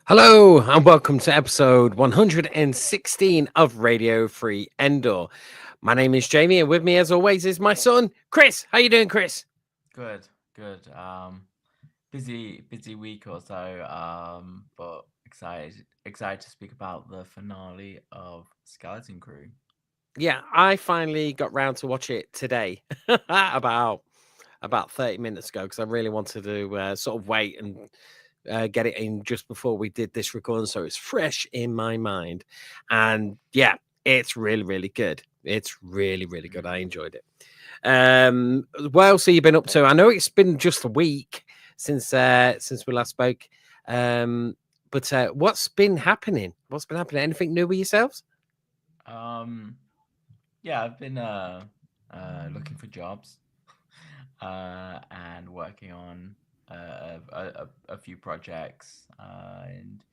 Hello and welcome to episode 116 of Radio Free Endor. My name is Jamie, and with me, as always, is my son Chris. How you doing, Chris? Good, good. Busy week or so. But excited to speak about the finale of Skeleton Crew. Yeah, I finally got round to watch it today, about 30 minutes ago, because I really wanted to sort of wait and get it in just before we did this recording, so it's fresh in my mind. And yeah, it's really good. It's really good. I enjoyed it. What else have you been up to? I know it's been just a week since we last spoke. But what's been happening? What's been happening? Anything new with yourselves? Um, yeah, I've been looking for jobs, and working on a few projects, and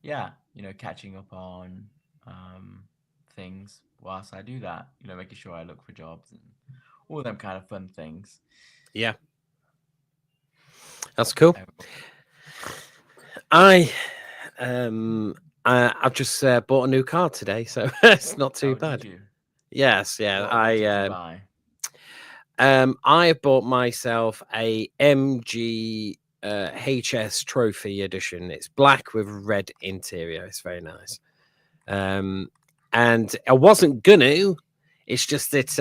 yeah, catching up on things whilst I do that. Making sure I look for jobs and all them kind of fun things. Yeah, that's cool. Uh, I I've just bought a new car today, so it's not too Oh, did bad. you? Yes, yeah. What did you buy? I bought myself a MG HS Trophy Edition. It's black with red interior. It's very nice. Um, and I wasn't gonna. It's just that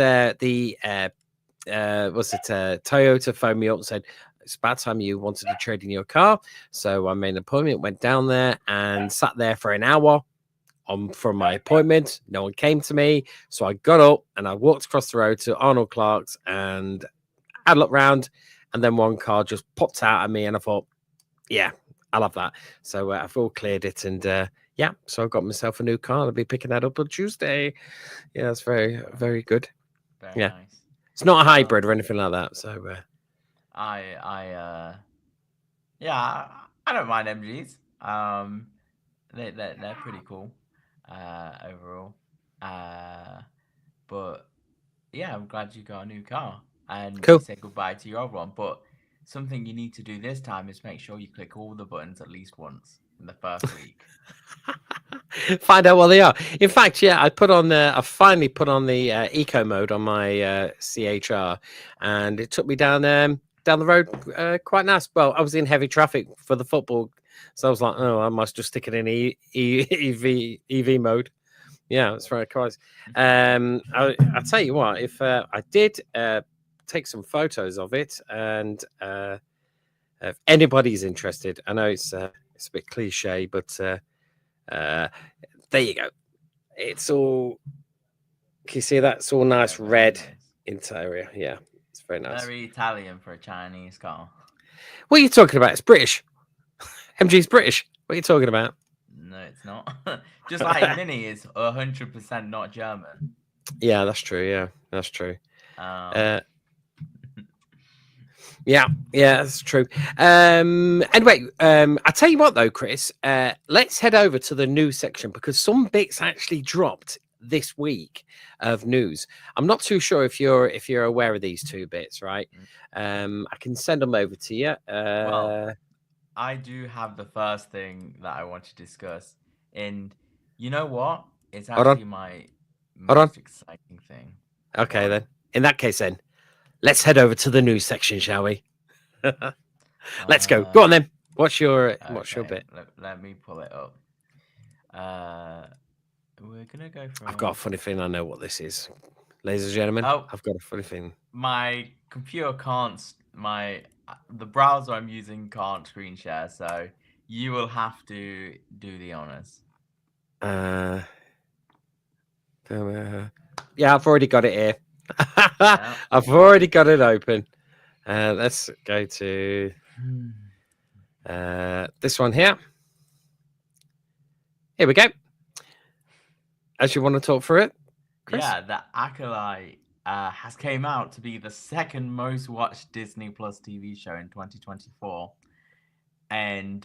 was it Toyota phoned me up and said it's about time you wanted to trade in your car. So I made an appointment, went down there and sat there for an hour on from my appointment. No one came to me, so I got up and I walked across the road to Arnold Clark's and had a look round, and then one car just popped out at me, and I thought, yeah, I love that. So I've all cleared it, and yeah, so I got myself a new car. I'll be picking that up on Tuesday. Yeah, it's very good. Very Yeah, nice. it's not a Um, hybrid or anything like that. So I yeah, I don't mind MGs. They're pretty cool, overall. Uh, but yeah, I'm glad you got a new car and you cool. said goodbye to your old one. But something you need to do this time is make sure you click all the buttons at least once in the first week. Find out what they are. In fact, yeah, I finally put on the eco mode on my CHR, and it took me down the road quite nice. Well, I was in heavy traffic for the football, so I was like, oh, I must just stick it in EV mode. Yeah, that's very cool. I tell you what, if I did take some photos of it, and if anybody's interested, I know it's a bit cliche, but uh, there you go. It's all. Can you see that? It's all Yeah, nice very red nice. interior. Yeah, it's very nice. Very Italian for a Chinese car. What are you talking about? It's British. MG's British. What are you talking about? No, it's not. Just like Mini is 100% not German. Yeah, that's true. Yeah, that's true. Um, Uh, yeah, that's true. Anyway, I tell you what though, Chris. Let's head over to the news section because some bits actually dropped this week of news. I'm not too sure if you're aware of these two bits, right? I can send them over to you. well, I do have the first thing that I want to discuss, and you know what? It's Hold on, actually my hold on. most exciting thing. Go Okay, on. then. In that case, then let's head over to the news section, shall we? Let's go. Go Uh, on then. What's your okay, bit? let me pull it up. Uh, we're gonna go I've got a from. funny feeling I know what this is, ladies and gentlemen. Oh, I've got a funny feeling. my computer can't. My the browser I'm using can't screen share, so you will have to do the honors. Uh, yeah, I've already got it here. Yeah. I've already got it open. Let's go to this one here. Here we go. As you want to talk through it, Chris? Yeah, the Acolyte has came out to be the second most watched Disney Plus TV show in 2024, and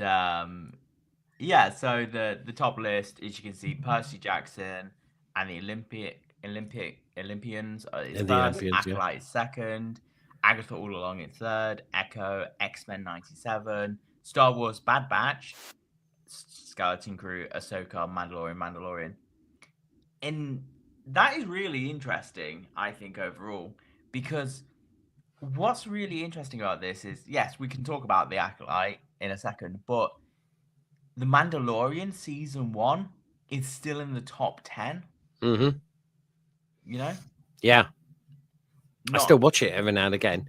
yeah, so the top list, as you can see, Percy Jackson and the Olympians is And the first, Olympians, yeah. Acolyte is second, Agatha All Along is third, Echo, X-Men '97, Star Wars Bad Batch Skeleton Crew, Ahsoka, Mandalorian. And that is really interesting, I think, overall, because what's really interesting about this is, yes, we can talk about the Acolyte in a second, but the Mandalorian season 1 is still in the top 10, Mm-hmm. you know? Yeah, I still Not watch it every now and again.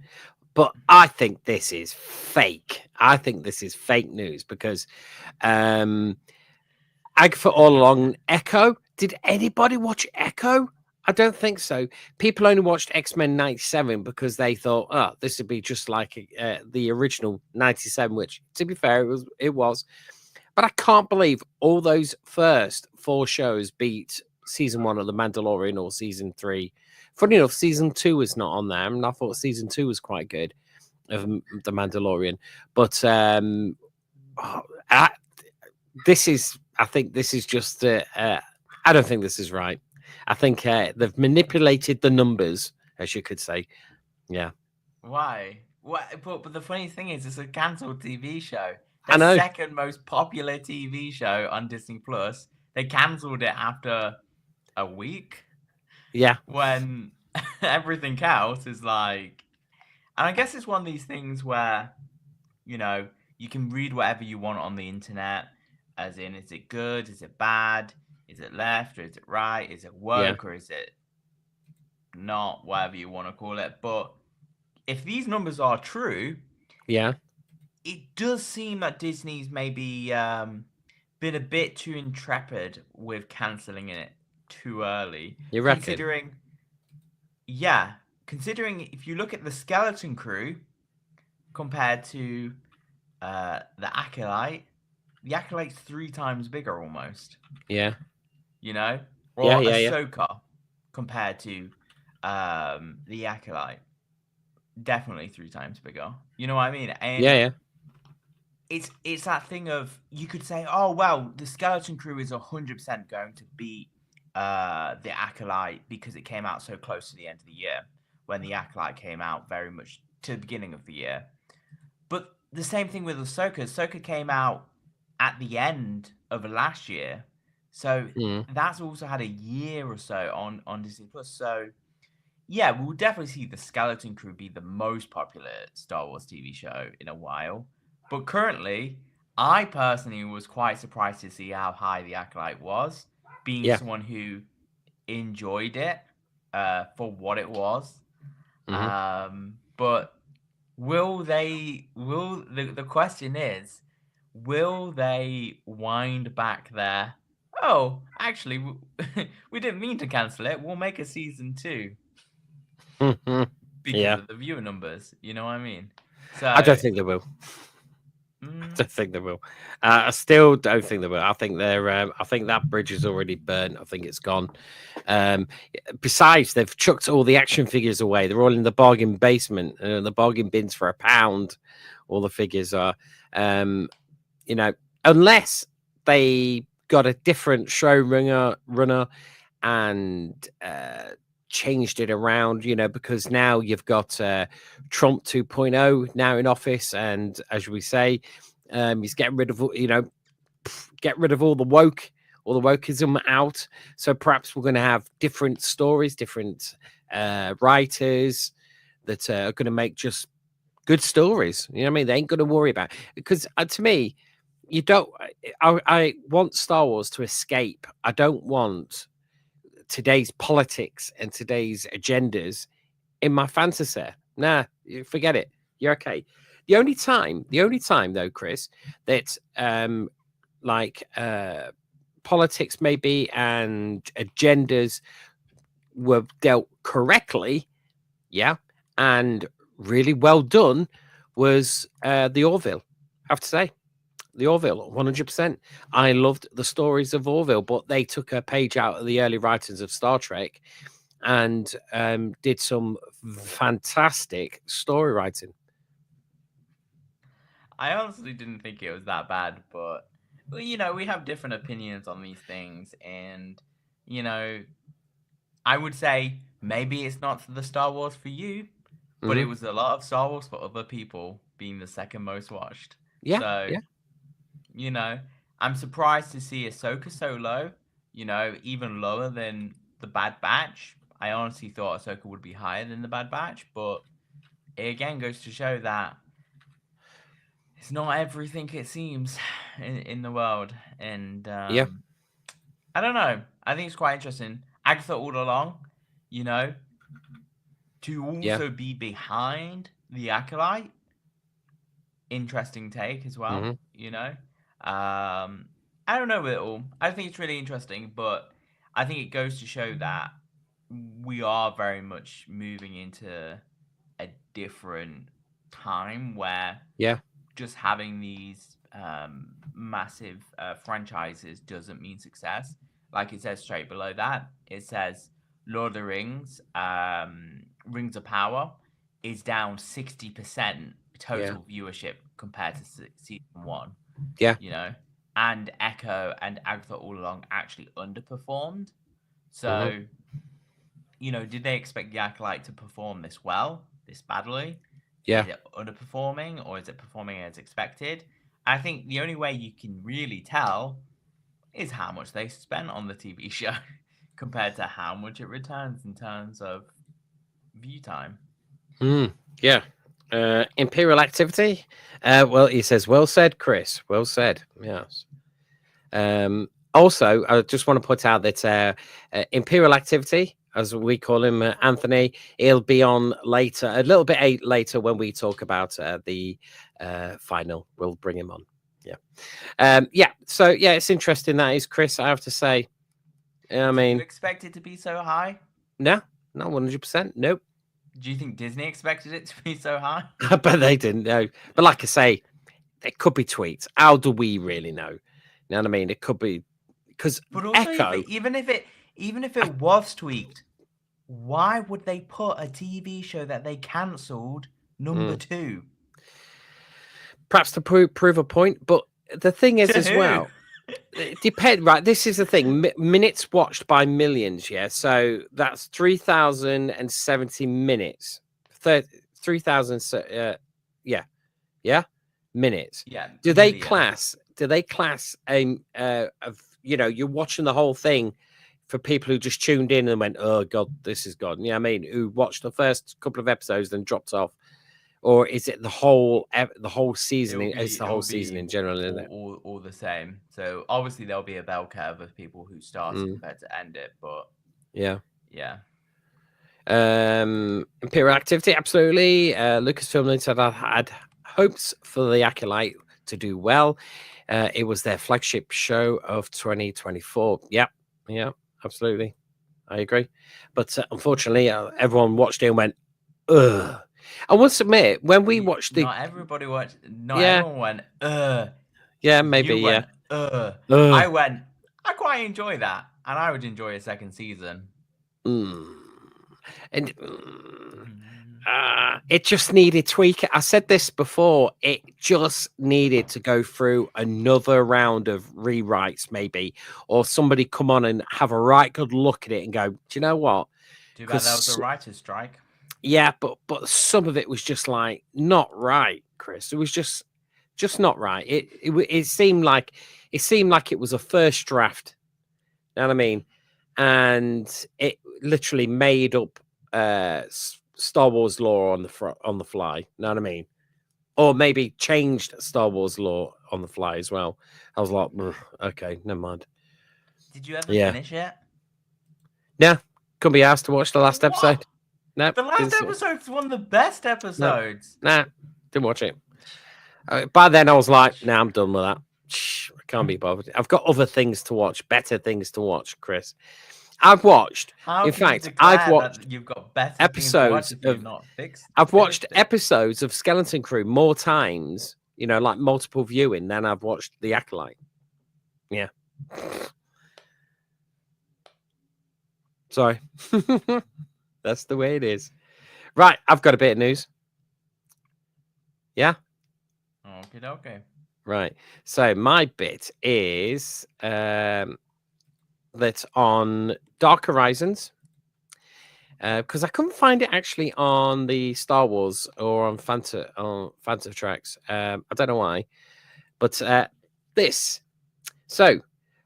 But I think this is fake. I think this is fake news because um, Agatha all along Echo. Did anybody watch Echo? I don't think so. People only watched X Men '97 because they thought, oh, this would be just like the original '97, which, to be fair, it was. It was. But I can't believe all those first 4 shows beat season 1 of The Mandalorian or season 3. Funny enough, season 2 is not on there, and I thought season 2 was quite good of The Mandalorian. But oh, I, this is, I think this is just, I don't think this is right. I think they've manipulated the numbers, as you could say. Yeah, why. What? But the funny thing is, it's a cancelled TV show. I Their know. second most popular TV show on Disney Plus. They cancelled it after a week Yeah, when everything else is like. And I guess it's one of these things where, you know, you can read whatever you want on the internet, as in, is it good? Is it bad? Is it left or is it right? Is it yeah, woke or is it not? Whatever you want to call it. But if these numbers are true, yeah. it does seem that Disney's maybe been a bit too intrepid with cancelling it too early. You reckon? Considering, yeah, considering if you look at the Skeleton Crew compared to the Acolyte's 3 times bigger almost, Yeah, you know? yeah, Or yeah, yeah, Ahsoka compared to the Acolyte. Definitely 3 times bigger. You know what I mean? yeah, And yeah, it's that thing of you could say, oh well, the Skeleton Crew is 100% going to beat the Acolyte because it came out so close to the end of the year when the Acolyte came out very much to the beginning of the year. But the same thing with Ahsoka. Ahsoka came out at the end of last year, so mm, that's also had a year or so on Disney Plus. So yeah, we'll definitely see the Skeleton Crew be the most popular Star Wars TV show in a while. But currently, I personally was quite surprised to see how high the Acolyte was, being yeah. someone who enjoyed it for what it was. Hmm. But the question is, will they wind back there? Oh, actually, we didn't mean to cancel it. We'll make a season 2 because Yeah, of the viewer numbers. You know what I mean? I So, don't think they will. I mm, don't think they will. I still don't think they will. I think they're. I think that bridge is already burnt. I think it's gone. Um, Besides, they've chucked all the action figures away. They're all in the bargain basement, the bargain bins for £1. All the figures are. Um, you know, unless they got a different runner and changed it around, because now you've got Trump 2.0 now in office, and as we say, he's getting rid of, get rid of all the wokeism out. So perhaps we're going to have different stories, different writers that are going to make just good stories. You know what I mean? They ain't going to worry about because to me, you don't. I want Star Wars to escape. I don't want today's politics and today's agendas in my fantasy. Nah, forget it. You're okay. The only time though, Chris, that like politics maybe and agendas were dealt correctly, yeah, and really well done was the Orville. I have to say, the Orville, 100%. I loved the stories of Orville, but they took a page out of the early writings of Star Trek and did some fantastic story writing. I honestly didn't think it was that bad, but well, we have different opinions on these things, and you know, I would say maybe it's not the Star Wars for you, but it Hmm. was a lot of Star Wars for other people, being the second most watched. Yeah, So, yeah, you know, I'm surprised to see Ahsoka so low. You know, even lower than the Bad Batch. I honestly thought Ahsoka would be higher than the Bad Batch, but it again goes to show that it's not everything it seems in the world. And Yeah, I don't know. I think it's quite interesting. Agatha all along, you know, to yeah, also be behind the Acolyte. Interesting take as well, hmm you know. I don't know with it all. I think it's really interesting, but I think it goes to show that we are very much moving into a different time where yeah, just having these massive franchises doesn't mean success. Like it says straight below that, it says Lord of the Rings, Rings of Power, is down 60% yeah, total viewership compared to season one. yeah, You know, and Echo and Agatha All Along actually underperformed. hmm So you know, did they expect the Acolyte to perform this well, this badly? yeah. Is it underperforming or is it performing as expected? I think the only way you can really tell is how much they spent on the TV show compared to how much it returns in terms of view time. Yeah. Imperial activity. Well, he says, "Well said, Chris. Well said." Yes. Also, I just want to put out that Imperial Activity, as we call him, Anthony, he'll be on later, a little bit later when we talk about the final. We'll bring him on. Yeah. Yeah. So, yeah, it's interesting that is, Chris, I have to say. I Did you mean, expect it to be so high? no, not 100%. Nope. Do you think Disney expected it to be so high? But they didn't know. But like I say, it could be tweets. How do we really know? You know what I mean? It could be because But also, Echo. even if it was tweaked, why would they put a TV show that they cancelled number Mm, two? perhaps to prove a point. But the thing is, To as who? well, it depend. Right, this is the thing. Minutes watched by millions. Yeah, so that's 3,070 minutes. 3,000. Yeah, yeah, minutes. Yeah, Do they million. class? Do they class? Of you're watching the whole thing for people who just tuned in and went, "Oh God, this is God." Yeah, I mean, who watched the first couple of episodes then dropped off, or is it the whole season? It's the It whole will season be in general, isn't it? all the same. So obviously there'll be a bell curve of people who started Mm, compared to end it, but yeah. yeah. Imperial Activity, absolutely. Lucasfilm said I had hopes for the Acolyte to do well. It was their flagship show of 2024. Yeah, yeah, absolutely. I agree. But unfortunately, everyone watched it and went, ugh. I must admit, when we watched the, Not everybody watched. Not yeah, everyone went. yeah, You maybe, yeah, went. I ugh. went. I quite enjoy that, and I would enjoy a second season. Mm. And Mhm. it just needed tweak. I said this before. It just needed to go through another round of rewrites, maybe, or somebody come on and have a right good look at it and go, "Do you know what?" Too bad that was a Because writer's strike. yeah, but some of it was just like not right, Chris. It was just not right. It seemed like it was a first draft. You know what I mean? And it literally made up Star Wars lore on the fly. You know what I mean? Or maybe changed Star Wars lore on the fly as well. I was like, "Ugh, okay, never mind." Did you ever Yeah, finish it? yeah. Couldn't be asked to watch the last What? episode. Nope, The last didn't see it. episode's one of the best Nope, episodes. nah, didn't watch it. By then, I was like, "Nah, I'm done with that. I can't be bothered. I've got other things to watch, better things to watch." Chris, I've watched. How In can you fact, I've declare watched that you've got better things to watch episodes if you've of not I've watched finished it? episodes of Skeleton Crew more times, like multiple viewing than I've watched The Acolyte. Yeah. Sorry. That's the way it is. Right, I've got a bit of news. Yeah. Okay, okay. Right. So my bit is that on Dark Horizons, because I couldn't find it actually on the Star Wars or on Fanta Tracks. I don't know why, but this So,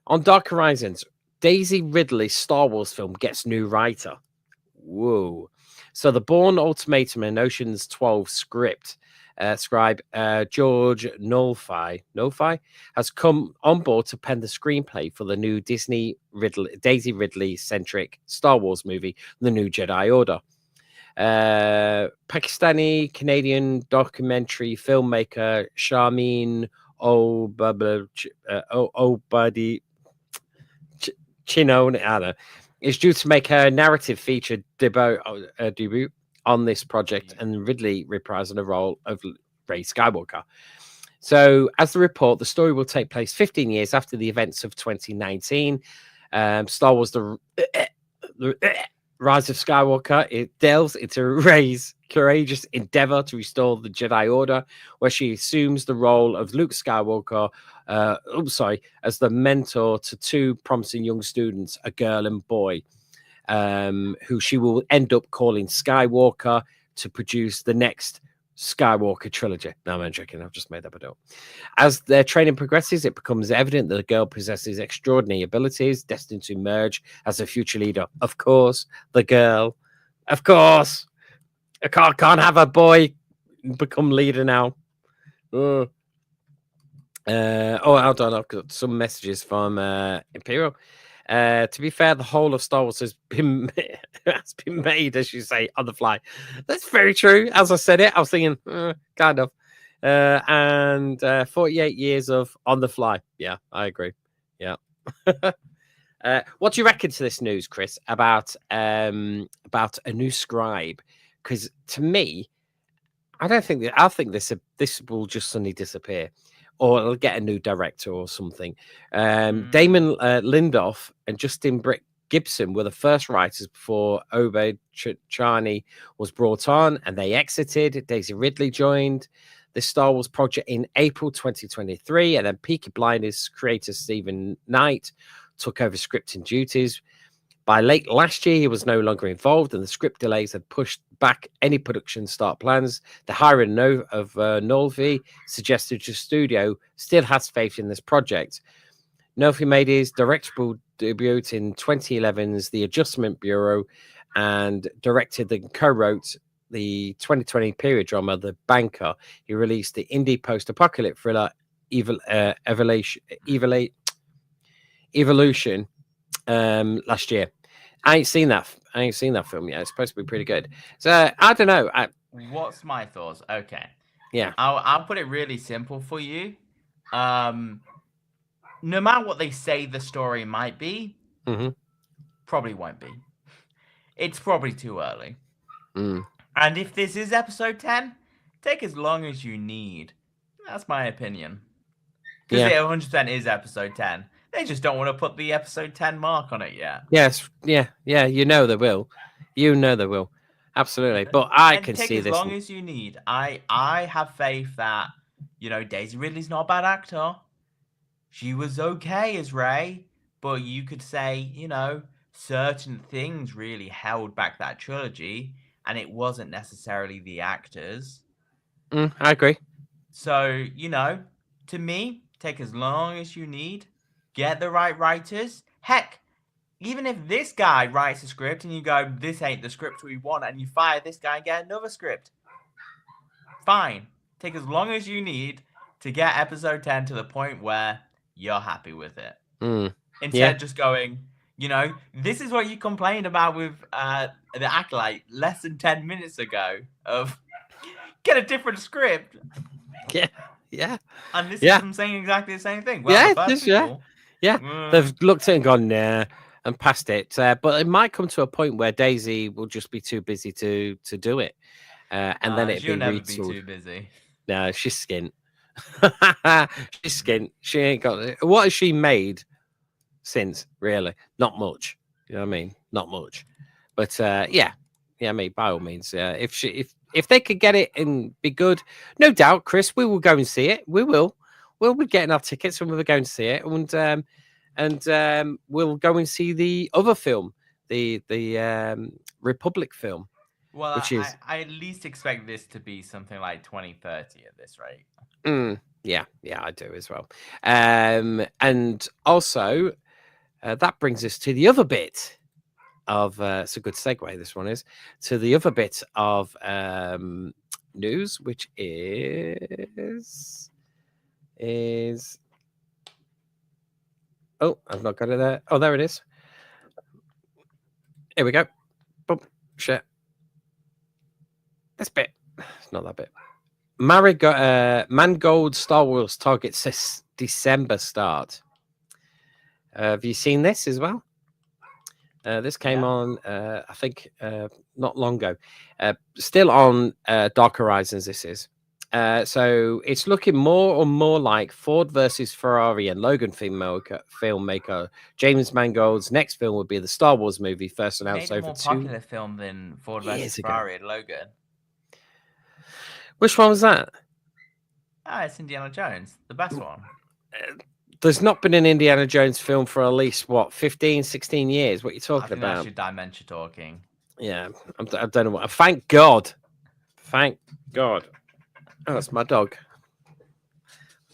on Dark Horizons, Daisy Ridley's Star Wars film gets new writer. Whoa. So the Bourne Ultimatum and Ocean's 12 scribe George Nolfi has come on board to pen the screenplay for the new Daisy Ridley centric Star Wars movie, The New Jedi Order. Pakistani Canadian documentary filmmaker Sharmeen Obadi Chino, I don't know, is due to make her narrative feature debut on this project, and Ridley reprising the role of Rey Skywalker. So, as the report, the story will take place 15 years after the events of 2019. Star Wars: the Rise of Skywalker. It delves into Rey's courageous endeavor to restore the Jedi Order, where she assumes the role of Luke Skywalker. As the mentor to two promising young students, a girl and boy, who she will end up calling Skywalker to produce the next Skywalker trilogy. No, I'm joking. I've just made up a deal. As their training progresses, it becomes evident that the girl possesses extraordinary abilities, destined to emerge as a future leader. Of course, the girl. Of course, I can't have a boy become leader now. Ugh. Hold on. I've got some messages from Imperial. To be fair, the whole of Star Wars has been made, as you say, on the fly. That's very true. As I said it, I was thinking, kind of. And 48 years of on the fly. Yeah, I agree. Yeah. What do you reckon to this news, Chris, about a new scribe? Because to me, I don't think that. I think this will just suddenly disappear, or it'll get a new director or something. Damon Lindoff and Justin Brick Gibson were the first writers before Obey Charney was brought on, and they exited. Daisy Ridley joined the Star Wars project in April 2023, and then Peaky Blinders creator Stephen Knight took over scripting duties. By late last year, he was no longer involved, and the script delays had pushed back any production start plans. The hiring of Nolfi suggested the studio still has faith in this project. Nolfi made his directorial debut in 2011's The Adjustment Bureau and directed and co-wrote the 2020 period drama The Banker. He released the indie post-apocalyptic thriller Evolution last year. I ain't seen that. I ain't seen that film yet. It's supposed to be pretty good. So I don't know. What's my thoughts? Okay. Yeah. I'll put it really simple for you. No matter what they say the story might be, probably won't be. It's probably too early. And if this is episode 10, take as long as you need. That's my opinion. Because it 100% is episode 10. They just don't want to put the episode 10 mark on it yet. Yes. Yeah. You know they will. Absolutely. But I can see this. Take as long as you need. I have faith that, Daisy Ridley's not a bad actor. She was okay as Rey. But you could say, certain things really held back that trilogy. And it wasn't necessarily the actors. I agree. So, to me, take as long as you need. Get the right writers. Heck, even if this guy writes a script and you go, this ain't the script we want, and you fire this guy and get another script, fine. Take as long as you need to get episode 10 to the point where you're happy with it. Instead of just going, this is what you complained about with The Acolyte less than 10 minutes ago of get a different script. Yeah. And this is them saying exactly the same thing. Well, they've looked at it and gone, nah, and passed it. But it might come to a point where Daisy will just be too busy to do it. And then she'll never be too busy. No, she's skint. She's skint. She ain't got it. What has she made since, really? Not much. You know what I mean? Not much. But yeah, I mean, by all means, if they could get it and be good, no doubt, Chris, we will go and see it. We will. We'll be getting our tickets and we'll go and see it, and we'll go and see the other film, the Republic film. Well, I at least expect this to be something like 2030 at this rate. Yeah, I do as well. And also, that brings us to the other bit of it's a good segue. This one is to the other bit of news, which is oh, I've not got it there. Oh, there it is. Here we go. Boom. Shit. This bit. It's not that bit. Mangold Star Wars targets December start. Have you seen this as well? This came Yeah. on, I think, not long ago. Still on Dark Horizons, this is. So it's looking more and more like Ford versus Ferrari and Logan filmmaker James Mangold's next film would be the Star Wars movie, first He announced made a over more 2 popular film than Ford versus years ago. Ferrari and Logan. Which one was that? Ah, it's Indiana Jones, the best one. There's not been an Indiana Jones film for at least, what, 15, 16 years? What are you I talking think that's about? your dementia talking. Yeah, I don't know what. Thank God. Thank God. Oh, that's my dog.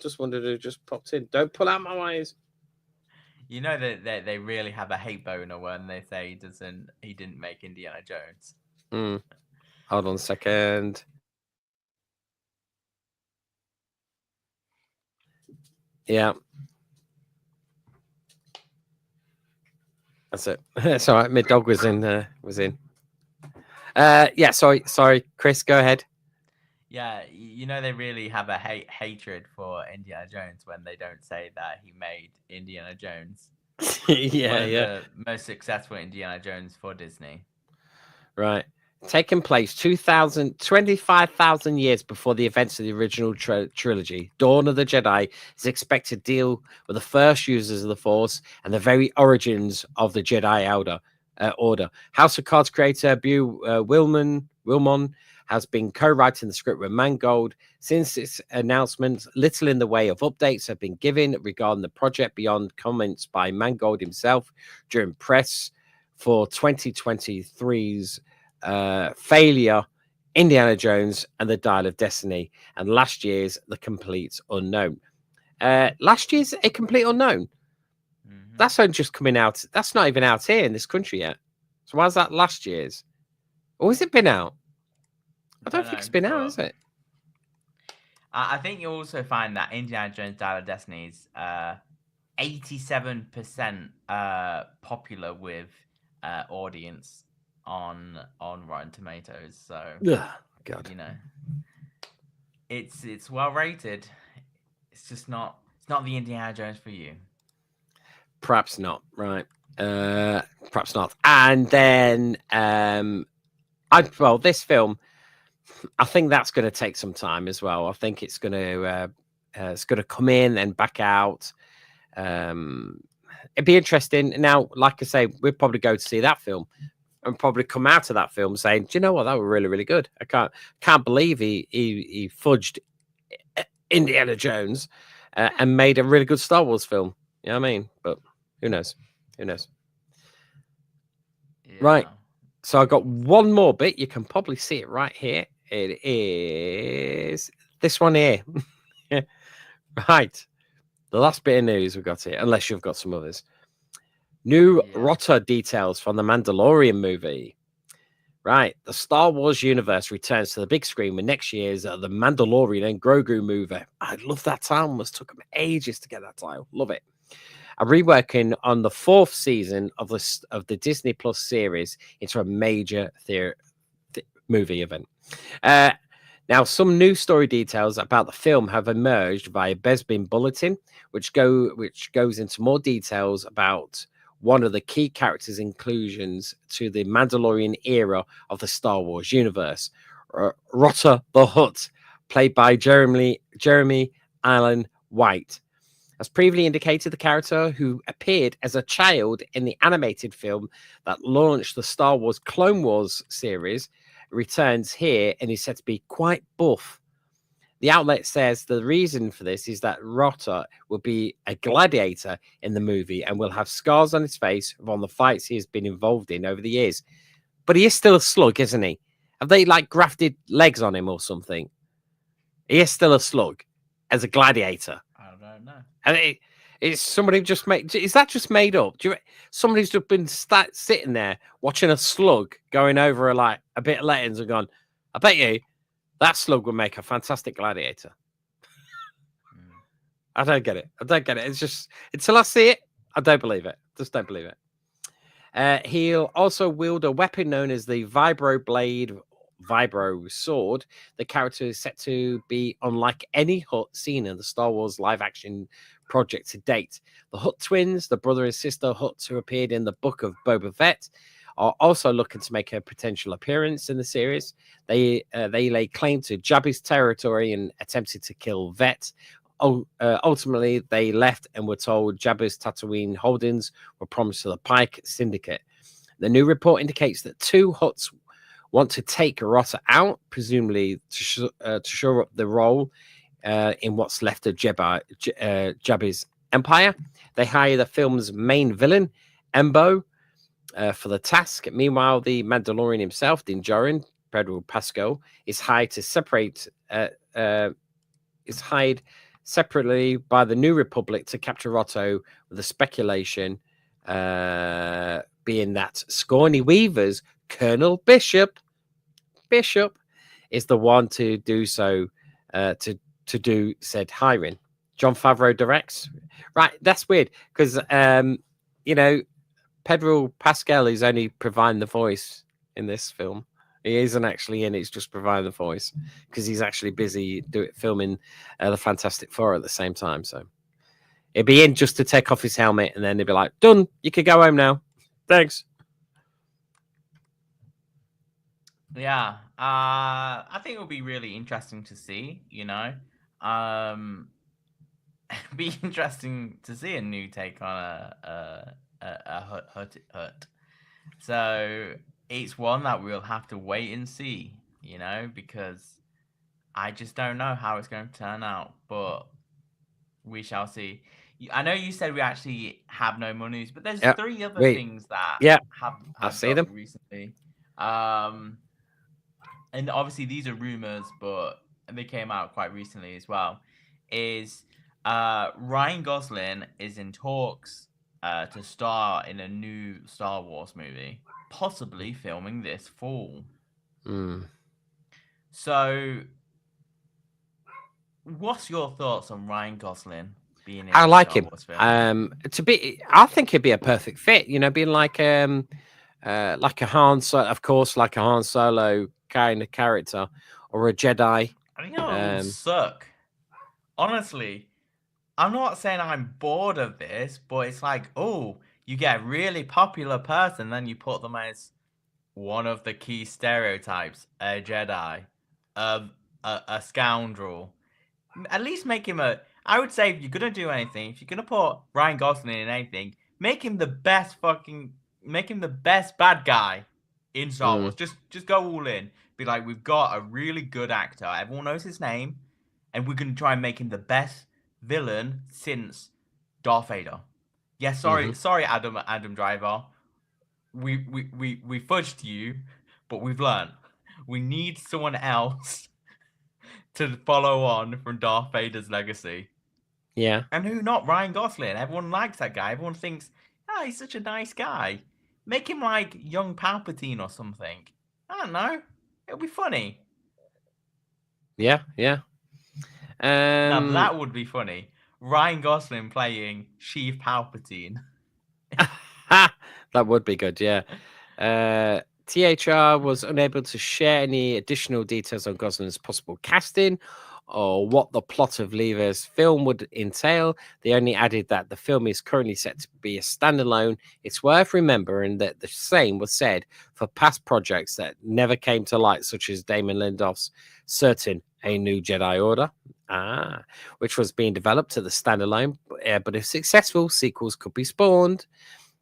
Just wondered who just popped in. Don't pull out my wires. You know that they really have a hate boner when they say he didn't make Indiana Jones. Hold on a second. Yeah. That's it. It's all right. My dog was in. Yeah. Sorry, Chris. Go ahead. Yeah, you know they really have a hatred for Indiana Jones when they don't say that he made Indiana Jones. One of Yeah. the most successful Indiana Jones for Disney. Right. Taking place 25,000 years before the events of the original trilogy, Dawn of the Jedi is expected to deal with the first users of the Force and the very origins of the Jedi Order. House of Cards creator Wilmon has been co-writing the script with Mangold. Since its announcement, little in the way of updates have been given regarding the project beyond comments by Mangold himself during press for 2023's failure, Indiana Jones and the Dial of Destiny, and last year's The Complete Unknown. Last year's A Complete Unknown. Mm-hmm. That's only just coming out. That's not even out here in this country yet. So why's that last year's? Or has it been out? I don't think it's been out, is it? I think you also find that Indiana Jones Dial of Destiny is 87% popular with audience on Rotten Tomatoes. So Ugh, God. you know, it's well rated. It's just not the Indiana Jones for you. Perhaps not. Right. Perhaps not. And then this film, I think that's going to take some time as well. I think it's going to come in and back out. It'd be interesting. Now, like I say, we'd probably go to see that film and probably come out of that film saying, "Do you know what? That was really, really good. I can't believe he fudged Indiana Jones and made a really good Star Wars film." You know what I mean? But who knows? Who knows? Yeah. Right. So I got one more bit. You can probably see it right here. It is this one here. Right. The last bit of news we've got here, unless you've got some others. New Rotter details from the Mandalorian movie. Right. The Star Wars universe returns to the big screen with next year's The Mandalorian and Grogu movie. I love that title. It took them ages to get that title. Love it. Are reworking on the 4th season of the Disney Plus series into a major movie event. Now, some new story details about the film have emerged via Bespin Bulletin, which goes into more details about one of the key characters' inclusions to the Mandalorian era of the Star Wars universe. Rotter the Hutt, played by Jeremy Allen White. As previously indicated, the character who appeared as a child in the animated film that launched the Star Wars Clone Wars series returns here and is said to be quite buff. The outlet says the reason for this is that Rotter will be a gladiator in the movie and will have scars on his face from the fights he has been involved in over the years. But he is still a slug, isn't he? Have they like grafted legs on him or something? He is still a slug. as a gladiator? I don't know. And it's somebody just made. Is that just made up? Somebody's just been sitting there watching a slug going over like a bit of lettings and gone, I bet you that slug would make a fantastic gladiator. Mm. I don't get it. I don't get it. It's just until I see it, I don't believe it. Just don't believe it. He'll also wield a weapon known as the Vibro Blade, Vibro Sword. The character is set to be unlike any Hutt seen in the Star Wars live action project to date. The Hutt twins, the brother and sister Hutts who appeared in the Book of Boba Fett, are also looking to make a potential appearance in the series. They lay claim to Jabba's territory and attempted to kill Vet. Ultimately, they left and were told Jabba's Tatooine holdings were promised to the Pike Syndicate. The new report indicates that 2 Hutts want to take Rotta out, presumably to shore up the role in what's left of Jabba's empire. They hire the film's main villain, Embo, for the task. Meanwhile, the Mandalorian himself, Din Djarin, Pedro Pascal, is hired to separate. Is hired separately by the New Republic to capture Rotto, with the speculation being that Scrawny Weaver's Colonel Bishop is the one to do so, to do said hiring. Jon Favreau directs. Right, that's weird because you know, Pedro Pascal is only providing the voice in this film. He isn't actually in it; he's just providing the voice because he's actually busy filming the Fantastic Four at the same time. So he'd be in just to take off his helmet, and then he'd be like, "Done. You could go home now. Thanks." Yeah, I think it'll be really interesting to see. Be interesting to see a new take on a hut. So it's one that we'll have to wait and see, because I just don't know how it's going to turn out, but we shall see. I know you said we actually have no monies, but there's Yeah. 3 other Wait. things that Yeah. I have see dropped them. recently. And obviously these are rumors, but they came out quite recently as well. Is Ryan Gosling is in talks to star in a new Star Wars movie, possibly filming this fall. Mm. So, what's your thoughts on Ryan Gosling being in I a like Star him. Wars film? I think he'd be a perfect fit. Being like a Han Solo, of course, like a Han Solo kind of character, or a Jedi. I think it will suck. Honestly, I'm not saying I'm bored of this, but it's like, oh, you get a really popular person, then you put them as one of the key stereotypes, a Jedi, a scoundrel. At least make him a. I would say if you're gonna do anything, if you're gonna put Ryan Gosling in anything, make him the best make him the best bad guy in Star Mm, Wars. Just go all in. Be like, we've got a really good actor. Everyone knows his name, and we're gonna try and make him the best villain since Darth Vader. Yeah, hmm sorry, Adam Driver. We fudged you, but we've learned. We need someone else to follow on from Darth Vader's legacy. Yeah, And who not? Ryan Gosling. Everyone likes that guy. Everyone thinks, he's such a nice guy. Make him like young Palpatine or something. I don't know. It'll be funny. yeah. Now Um, that would be funny. Ryan Gosling playing Sheev Palpatine. that would be good. Yeah. THR was unable to share any additional details on Gosling's possible casting or what the plot of Lever's film would entail. They only added that the film is currently set to be a standalone. It's worth remembering that the same was said for past projects that never came to light, such as Damon Lindelof's Certain A New Jedi Order, which was being developed as the standalone. But if successful, sequels could be spawned.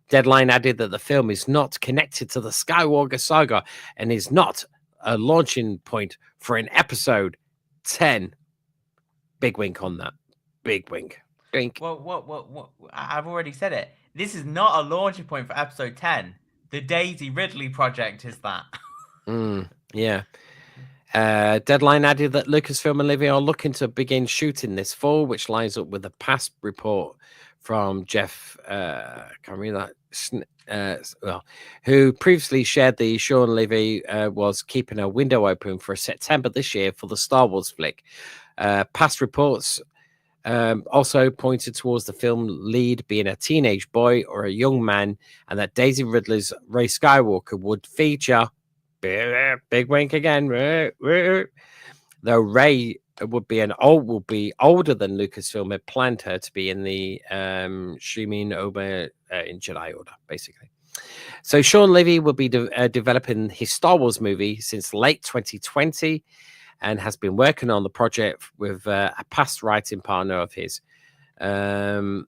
Deadline added that the film is not connected to the Skywalker saga and is not a launching point for an episode 10. Big wink on that. Big wink. Wink. Well, what? I've already said it. This is not a launching point for episode 10. The Daisy Ridley project is that. Yeah. Deadline added that Lucasfilm and Livy are looking to begin shooting this fall, which lines up with a past report from Jeff. Can't read that. Well, who previously shared the Sean Levy was keeping a window open for September this year for the Star Wars flick. Past reports also pointed towards the film lead being a teenage boy or a young man, and that Daisy Ridley's Ray Skywalker would feature. Big wink again. Though Ray will be older than Lucasfilm had planned her to be in the Shimin Oba in Jedi Order, basically. So Sean Levy will be developing his Star Wars movie since late 2020 and has been working on the project with a past writing partner of his. Levy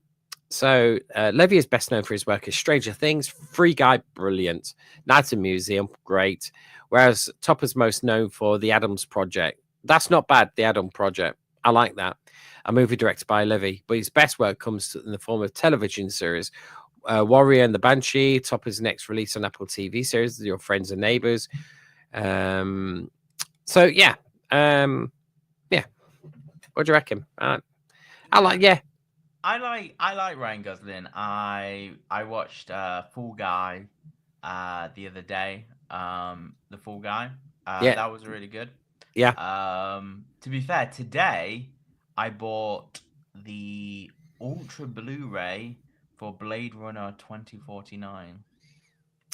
is best known for his work as Stranger Things, Free Guy, brilliant, Night at Museum, great. Whereas Topper's most known for The Adams Project. That's not bad, The Adam Project. I like that. A movie directed by Levy, but his best work comes in the form of television series. Warrior and the Banshee, Topper's next release on Apple TV series, Your Friends and Neighbors. So yeah, yeah. What do you reckon? I like, yeah. I like Ryan Gosling. I watched Fall Guy the other day. The Fall Guy. Yeah. That was really good. Yeah. To be fair, today I bought the Ultra Blu-ray for Blade Runner 2049.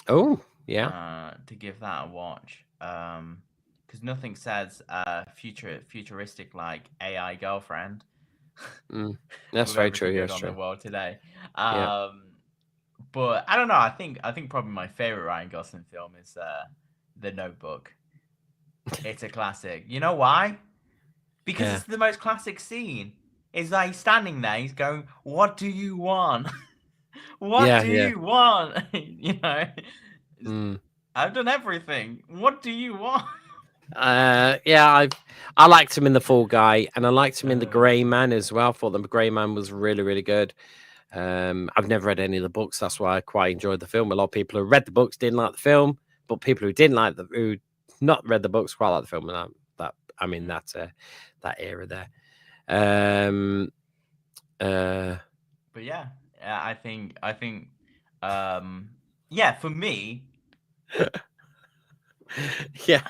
Oh, yeah. To give that a watch. Because nothing says futuristic like AI girlfriend. That's With very true. everything Yeah, going that's on in the true. world today. Yeah. But I don't know. I think probably my favorite Ryan Gosling film is The Notebook. It's a classic. You know why? Because Yeah. it's the most classic scene. Is that he's standing there, he's going, "What do you want? What Yeah. do Yeah. you want?" You know, Mm. I've done everything. What do you want? Yeah, I liked him in the Fall Guy, and I liked him in the Uh, Grey Man as well. Thought the Grey Man was really, really good. I've never read any of the books, that's why I quite enjoyed the film. A lot of people who read the books didn't like the film, but people who didn't like who not read the books quite like the film. And I'm in that era there. Um, uh, but yeah, I think, um, yeah, for me, yeah.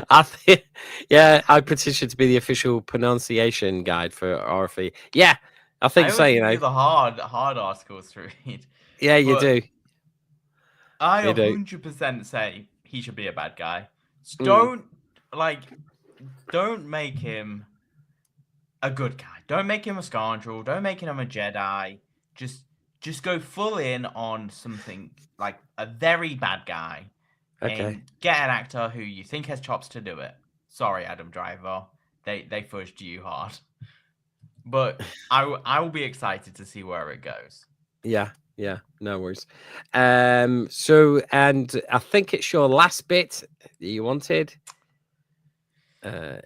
I think, yeah, I petitioned to be the official pronunciation guide for RFE. Yeah, I I think so. always You give know, you the hard articles to read, yeah, you but do, I you do. 100% say he should be a bad guy. Mm, Don't like, don't make him a good guy. Don't make him a scoundrel. Don't make him a Jedi. Just, just go full in on something like a very bad guy, okay, and get an actor who you think has chops to do it. Sorry, Adam Driver, they fudged you hard, but I will be excited to see where it goes. yeah, yeah, no worries. And I think it's your last bit that you wanted. Uh,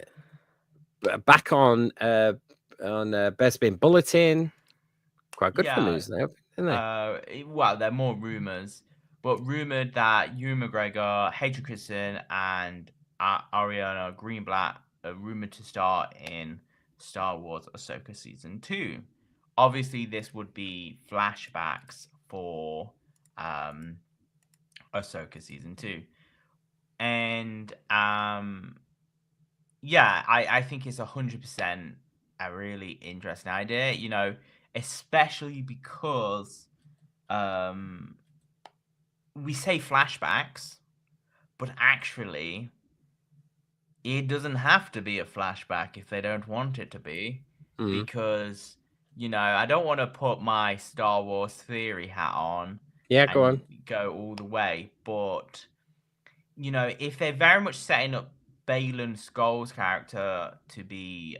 Back on Bespin Bulletin. Quite good for Yeah, news now, isn't they? well, they're more rumors, but rumored that Ewan McGregor, Hayden Christensen, and Ariana Greenblatt are rumored to star in Star Wars Ahsoka season 2. Obviously, this would be flashbacks for um, Ahsoka season 2, and yeah, I think it's 100% a really interesting idea. You know, especially because um we say flashbacks, but actually it doesn't have to be a flashback if they don't want it to be, Mm. because I don't want to put my Star Wars theory hat on Yeah, go and on. go all the way, but if they're very much setting up Balin Skull's character to be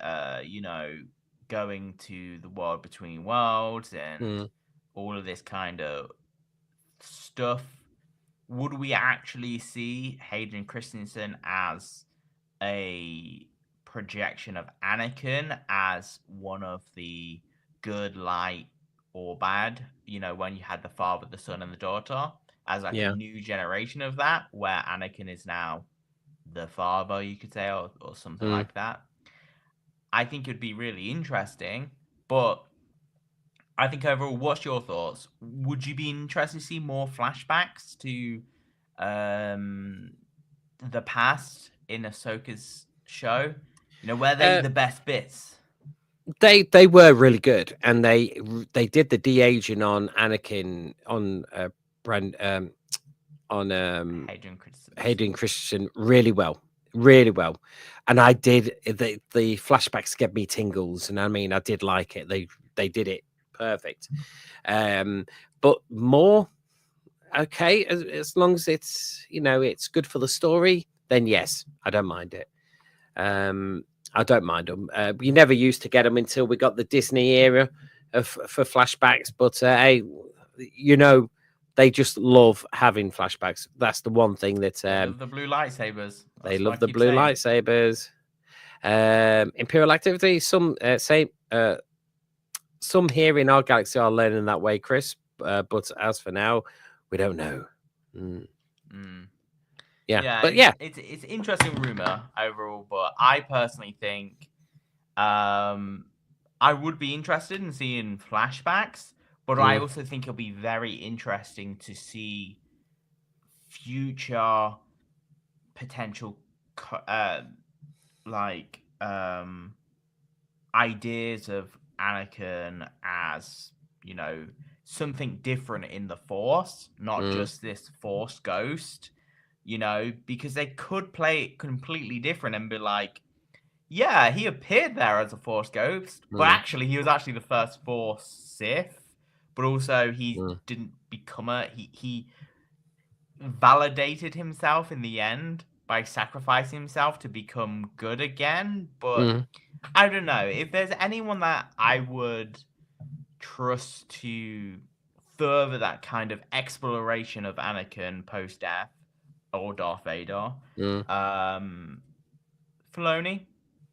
going to the world between worlds and Mm. all of this kind of stuff, would we actually see Hayden Christensen as a projection of Anakin as one of the good, light, or bad? When you had the father, the son, and the daughter, as like a Yeah. new generation of that, where Anakin is now the father, you could say, or something Mm. like that. I think it'd be really interesting, but I think overall, what's your thoughts? Would you be interested to see more flashbacks to um, the past in Ahsoka's show? You know, where they Uh, the best bits? they were really good, and they did the de-aging on Anakin on Brand on Hadrian Christensen. Hayden Christensen really well, really well. And I did the flashbacks gave me tingles, and I mean I did like it. They did it perfect. Um, but more okay as long as it's it's good for the story, then yes, I don't mind it. Um, I don't mind them. We never used to get them until we got the Disney era for flashbacks. But hey, you know, they just love having flashbacks. That's the one thing that They love the blue lightsabers. they That's what I love the keep blue saying. lightsabers. Imperial activity. Some here in our galaxy are learning that way, Chris. But as for now, we don't know. Mm, Mm. yeah, Yeah, but yeah. it's interesting rumor overall, but I personally think um I would be interested in seeing flashbacks, but I Mm, also think it'll be very interesting to see future potential like ideas of Anakin as, you know, something different in the Force, not mm, just this Force ghost, you know, because they could play it completely different and be like, yeah, he appeared there as a Force ghost, but mm, actually he was actually the first Force Sith, but also he mm, didn't become he validated himself in the end by sacrificing himself to become good again, but mm, I don't know. If there's anyone that I would trust to further that kind of exploration of Anakin post death or Darth Vader, mm. um, Filoni,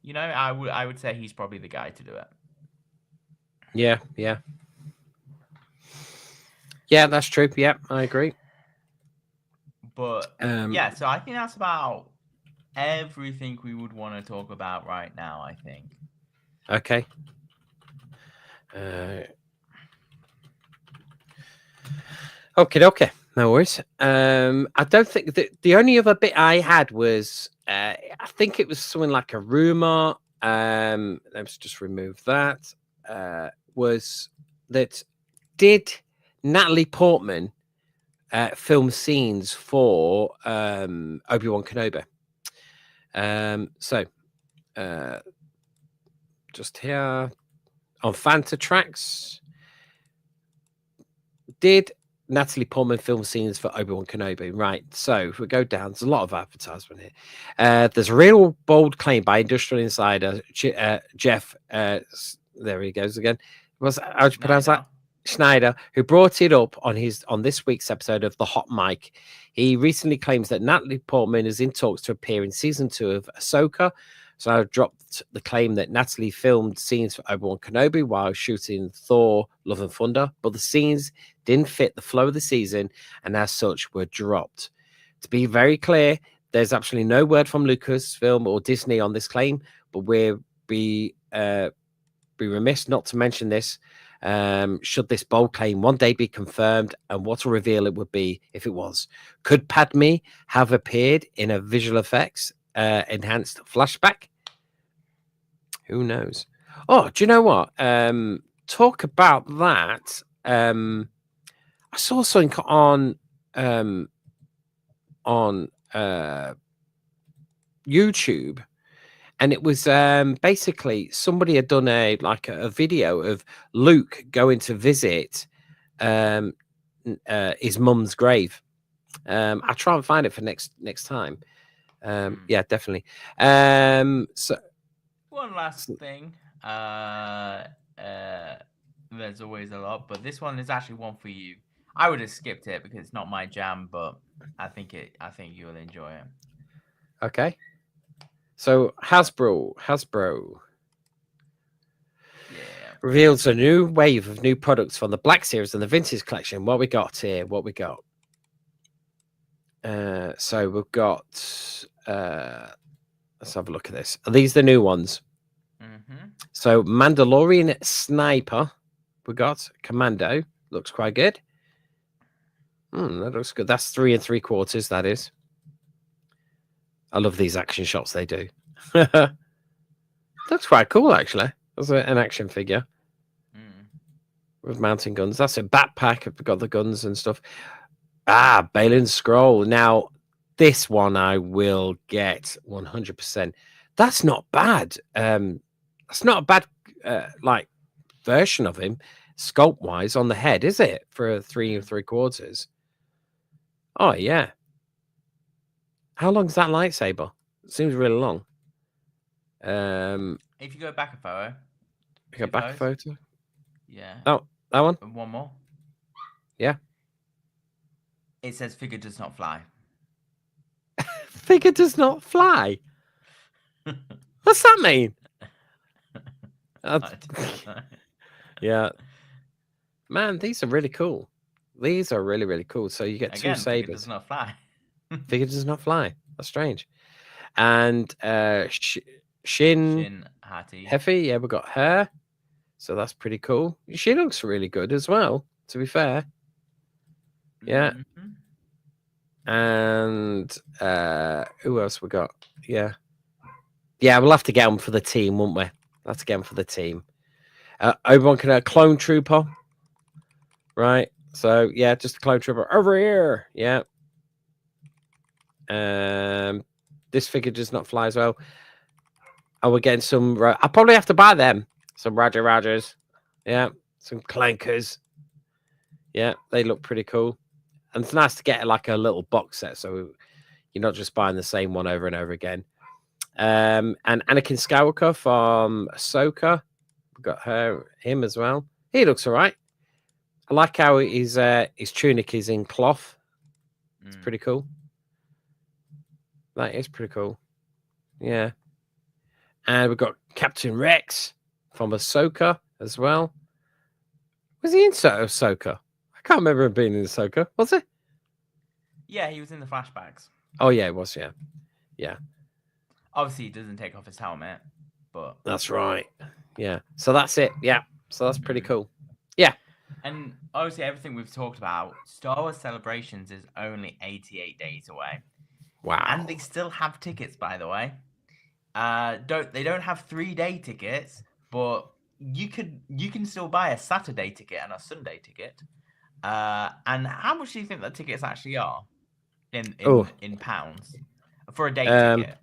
you know, I would say he's probably the guy to do it. Yeah, yeah. Yeah, that's true. Yeah, I agree. But Um, yeah, so I think that's about everything we would want to talk about right now. I think. okay. Uh, okay. No worries. I don't think that the only other bit I had was I think it was something like a rumor. Let's just remove that. Was that did Natalie Portman film scenes for Obi-Wan Kenobi? So just here on Fanta Tracks. Did Natalie Portman film scenes for Obi-Wan Kenobi? Right. So if we go down, there's a lot of advertisement here. There's a real bold claim by Industrial Insider Jeff. There he goes again. How do you pronounce that? Schneider. Schneider, who brought it up on this week's episode of the Hot Mic. He recently claims that Natalie Portman is in talks to appear in season 2 of Ahsoka. So I dropped the claim that Natalie filmed scenes for Obi-Wan Kenobi while shooting Thor: Love and Thunder, but the scenes didn't fit the flow of the season and as such were dropped. To be very clear, there's absolutely no word from Lucasfilm or Disney on this claim, but we'll be remiss not to mention this. Should this bold claim one day be confirmed, and what a reveal it would be if it was. Could Padme have appeared in a visual effects enhanced flashback? Who knows? Oh, do you know what? Talk about that. I saw something um, on YouTube, and it was basically somebody had done a video of Luke going to visit um, his mum's grave. I'll try and find it for next time. Hmm. Yeah, definitely. So, One last so thing. Uh, there's always a lot, but this one is actually one for you. I would have skipped it because it's not my jam, but I think it. I think you'll enjoy it. okay. So Hasbro Yeah. reveals a new wave of new products from the Black Series and the Vintage Collection. What we got here? What we got? So we've got let's have a look at this. Are these the new ones? Mm-hmm. So Mandalorian Sniper, we got Commando. Looks quite good. That looks good. That's 3 3/4. That is. I love these action shots they do. Looks quite cool, actually. That's an action figure with mounting guns. That's a backpack. I've got the guns and stuff. Balin Scroll. Now, this one I will get 100%. That's not bad. That's not a bad like version of him, sculpt wise on the head, is it? For a 3 3/4. Oh yeah. How long is that lightsaber? It seems really long. If you go back a photo, Go back a photo. Yeah. Oh, that one. One more. Yeah. It says figure does not fly. Figure does not fly. What's that mean? Yeah. Man, these are really cool. These are really, really cool. So you get Again, two sabers. figure does not fly. Figure does not fly. That's strange. And Shin Hati. Heffy, yeah, we got her. So that's pretty cool. She looks really good as well, to be fair. Yeah. And who else we got? Yeah. Yeah, we'll have to get them for the team, won't we? We'll have to get them for the team. Obi-Wan can clone trooper. Right. So yeah, just a clone trooper over here. Yeah. This figure does not fly as well. Oh, we're getting some. I'll probably have to buy them. Some Roger Rogers. Yeah. Some clankers. Yeah, they look pretty cool. And it's nice to get like a little box set, so you're not just buying the same one over and over again. And Anakin Skywalker from Ahsoka. We've got him as well. He looks all right. I like how his tunic is in cloth. It's pretty cool. That is pretty cool. Yeah. And we've got Captain Rex from Ahsoka as well. Was he in Ahsoka? I can't remember him being in Ahsoka. Was he? Yeah, he was in the flashbacks. Oh, yeah, it was, yeah. Yeah. Obviously, he doesn't take off his helmet, but... That's right. Yeah. So that's it. Yeah. So that's pretty cool. Yeah. And obviously, everything we've talked about, Star Wars Celebrations is only 88 days away. Wow. And they still have tickets, by the way. They don't have 3-day tickets, but you can still buy a Saturday ticket and a Sunday ticket. And how much do you think the tickets actually are in pounds for a day ticket?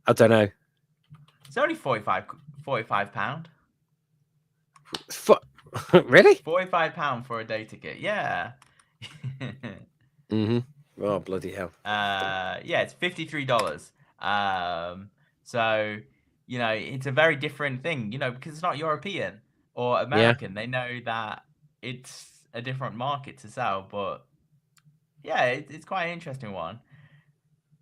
I don't know. It's only £45. Really? £45 for a day ticket. Yeah. Oh, bloody hell. Yeah, it's $53. So, it's a very different thing, because it's not European or American. Yeah. They know that it's a different market to sell, but yeah, it's quite an interesting one.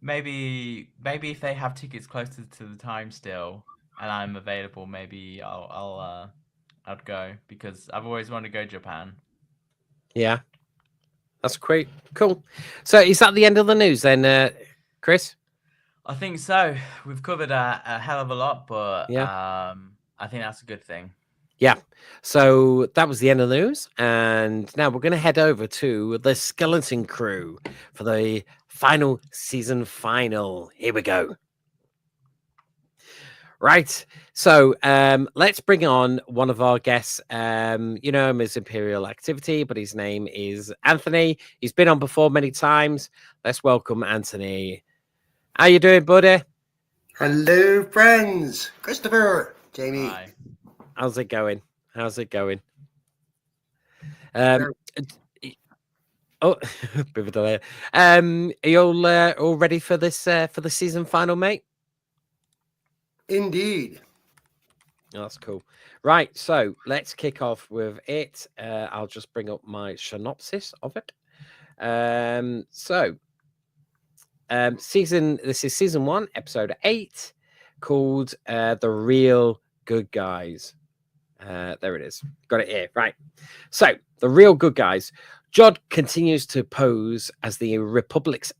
Maybe if they have tickets closer to the time still, and I'm available, maybe I'd go, because I've always wanted to go to Japan. Yeah, that's great. Cool. So is that the end of the news then, Chris? I think so. We've covered a hell of a lot, but yeah. I think that's a good thing. Yeah. So that was the end of the news, and now we're going to head over to the Skeleton Crew for the final season final. Here we go. Right. So let's bring on one of our guests. You know him as Imperial Activity, but his name is Anthony. He's been on before many times. Let's welcome Anthony. How you doing, buddy? Hello, friends. Christopher, Jamie. Hi. How's it going? Oh, bit of a delay. Are you all ready for this for the season final, mate? Indeed. Oh, that's cool. Right, so let's kick off with it. I'll just bring up my synopsis of it. This is season 1, episode 8, called The Real Good Guys. There it is. Got it here. Right. So, The Real Good Guys. Jod continues to pose as the Republic's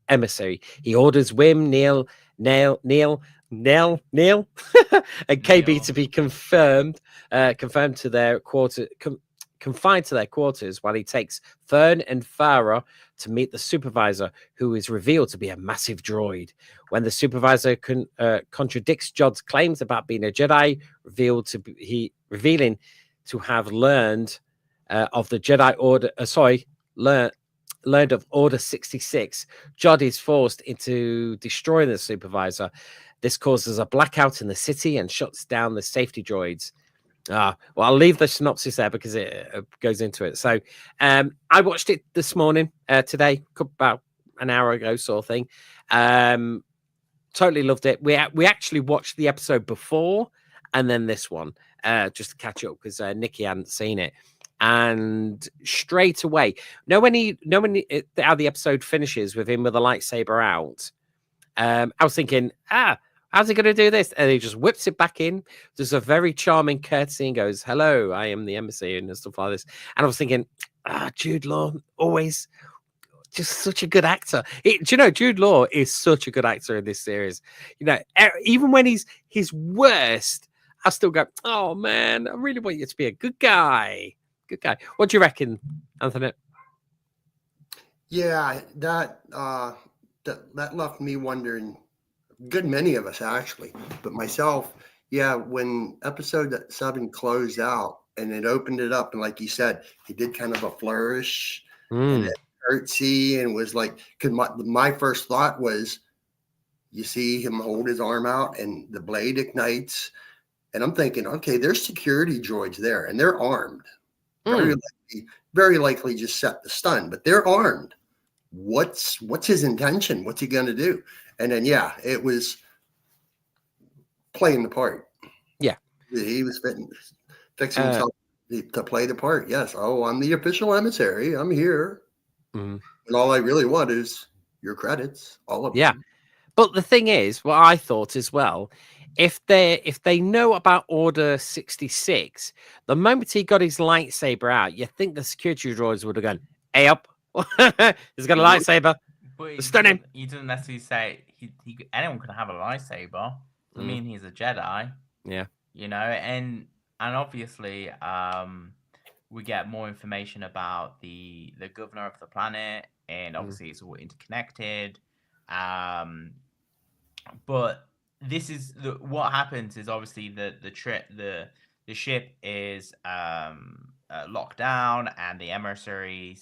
emissary. He orders Wim, Neil, and KB Neil. to be confirmed to their confined to their quarters while he takes Fern and Farah to meet the supervisor, who is revealed to be a massive droid. When the supervisor contradicts Jod's claims about being a Jedi, revealing to have learned of the Jedi Order. Learned of Order 66, Jod is forced into destroying the supervisor. This causes a blackout in the city and shuts down the safety droids. Well, I'll leave the synopsis there because it goes into it. So I watched it this morning, today, about an hour ago, sort of thing. Totally loved it. We actually watched the episode before and then this one just to catch up because Nikki hadn't seen it. And straight away, how the episode finishes with him with a lightsaber out. I was thinking, how's he going to do this? And he just whips it back in. There's a very charming courtesy and goes, "Hello, I am the emissary," and stuff like this. And I was thinking, Jude Law, always just such a good actor. Do you know, Jude Law is such a good actor in this series. You know, even when he's his worst, I still go, "Oh man, I really want you to be a good guy." Good guy. What do you reckon, Anthony? Yeah, that left me wondering. Good many of us actually, but myself, yeah. When episode 7 closed out and it opened it up, and like you said, he did kind of a flourish and a curtsy, and was like, because my first thought was, you see him hold his arm out and the blade ignites, and I'm thinking, okay, there's security droids there, and they're armed. Very likely just set the stun, but they're armed. What's his intention? What's he going to do? And then, yeah, it was playing the part. Yeah. He was fixing himself to play the part. Yes. Oh, I'm the official emissary. I'm here. And all I really want is your credits, all of them. Yeah. But the thing is, what I thought as well, if they know about Order 66, the moment he got his lightsaber out, you think the security droids would have gone, "Hey up, he's got a lightsaber. But Stun him." You didn't necessarily say anyone can have a lightsaber. Doesn't mean he's a Jedi. Yeah. You know, and obviously, we get more information about the governor of the planet, and obviously it's all interconnected. But this is what happens is obviously the ship is locked down, and the emissary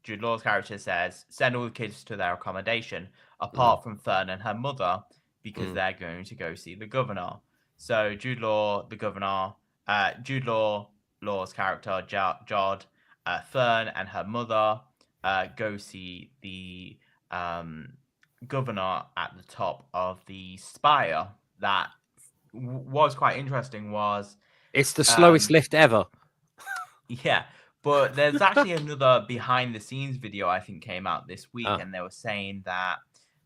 Jude Law's character says, "Send all the kids to their accommodation, apart from Fern and her mother, because they're going to go see the governor." So Jude Law's character Jod, Fern and her mother go see the governor at the top of the spire. That was quite interesting. It's the slowest lift ever. Yeah, but there's actually another behind the scenes video I think came out this week, and they were saying that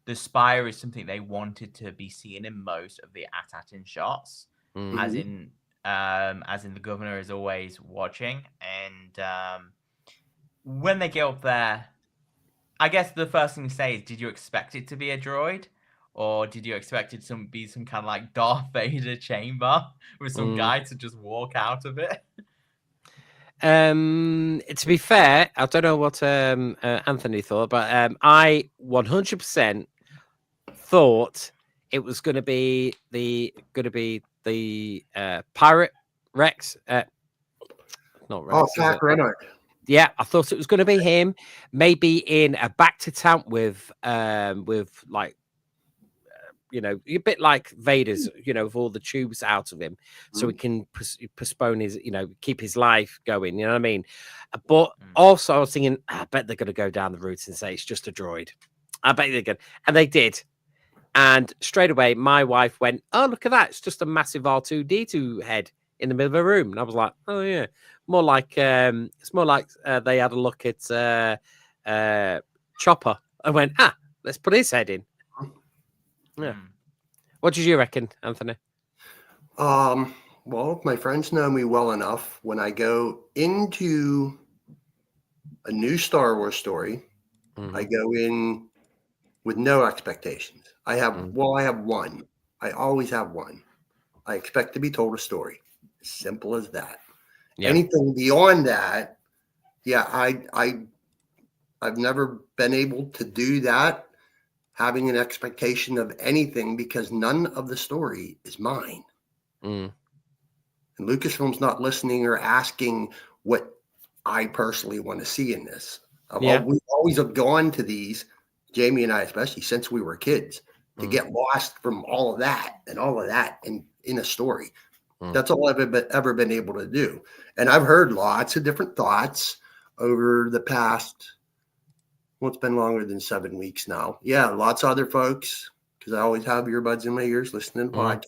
the spire is something they wanted to be seen in most of the at-in shots, as in the governor is always watching. And when they get up there, I guess the first thing to say is, did you expect it to be a droid? Or did you expect it to be some kind of like Darth Vader chamber with some guy to just walk out of it? To be fair, I don't know what Anthony thought, but I 100% thought it was going to be the pirate Rex. Not Rex. Oh, Jack Renard. Yeah, I thought it was going to be him. Maybe in a back to town with like, a bit like Vader's, with all the tubes out of him, so he can postpone his, keep his life going. You know what I mean? But also, I was thinking, I bet they're going to go down the route and say it's just a droid. I bet they're going, and they did. And straight away, my wife went, "Oh, look at that! It's just a massive R2D2 head in the middle of a room." And I was like, "Oh yeah, more like it's more like they had a look at Chopper. I went, let's put his head in." Yeah. What did you reckon, Anthony? Well, my friends know me well enough. When I go into a new Star Wars story, I go in with no expectations. I have one. I always have one. I expect to be told a story. Simple as that. Yeah. Anything beyond that, yeah, I've never been able to do that, having an expectation of anything, because none of the story is mine. Mm. And Lucasfilm's not listening or asking what I personally want to see in this. We always have gone to these, Jamie and I especially, since we were kids, to get lost from all of that in a story. That's all I've ever been able to do. And I've heard lots of different thoughts over the past, well, it's been longer than 7 weeks now. Yeah, lots of other folks, because I always have earbuds in my ears listening to podcasts.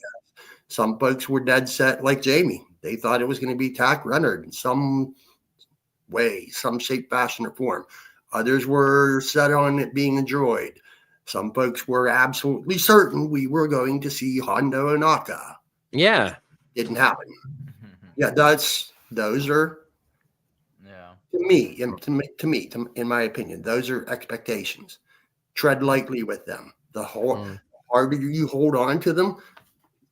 Some folks were dead set, like Jamie. They thought it was going to be Tack Renard in some way, some shape, fashion, or form. Others were set on it being a droid. Some folks were absolutely certain we were going to see Hondo and Akka. Yeah. Didn't happen. Yeah, those are, to me, in my opinion, those are expectations. Tread lightly with them. The harder you hold on to them,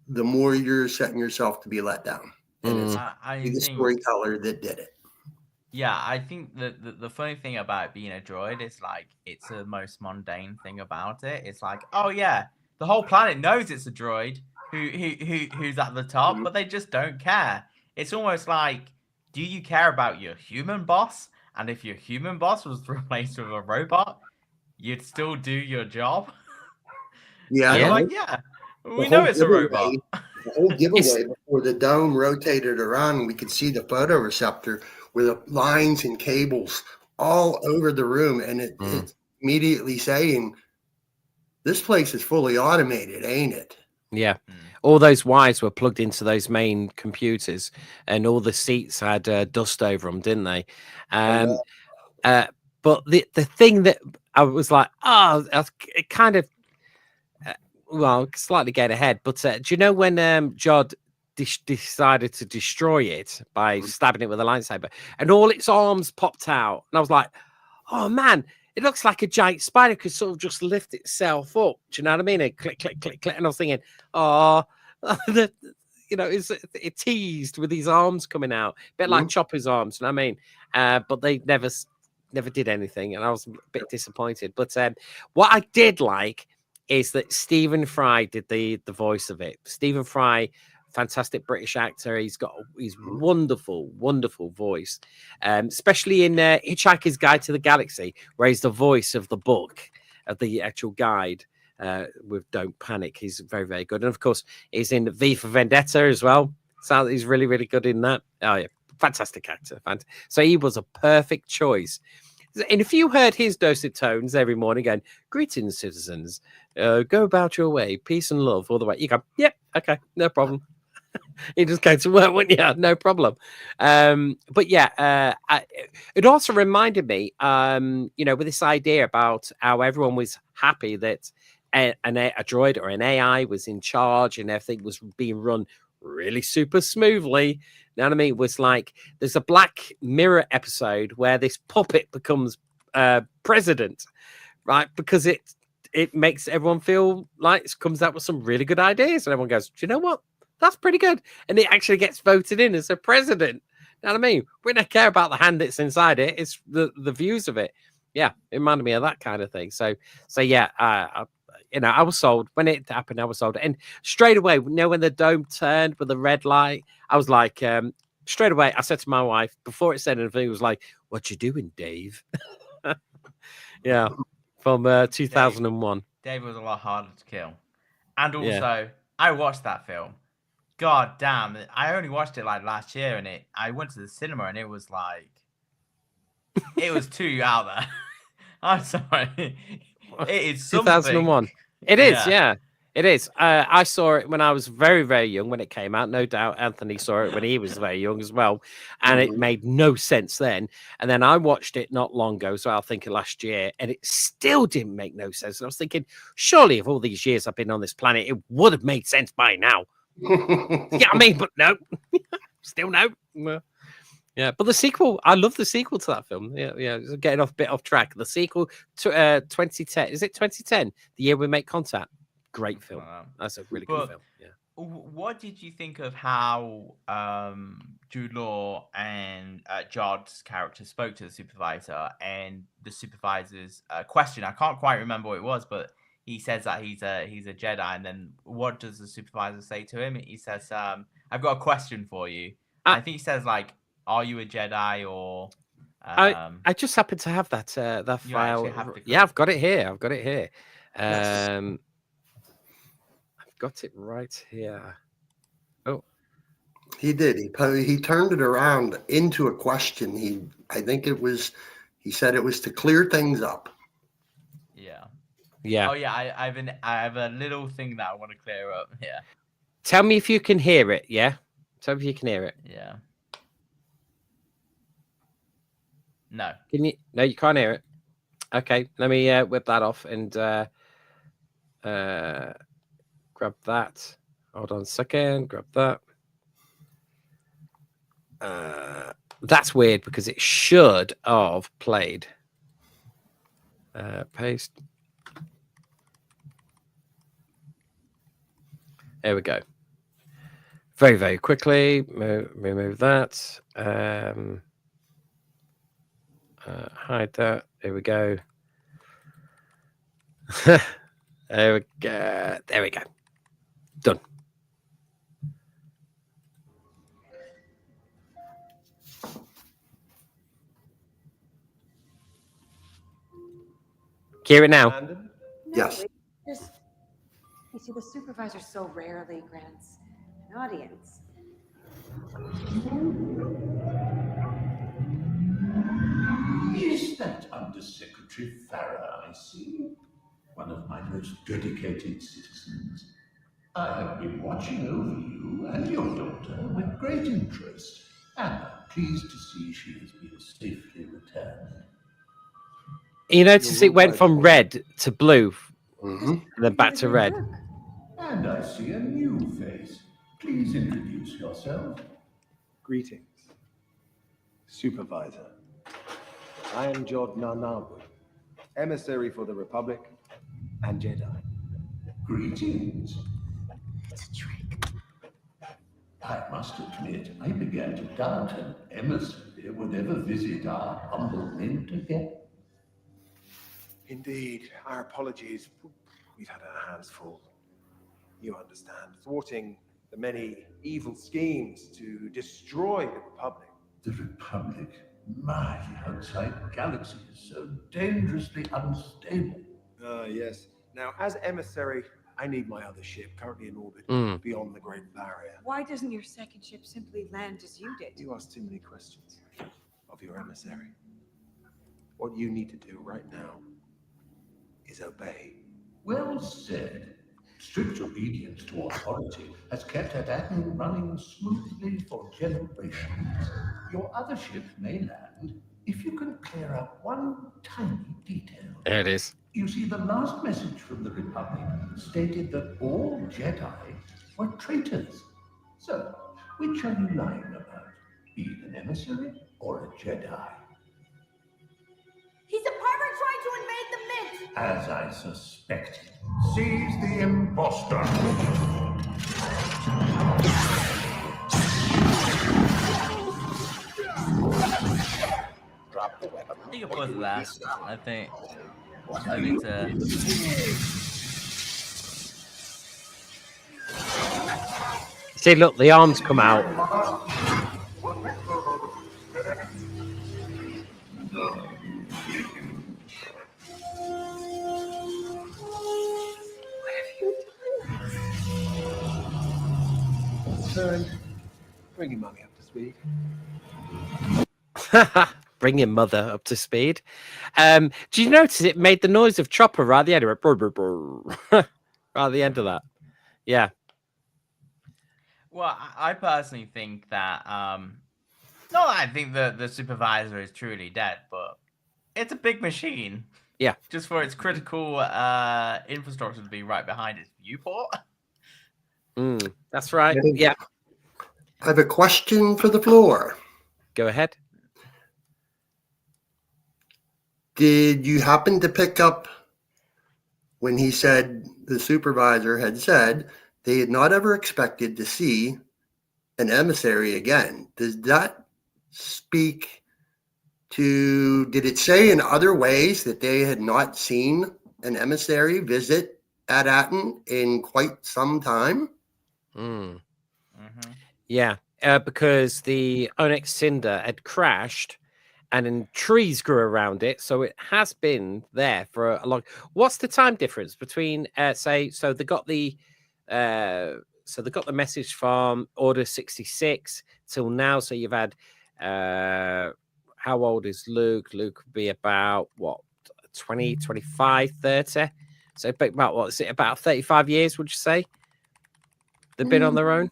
the more you're setting yourself to be let down. And it's the storyteller that did it. Yeah, I think the funny thing about being a droid is like it's the most mundane thing about it. It's like, oh yeah, the whole planet knows it's a droid who's at the top, but they just don't care. It's almost like, do you care about your human boss? And if your human boss was replaced with a robot, you'd still do your job. Yeah, and like, we know it's a robot. The whole giveaway before the dome rotated around, we could see the photoreceptor with the lines and cables all over the room, and it's immediately saying, "This place is fully automated, ain't it?" Yeah. All those wires were plugged into those main computers, and all the seats had dust over them, didn't they? But the thing that I was like, it kind of, slightly get ahead. But do you know when Jod decided to destroy it by stabbing it with a lightsaber, and all its arms popped out, and I was like, oh man, it looks like a giant spider could sort of just lift itself up. Do you know what I mean? And click, click, click, click. And I was thinking, it teased with his arms coming out, a bit like Chopper's arms. You know what I mean? But they never did anything, and I was a bit disappointed. But what I did like is that Stephen Fry did the voice of it. Stephen Fry, fantastic British actor. He's got his wonderful, wonderful voice, especially in Hitchhiker's Guide to the Galaxy, where he's the voice of the book, of the actual guide with Don't Panic. He's very, very good. And of course, he's in V for Vendetta as well. So he's really, really good in that. Oh, yeah. Fantastic actor. So he was a perfect choice. And if you heard his dulcet tones every morning going, greetings, citizens, go about your way, peace and love all the way, you go, yep, okay, no problem. You just go to work, wouldn't you? No problem. But yeah, it also reminded me, with this idea about how everyone was happy that a droid or an AI was in charge and everything was being run really super smoothly. You know what I mean? It was like there's a Black Mirror episode where this puppet becomes president, right? Because it makes everyone feel like it comes out with some really good ideas, and everyone goes, "Do you know what? That's pretty good." And it actually gets voted in as a president. You know what I mean? We don't care about the hand that's inside it; it's the views of it. Yeah, it reminded me of that kind of thing. So yeah, I was sold when it happened. I was sold, and straight away, when the dome turned with the red light, I was like, straight away, I said to my wife before it said anything, it was like, "What you doing, Dave?" Yeah, from 2001. Dave was a lot harder to kill, and also I watched that film. God damn! I only watched it like last year, and I went to the cinema, and it was like, it was too out there. I'm sorry. It is 2001. It is, yeah. It is. I saw it when I was very, very young when it came out. No doubt Anthony saw it when he was very young as well. And it made no sense then. And then I watched it not long ago, so I think last year, and it still didn't make no sense. And I was thinking, surely if all these years I've been on this planet, it would have made sense by now. Yeah, I mean, but no. Still no. Yeah, but the sequel, I love the sequel to that film. Yeah, getting off a bit off track. The sequel to 2010, is it 2010? The year we make contact. Great film. That's a really good film. Yeah. What did you think of how Jude Law and Jod's character spoke to the supervisor, and the supervisor's question? I can't quite remember what it was, but he says that he's a Jedi, and then what does the supervisor say to him? He says, "I've got a question for you." I think he says like, "Are you a Jedi?" or I just happen to have that file. Yeah, I've got it here. Yes. I've got it right here. Oh, he did. He turned it around into a question. I think he said it was to clear things up. Yeah. Oh yeah, I have a little thing that I want to clear up. Yeah. Tell me if you can hear it. Yeah. Tell me if you can hear it. Yeah. No. Can you? No, you can't hear it. Okay, let me whip that off and grab that. Hold on a second. Grab that. That's weird because it should have played. Paste. There we go. Very, very quickly. Remove that. Hide that. There we go. There we go. There we go. Done. Hear it now? Yes. You see, the supervisor so rarely grants an audience. Is that Undersecretary Farah, I see? One of my most dedicated citizens. I have been watching over you and your daughter with great interest, and I'm pleased to see she has been safely returned. You notice it went from red to blue, and then back to red. And I see a new face. Please introduce yourself. Greetings, Supervisor. I am Jod Nanabu, emissary for the Republic and Jedi. Greetings. It's a trick. I must admit, I began to doubt an emissary would ever visit our humble mint again. Indeed, our apologies. We've had our hands full. You understand, thwarting the many evil schemes to destroy the Republic. The Republic? My outside galaxy is so dangerously unstable. Yes. Now, as emissary, I need my other ship currently in orbit beyond the Great Barrier. Why doesn't your second ship simply land as you did? You ask too many questions of your emissary. What you need to do right now is obey. Well said. Strict obedience to authority has kept Adatn running smoothly for generations. Your other ship may land if you can clear up one tiny detail. There it is. You see, the last message from the Republic stated that all Jedi were traitors. So, which are you lying about? Being an emissary or a Jedi? He's a pirate trying to invade the mint! As I suspected. Seize the impostor! Drop the weapon. I think it was that. I think See, look, the arms come out. Turn. Bring your mummy up to speed. Bring your mother up to speed. Do you notice it made the noise of Chopper right at the end of it? Right at the end of that. Yeah. Well, I personally think that not that I think the supervisor is truly dead, but it's a big machine. Yeah. Just for its critical infrastructure to be right behind its viewport. That's right. Yeah. I have a question for the floor. Go ahead. Did you happen to pick up when he said the supervisor had said they had not ever expected to see an emissary again? Does that speak to, did it say in other ways that they had not seen an emissary visit At-Aten in quite some time? Mm. Mm-hmm. Yeah, because the Onyx Cinder had crashed and then trees grew around it. So it has been there for a long. What's the time difference between, say, so they got the message from Order 66 till now. So you've had, how old is Luke? Luke would be about what, 20, 25, 30. So about what is it? About 35 years, would you say? They've been on their own.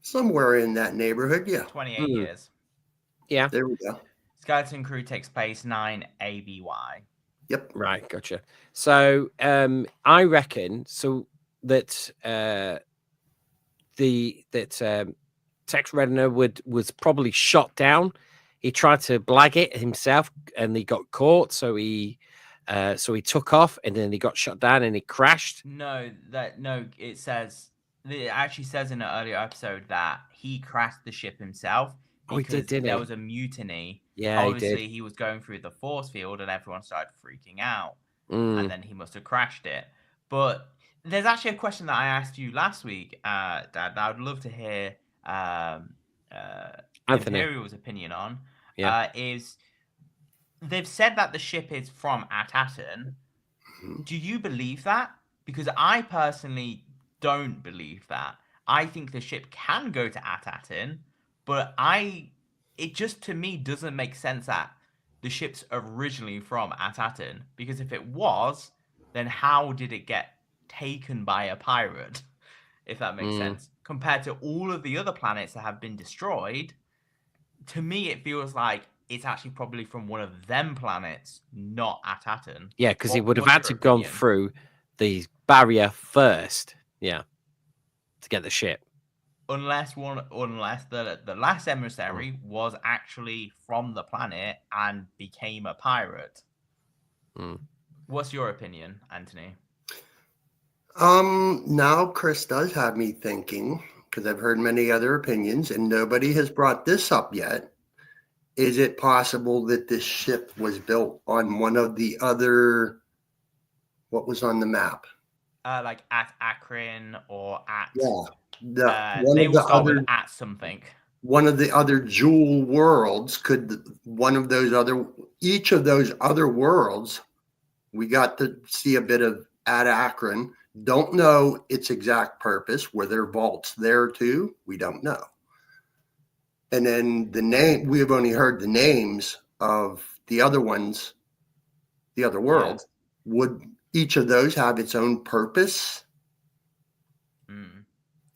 Somewhere in that neighborhood, yeah. 28 years. Yeah. There we go. Skeleton Crew takes place 9 ABY. Yep. Right, gotcha. So I reckon so that Tex Redner was probably shot down. He tried to blag it himself and he got caught, so he took off and then he got shot down and he crashed. No, it actually says in an earlier episode that he crashed the ship himself Oh, he because did, didn't there he? was a mutiny. Yeah, he Obviously, did. he was going through the force field and everyone started freaking out. Mm. And then he must have crashed it. But there's actually a question that I asked you last week, Dad, that I would love to hear Anthony. Imperial's opinion on. Yeah. Is they've said that the ship is from At-Aten. Mhm. Do you believe that? Because I personally don't believe that. I think the ship can go to At-Aten, but it just to me doesn't make sense that the ship's originally from At-Aten. Because if it was, then how did it get taken by a pirate? If that makes sense. Compared to all of the other planets that have been destroyed, to me it feels like it's actually probably from one of them planets, not At-Aten. Yeah, because he would have What's had your to gone opinion? through the barrier first. Yeah. To get the ship. Unless the last emissary was actually from the planet and became a pirate. Mm. What's your opinion, Anthony? Now Chris does have me thinking, because I've heard many other opinions and nobody has brought this up yet. Is it possible that this ship was built on one of the other, what was on the map? Like at Akron or at One they of will the start other with at something. one of the other jewel worlds. Could one of those other, each of those other worlds, we got to see a bit of at Akron. Don't know its exact purpose. Were there vaults there too? We don't know. And then the name, we have only heard the names of the other ones, the other worlds. Would each of those have its own purpose?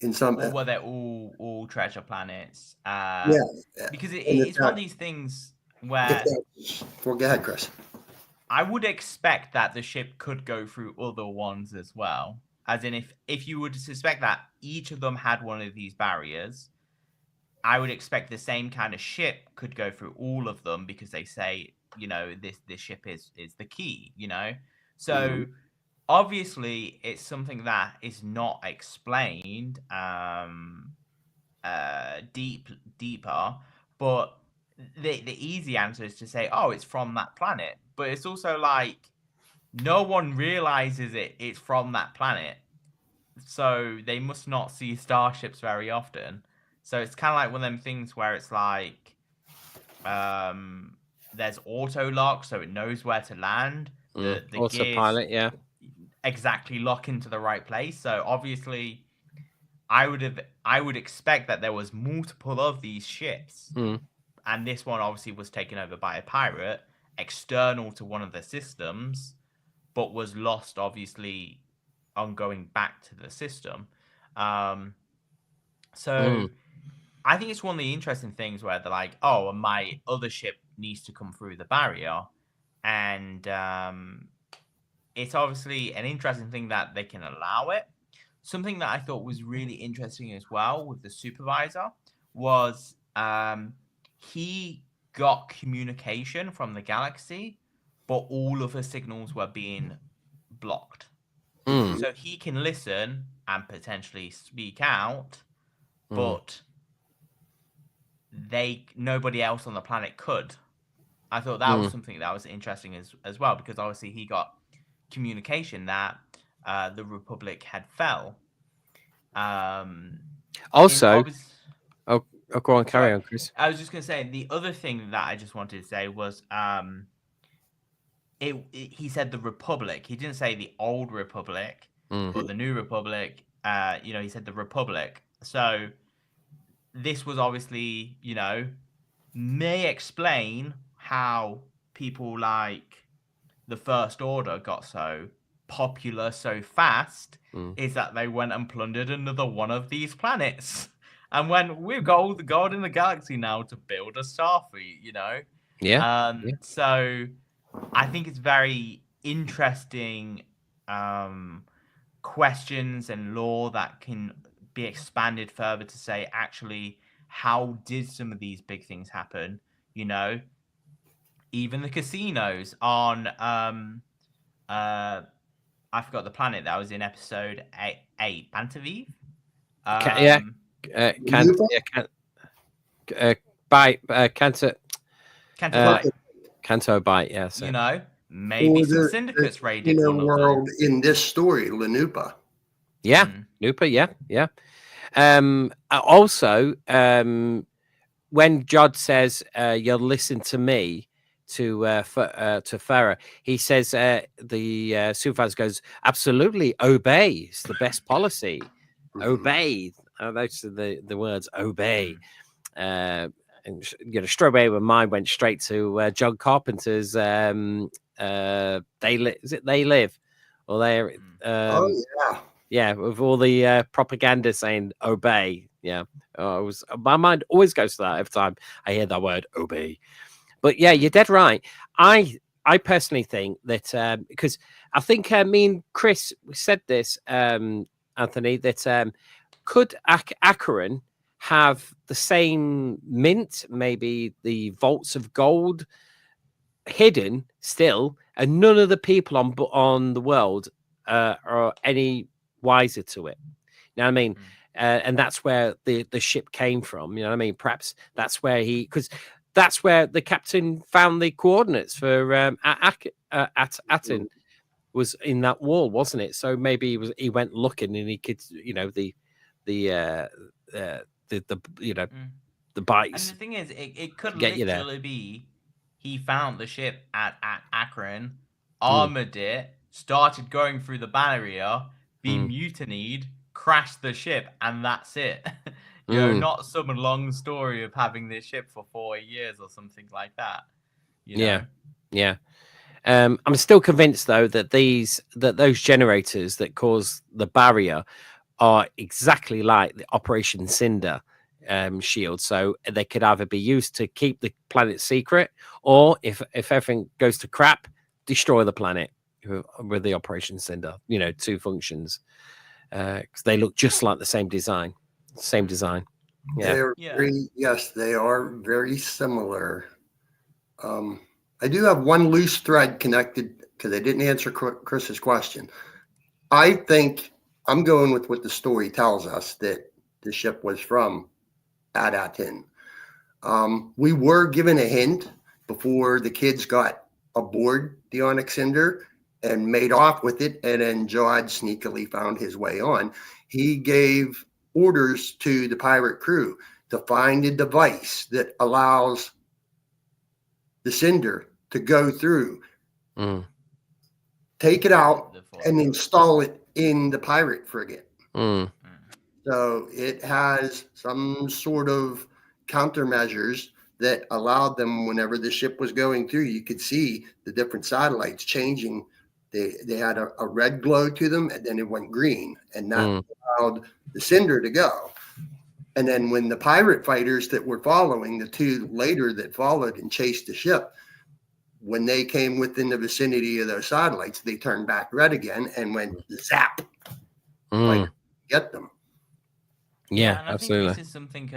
In some, Or were they all treasure planets? yeah, Because and it's one of these things where go ahead, Chris. I would expect that the ship could go through other ones as well. As in, if you would suspect that each of them had one of these barriers, I would expect the same kind of ship could go through all of them because they say, this ship is the key, So obviously it's something that is not explained deeper, but the easy answer is to say, oh, it's from that planet. But it's also like no one realizes it's from that planet, so they must not see starships very often. So it's kind of like one of them things where it's like there's auto lock, so it knows where to land. The autopilot, gears exactly lock into the right place. So obviously I would expect that there was multiple of these ships, and this one obviously was taken over by a pirate external to one of the systems, but was lost obviously on going back to the system. So I think it's one of the interesting things where they're like, oh, my other ship needs to come through the barrier, and it's obviously an interesting thing that they can allow it. Something that I thought was really interesting as well with the supervisor was he got communication from the galaxy, but all of the signals were being blocked. Mm, So he can listen and potentially speak out, mm, but nobody else on the planet could. I thought that was something that was interesting as well, because obviously he got communication that the Republic had fell. Also, oh, go on, carry Sorry, on, Chris. I was just gonna say the other thing that I just wanted to say was he said the Republic. He didn't say the old Republic or the new Republic. He said the Republic. So this was obviously, may explain how people like the First Order got so popular so fast, is that they went and plundered another one of these planets. And when we've got all the gold in the galaxy now to build a Starfleet, Yeah. So I think it's very interesting questions and lore that can be expanded further to say, actually, how did some of these big things happen? Even the casinos on I forgot the planet that was in episode 8 Bantaviv. Yeah. Canto. Canto Bite. Yeah. So. Maybe Or some the syndicates raided one of world them. in this story, Lanupa. Yeah, Nupa. Yeah. Also, when Jod says, "You'll listen to me," to Farah, he says the supervisor goes, "Absolutely, obey. It's the best policy. Obey." Those are the words. Obey. And straight away, my mind went straight to John Carpenter's. Is it They Live, or they? Oh yeah. Yeah, with all the propaganda saying obey. Yeah, my mind always goes to that every time I hear that word obey. But yeah, you're dead right. I personally think that because I think me and Chris we said this, Anthony, that could Acheron have the same mint, maybe the vaults of gold hidden still, and none of the people on the world are any wiser to it. You know what I mean? And that's where the ship came from. You know what I mean? Perhaps that's where because that's where the captain found the coordinates for Aten was in that wall, wasn't it? So maybe he went looking and he could, the And bites the thing is, it could get you there. literally be he found the ship at Akron, armored it, started going through the barrier, be mutinied, crashed the ship, and that's it. Not some long story of having this ship for 4 years or something like that. Yeah. I'm still convinced though that those generators that cause the barrier are exactly like the Operation Cinder shield. So they could either be used to keep the planet secret, or if everything goes to crap, destroy the planet with the Operation Cinder. Two functions because they look just like the same design. Yeah. They are very similar. I do have one loose thread connected because I didn't answer Chris's question. I think I'm going with what the story tells us, that the ship was from Aten. We were given a hint before the kids got aboard the Onyx Cinder and made off with it, and then Jod sneakily found his way on. He gave orders to the pirate crew to find a device that allows the Cinder to go through, take it out, and install it in the pirate frigate. So it has some sort of countermeasures that allowed them, whenever the ship was going through, you could see the different satellites changing. They had a red glow to them, and then it went green, and that allowed the Cinder to go. And then when the pirate fighters that were following, the two later that followed and chased the ship, when they came within the vicinity of those satellites, they turned back red again and went zap, like get them. Yeah, and I absolutely. think this is something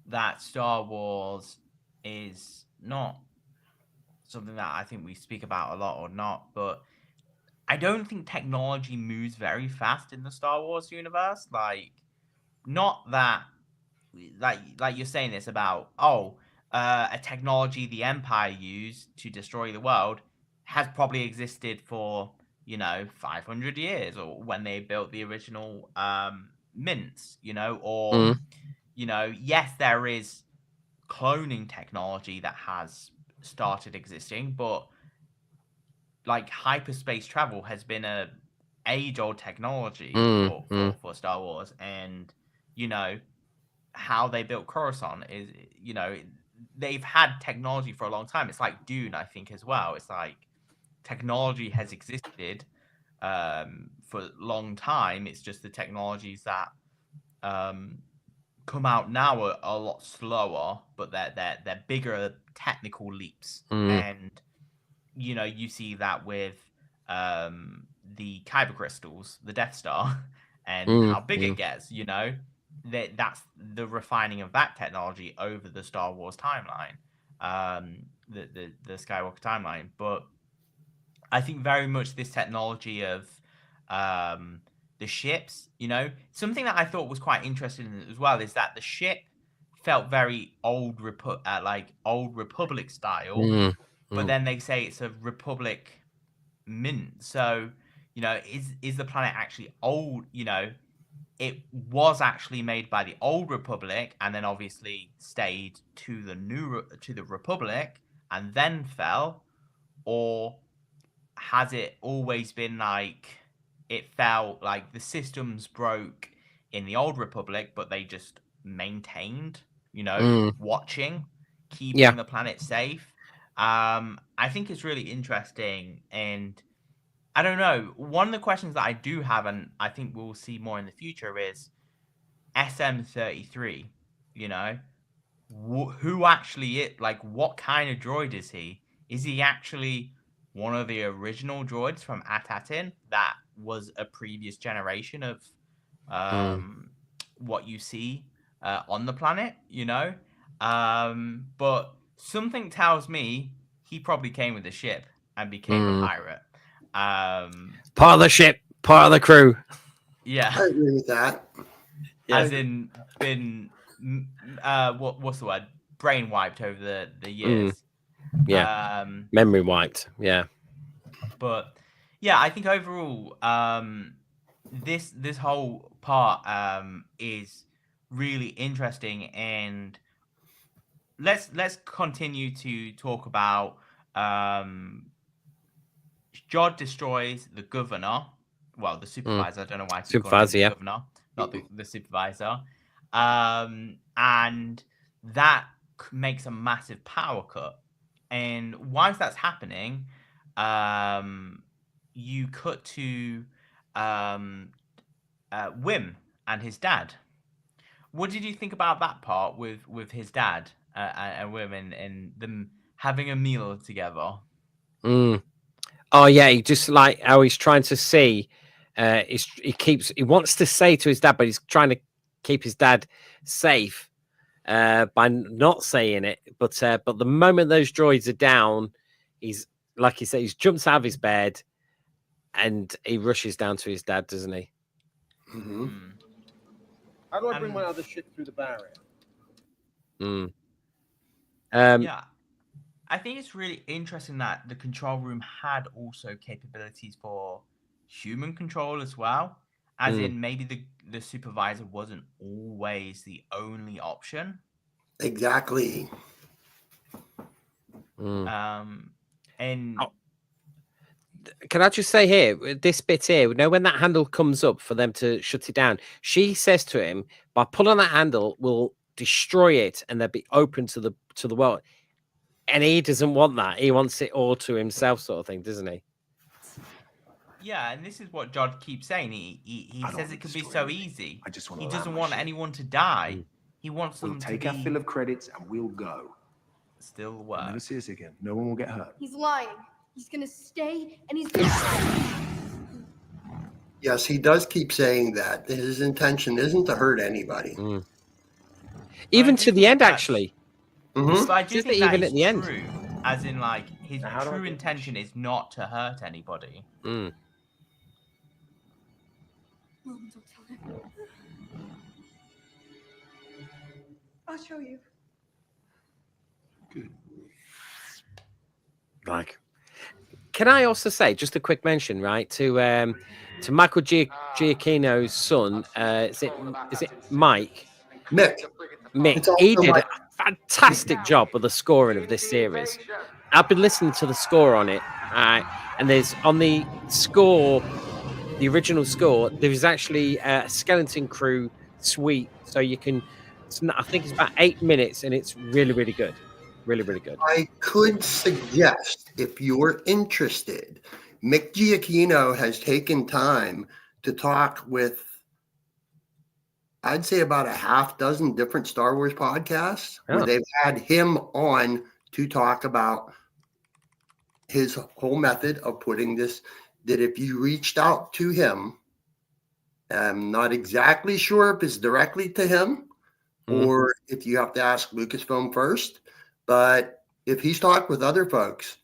that Star Wars is not something that I think we speak about a lot or not, but I don't think technology moves very fast in the Star Wars universe. Like, not that, like you're saying this about, a technology the Empire used to destroy the world has probably existed for 500 years, or when they built the original mints, or Mm. yes, there is cloning technology that has started existing, but like hyperspace travel has been a age-old technology Mm. for, Mm. for for Star Wars, and how they built Coruscant is, they've had technology for a long time. It's like Dune, I think, as well. It's like technology has existed for a long time. It's just the technologies that come out now are a lot slower, but they're bigger technical leaps. Mm. And you see that with the kyber crystals, the Death Star, and Mm. how big Mm. it gets. That's the refining of that technology over the Star Wars timeline, the Skywalker timeline. But I think very much this technology of the ships, something that I thought was quite interesting as well is that the ship felt very old Republic style, Mm. but Mm. then they say it's a Republic mint. So, is the planet actually old? It was actually made by the old Republic, and then obviously stayed to the Republic, and then fell, or has it always been like it felt like the systems broke in the old Republic, but they just maintained, Mm. watching, Yeah. keeping the planet safe? I think it's really interesting, and I don't know. One of the questions that I do have, and I think we'll see more in the future, is SM-33. You know, who actually it? Like, what kind of droid is he? Is he actually one of the original droids from Atatin that was a previous generation of what you see on the planet? But something tells me he probably came with a ship and became a Mm. pirate. Part of the ship, part of the crew. Yeah. I agree with that. As in been what's the word, brain wiped over the years. Yeah. Memory wiped. Yeah. But yeah, I think overall this whole part is really interesting, and let's continue to talk about Jod destroys the governor. Well, the supervisor. I don't know why I keep calling him Supervisor, the yeah. governor, not the supervisor. And that makes a massive power cut. And whilst that's happening, you cut to Wim and his dad. What did you think about that part with his dad and Wim, and them having a meal together? Mm. Oh yeah, he just like how he's trying to see. He wants to say to his dad, but he's trying to keep his dad safe by not saying it. But the moment those droids are down, he's like he said, he jumps out of his bed and he rushes down to his dad, doesn't he? Mm-hmm. How do I bring my other ship through the barrier? Mm. Yeah, I think it's really interesting that the control room had also capabilities for human control as well, as in maybe the supervisor wasn't always the only option. Exactly. And Can I just say here, this bit here, when that handle comes up for them to shut it down, she says to him, by pulling that handle, we'll destroy it and they'll be open to the world. And he doesn't want that. He wants it all to himself, sort of thing, doesn't he? yeah, and this is what Jod keeps saying. He says it could be so easy. I just want He to land doesn't my want ship. anyone to die. He wants We'll them to take our be fill of credits and we'll go. still You'll work. never see us again. No one will get hurt. He's lying. He's gonna stay, and he's gonna. Yes, he does keep saying that. His intention isn't to hurt anybody. even do to the think end, that's- actually. Mhm. But I do Just think even that at is the end. true, as in like his Now, how do I true get- intention is not to hurt anybody. Mm. Mom, don't tell him. I'll show you. Good. Like, can I also say just a quick mention, right, to Michael Giacchino's son? Is it Mike? Mick. Mick. It's also He did Mike. a fantastic job with the scoring of this series. I've been listening to the score on it, and there's on the score, the original score, there is actually a skeleton crew suite, so you can. I think it's about 8 minutes, and it's really, really good. Really, really good. I could suggest, if you're interested, Mick Giacchino has taken time to talk with, I'd say, about a half dozen different Star Wars podcasts where Oh. they've had him on to talk about his whole method of putting this. That if you reached out to him, I'm not exactly sure if it's directly to him or if you have to ask Lucasfilm first, but if he's talked with other folks,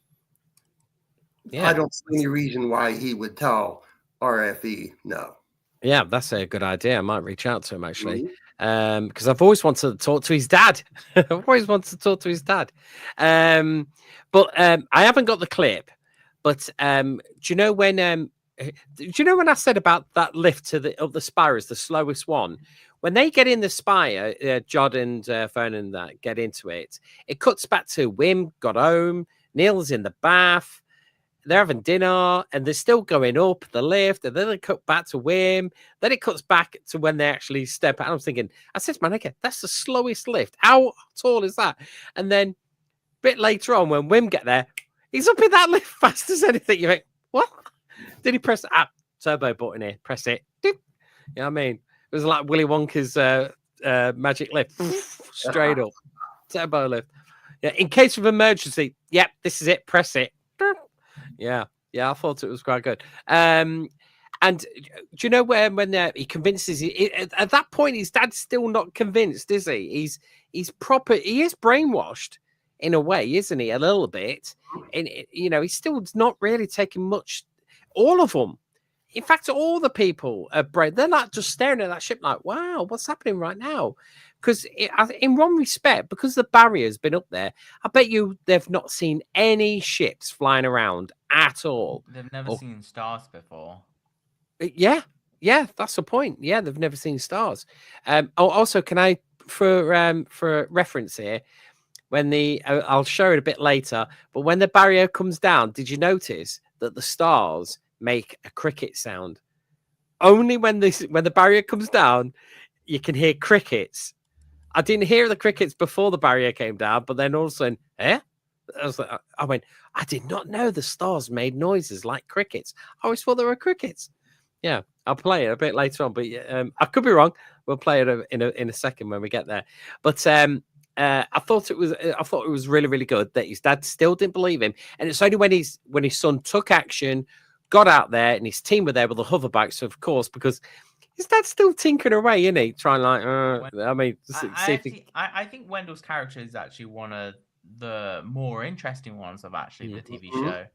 Yeah. I don't see any reason why he would tell RFE no. Yeah, that's a good idea. I might reach out to him actually, Mhm. because I've always wanted to talk to his dad. I've always wanted to talk to his dad, but I haven't got the clip. But do you know when? Do you know when I said about that lift to the up the spire is the slowest one? When they get in the spire, Jod and Fern and that get into it. It cuts back to Wim got home. Neil's in the bath. They're having dinner and they're still going up the lift, and then they cut back to Wim. Then it cuts back to when they actually step out. I was thinking, I said to my nigga, that's the slowest lift. How tall is that? And then a bit later on, when Wim get there, he's up in that lift fast as anything. You think, what? Did he press turbo button here? Press it. Doop. You know what I mean? It was like Willy Wonka's magic lift, straight up turbo lift. Yeah, in case of emergency. Yep, this is it. Press it. Yeah, I thought it was quite good. And do you know when he convinces at that point his dad's still not convinced, is he? He's proper. He is brainwashed in a way, isn't he? A little bit, and he's still not really taking much. All of them, in fact, all the people are brain. They're not just staring at that ship like, "Wow, what's happening right now?" Because in one respect, because the barrier's been up there, I bet you they've not seen any ships flying around at all. They've never seen stars before. Yeah, that's the point. Yeah, they've never seen stars. Also, can I, for reference here, when I'll show it a bit later, but when the barrier comes down, did you notice that the stars make a cricket sound? Only when the barrier comes down, you can hear crickets. I didn't hear the crickets before the barrier came down, but then all of a sudden, I went, I did not know the stars made noises like crickets. I always thought they were crickets. Yeah, I'll play it a bit later on, but I could be wrong. We'll play it in a second when we get there. But I thought it was really, really good that his dad still didn't believe him, and it's only when his son took action, got out there, and his team were there with the hoverbikes, of course, because his dad's still tinkering away, isn't he? Trying I think Wendell's character is actually one of the more interesting ones of actually the TV show.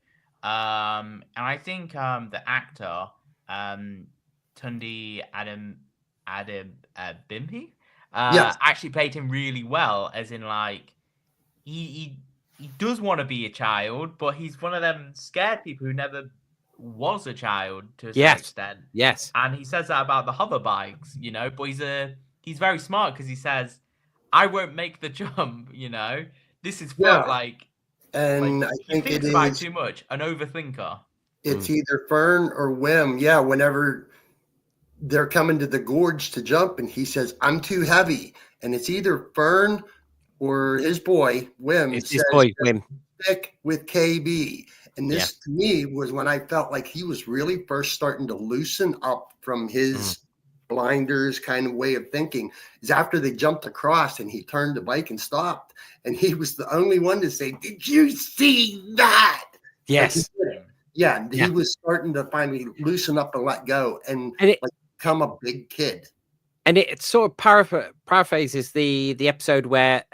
And I think the actor Tundi Adam Bimpi actually played him really well, as in like he does want to be a child, but he's one of them scared people who never was a child to a certain extent. Yes. And he says that about the hover bikes, but he's very smart because he says, I won't make the jump, This is fun, and like, I he think thinks it about it is too much, an overthinker. It's either Fern or Wim. Yeah, whenever they're coming to the gorge to jump and he says, I'm too heavy. And it's either Fern or his boy, Wim, It's says, his boy, Wim. Stick with KB. And this Yeah. to me was when I felt like he was really first starting to loosen up from his blinders kind of way of thinking. Is after they jumped across and he turned the bike and stopped. And he was the only one to say, did you see that? Yes. Like he was starting to finally loosen up and let go and like become a big kid. And it sort of paraphrases the episode where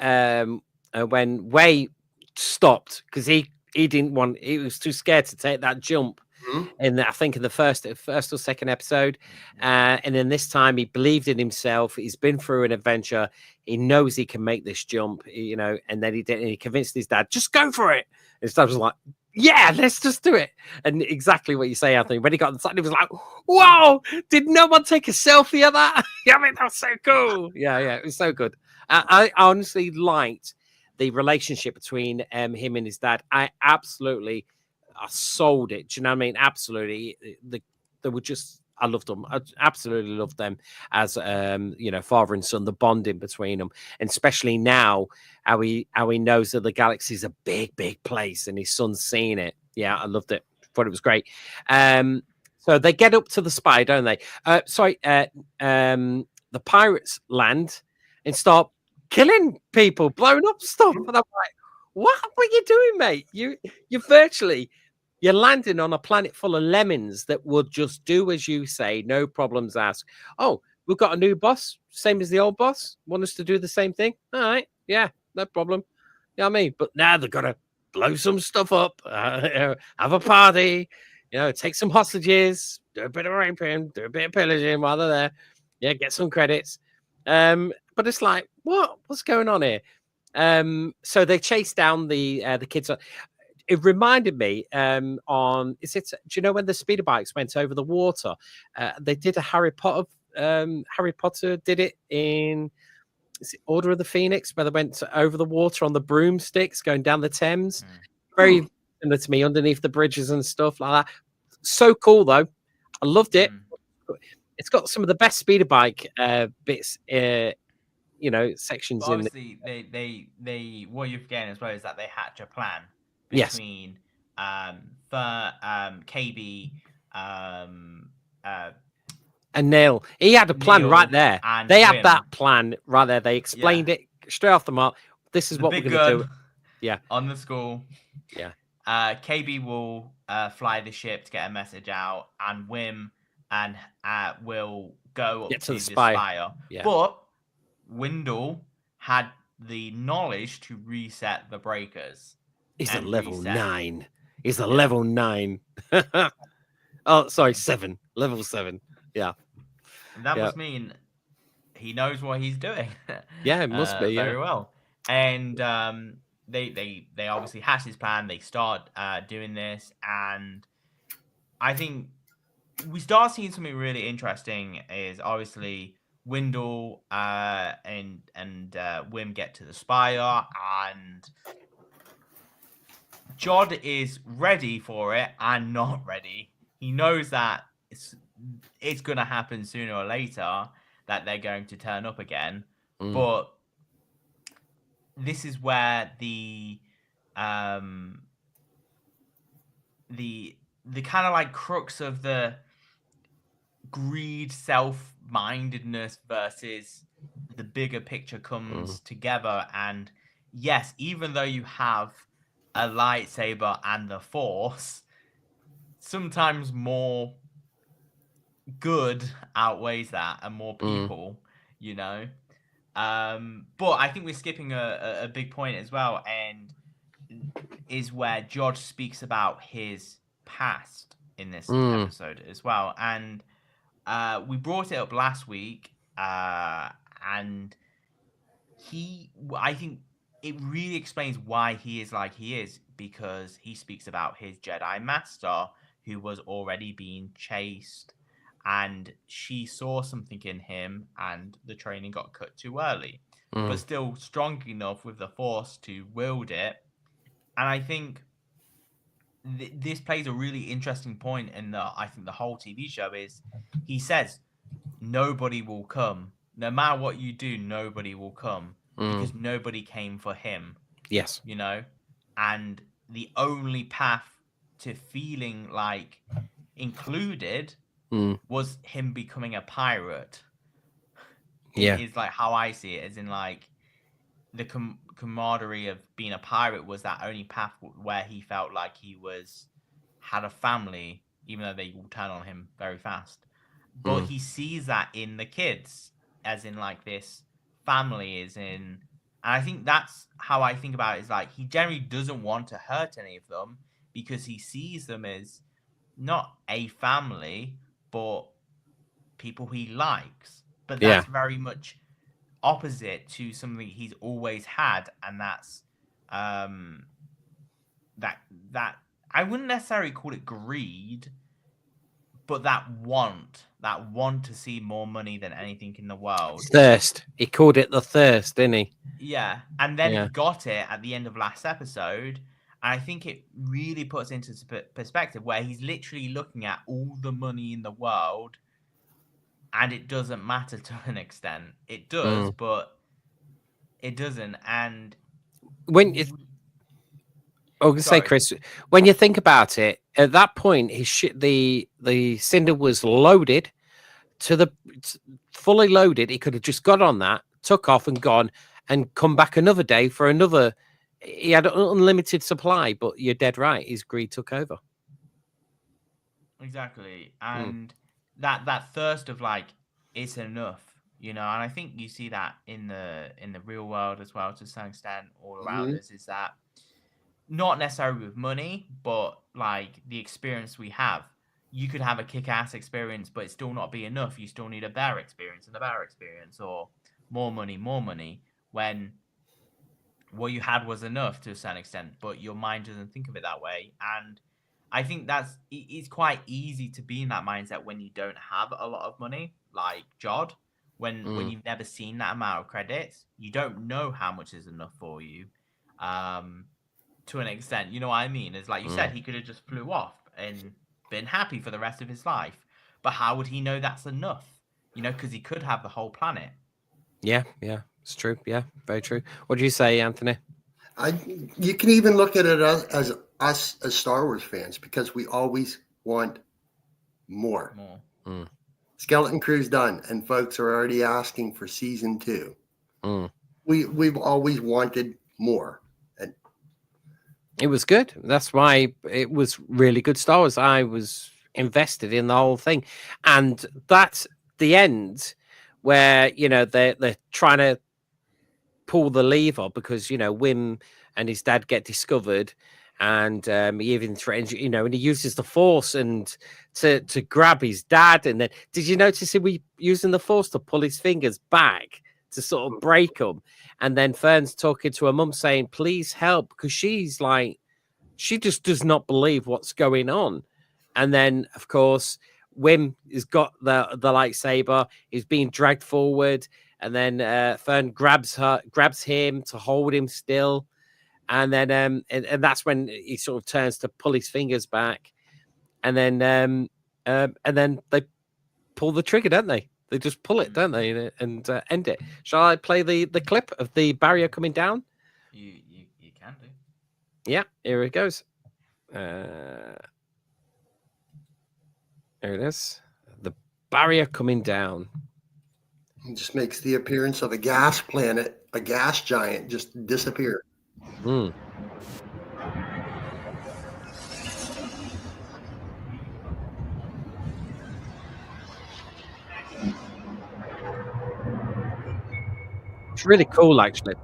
when Way stopped because he didn't he was too scared to take that jump. Mhm. I think in the first or second episode, and then this time he believed in himself. He's been through an adventure. He knows he can make this jump, you know. And then he did. And he convinced his dad, just go for it. And his dad was like, "Yeah, let's just do it." And exactly what you say, Anthony. When he got inside, he was like, "Whoa! Did no one take a selfie of that?" I mean, that was so cool. Yeah, it was so good. I honestly liked the relationship between him and his dad. I sold it. Do you know what I mean? Absolutely. They were just, I loved them. I absolutely loved them as you know, father and son, the bonding between them. And especially now, how he knows that the galaxy is a big, big place and his son's seeing it. Yeah, I loved it. Thought it was great. So they get up to the spy, don't they? The pirates land and start killing people, blowing up stuff. And I'm like, what are you doing, mate? You're landing on a planet full of lemons that will just do as you say, no problems asked. Oh, we've got a new boss, same as the old boss. Want us to do the same thing? All right, yeah, no problem. You know what I mean? But now they've got to blow some stuff up, have a party, you know, take some hostages, do a bit of raping, do a bit of pillaging while they're there. Yeah, get some credits. But it's like, what's going on here? So they chase down the kids. It reminded me do you know when the speeder bikes went over the water? They did a Harry Potter did it in, is it Order of the Phoenix, where they went over the water on the broomsticks going down the Thames. Very similar to me, underneath the bridges and stuff like that. So cool though. I loved it. It's got some of the best speeder bike bits, you know, sections But in. obviously, they what you're forgetting as well is that they hatch a plan Yes. between KB, And Neil, he had a plan Neil right there. and They had Wim. that plan right there. They explained it straight off the mark. This is the what we're big going to do. gun Yeah. on the school. Yeah. KB will fly the ship to get a message out, and Wim and will go up Get to to the the spire. spire. Yeah. But Windle had the knowledge to reset the breakers. He's at and level reset. 9. He's at level 9. Oh, sorry, 7. Level 7. Yeah. And that must mean he knows what he's doing. Yeah, it must be. Very Yeah. well. And they obviously hatch his plan. They start doing this, and I think we start seeing something really interesting. Is obviously Windle and Wim get to the spire, and Jod is ready for it and not ready. He knows that it's going to happen sooner or later, that they're going to turn up again. But this is where the kind of like crux of the greed, self-mindedness versus the bigger picture comes together. And yes, even though you have a lightsaber and the Force, sometimes more good outweighs that, and more people, you know. But I think we're skipping a big point as well, and is where George speaks about his past in this episode as well. And we brought it up last week, and I think it really explains why he is like he is, because he speaks about his Jedi master who was already being chased, and she saw something in him and the training got cut too early, but still strong enough with the Force to wield it. And I think this plays a really interesting point in I think the whole TV show is, he says nobody will come. No matter what you do, nobody will come, because nobody came for him. Yes. You know? And the only path to feeling like included was him becoming a pirate. Yeah. Is like how I see it, as in like the camaraderie of being a pirate was that only path where he felt like he had a family, even though they will turn on him very fast. But he sees that in the kids. as in like this family is in. And I think that's how I think about it, is like he generally doesn't want to hurt any of them because he sees them as not a family, but people he likes. But Yeah. that's very much opposite to something he's always had, and that's that I wouldn't necessarily call it greed, but that want to see more money than anything in the world. Thirst. He called it the thirst, didn't he? Yeah, and then Yeah. he got it at the end of last episode. And I think it really puts into perspective where he's literally looking at all the money in the world, and it doesn't matter to an extent. It does, but it doesn't. And When you, I was gonna say, Sorry. Chris, when you think about it, at that point, the cinder was loaded to the fully loaded. He could have just got on that, took off, and gone, and come back another day for another. He had an unlimited supply, but you're dead right. His greed took over. Exactly. And that thirst of like, it's enough, and I think you see that in the real world as well to some extent all around us, is that not necessarily with money, but like the experience we have. You could have a kick-ass experience, but it still not be enough. You still need a better experience and a better experience, or more money, when what you had was enough to a certain extent, but your mind doesn't think of it that way. And I think it's quite easy to be in that mindset when you don't have a lot of money, like Jod. When you've never seen that amount of credits, you don't know how much is enough for you. To an extent, you know what I mean? It's like you said, he could have just flew off and been happy for the rest of his life. But how would he know that's enough? Because he could have the whole planet. Yeah, it's true. Yeah, very true. What do you say, Anthony? You can even look at it as us as Star Wars fans, because we always want more. Skeleton Crew's done, and folks are already asking for season 2. We've always wanted more. And it was good. That's why it was really good Star Wars. I was invested in the whole thing, and that's the end where they're trying to pull the lever because Wim and his dad get discovered, and he even threatens, and he uses the Force and to grab his dad. And then, did you notice he was using the Force to pull his fingers back to sort of break them? And then Fern's talking to her mum saying, "Please help," because she's like, she just does not believe what's going on. And then, of course, Wim has got the lightsaber. He's being dragged forward, and then Fern grabs him to hold him still, and then and that's when he sort of turns to pull his fingers back, and then they pull the trigger, don't they? They just pull it, don't they, and end it. Shall I play the clip of the barrier coming down? You can do. Yeah, here it goes. There it is. The barrier coming down. it just makes the appearance of a gas planet, a gas giant, just disappear. It's really cool, actually.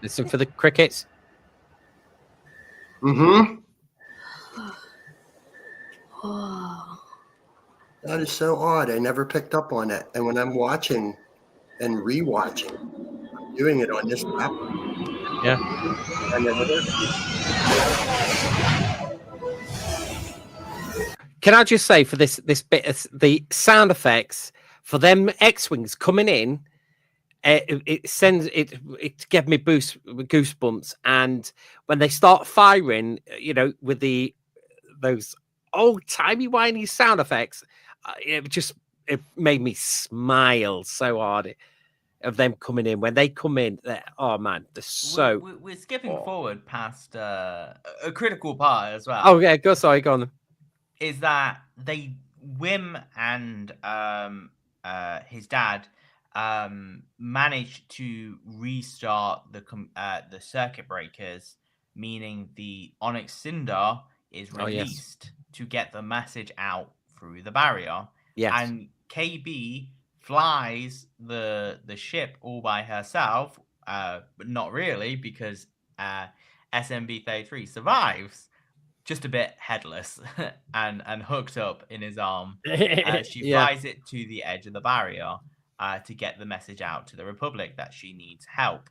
Listen for the crickets. That is so odd. I never picked up on it. And when I'm watching and rewatching, I'm doing it on this app. Yeah. Can I just say, for this bit, the sound effects for them X-wings coming in, it gave me goosebumps. And when they start firing, with those old timey whiny sound effects, it made me smile so hard of them coming in. When they come in, oh man, they're so. We're skipping forward past a critical part as well. Oh yeah, go on. Is that Wim and his dad managed to restart the circuit breakers, meaning the Onyx Cinder is Oh, yes. released to get the message out through the barrier. Yes. And KB flies the ship all by herself, but not really, because SMB-33 survives, just a bit headless and hooked up in his arm. She Yeah. flies it to the edge of the barrier to get the message out to the Republic that she needs help.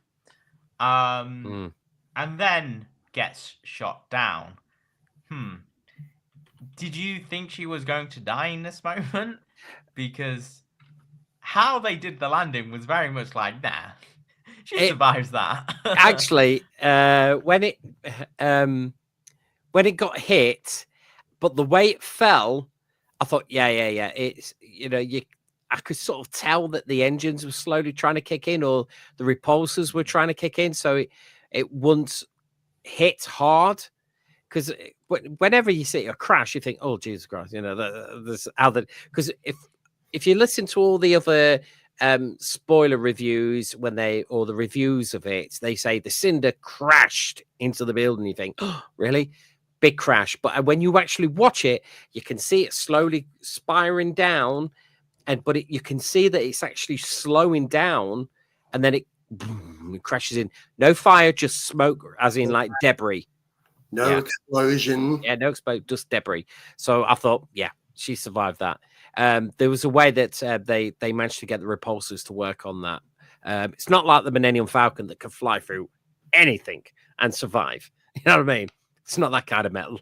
And then gets shot down. Did you think she was going to die in this moment? Because how they did the landing was very much like, nah, she survives that. Actually, when it got hit, but the way it fell, I thought, yeah. It's, I could sort of tell that the engines were slowly trying to kick in, or the repulsors were trying to kick in, so it wouldn't hit hard. Because whenever you see a crash, you think, "Oh, Jesus Christ!" There's other. Because if you listen to all the other spoiler reviews or the reviews of it, they say the cinder crashed into the building. You think, "Oh, really?" Big crash. But when you actually watch it, you can see it slowly spiraling down, but you can see that it's actually slowing down, and then it crashes in. No fire, just smoke, as in like debris. No explosion. Yeah, no explosion, just debris. So I thought, yeah, she survived that. There was a way that they managed to get the repulsors to work on that. It's not like the Millennium Falcon that can fly through anything and survive. You know what I mean? It's not that kind of metal.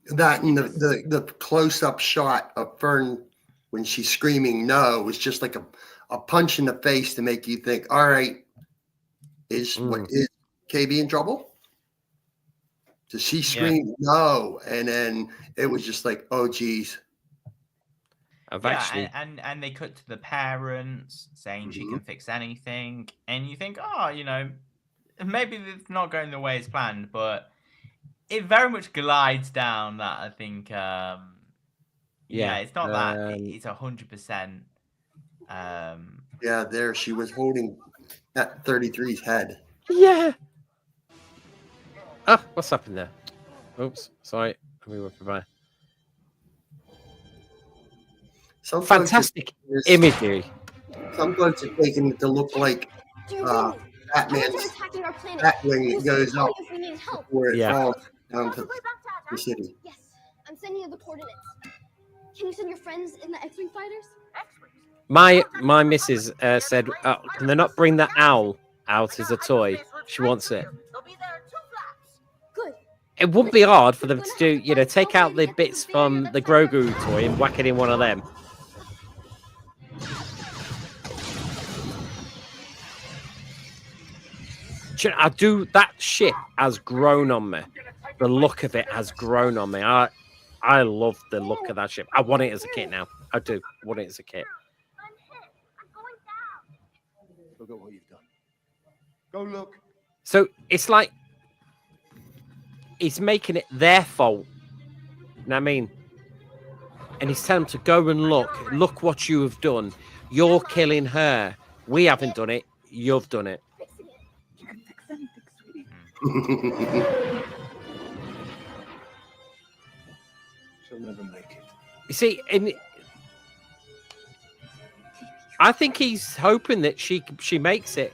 That and the close-up shot of Fern when she's screaming no was just like a punch in the face to make you think, all right, is KB in trouble? Does she scream no? And then it was just like, oh geez. And they cut to the parents saying she can fix anything, and you think, oh, maybe it's not going the way it's planned, but it very much glides down that. I think, it's not that it's 100%. Yeah, there she was holding that 33's head. Yeah. Oh, what's happened there? Oops, sorry. Let me work by. Fantastic imagery. Some folks are taking it to look like Batman's Batwing goes up before it falls down to the city. Yes, I'm sending you the coordinates. Can you send your friends in the X-Wing fighters? My missus said, can they not bring the owl out as a toy? She wants it. Good. It wouldn't be hard for them to do, take out the bits from the Grogu toy and whack it in one of them. That ship has grown on me. The look of it has grown on me. I love the look of that ship. I want it as a kit now. I do want it as a kit. I'm hit. I'm going down. Look at what you've done. Go look. So it's like he's making it their fault. You know what I mean? And he's telling them to go and look what you have done. You're killing her. We haven't done it. You've done it. You can fix anything, sweetie. She'll never make it. You see, I think he's hoping that she makes it.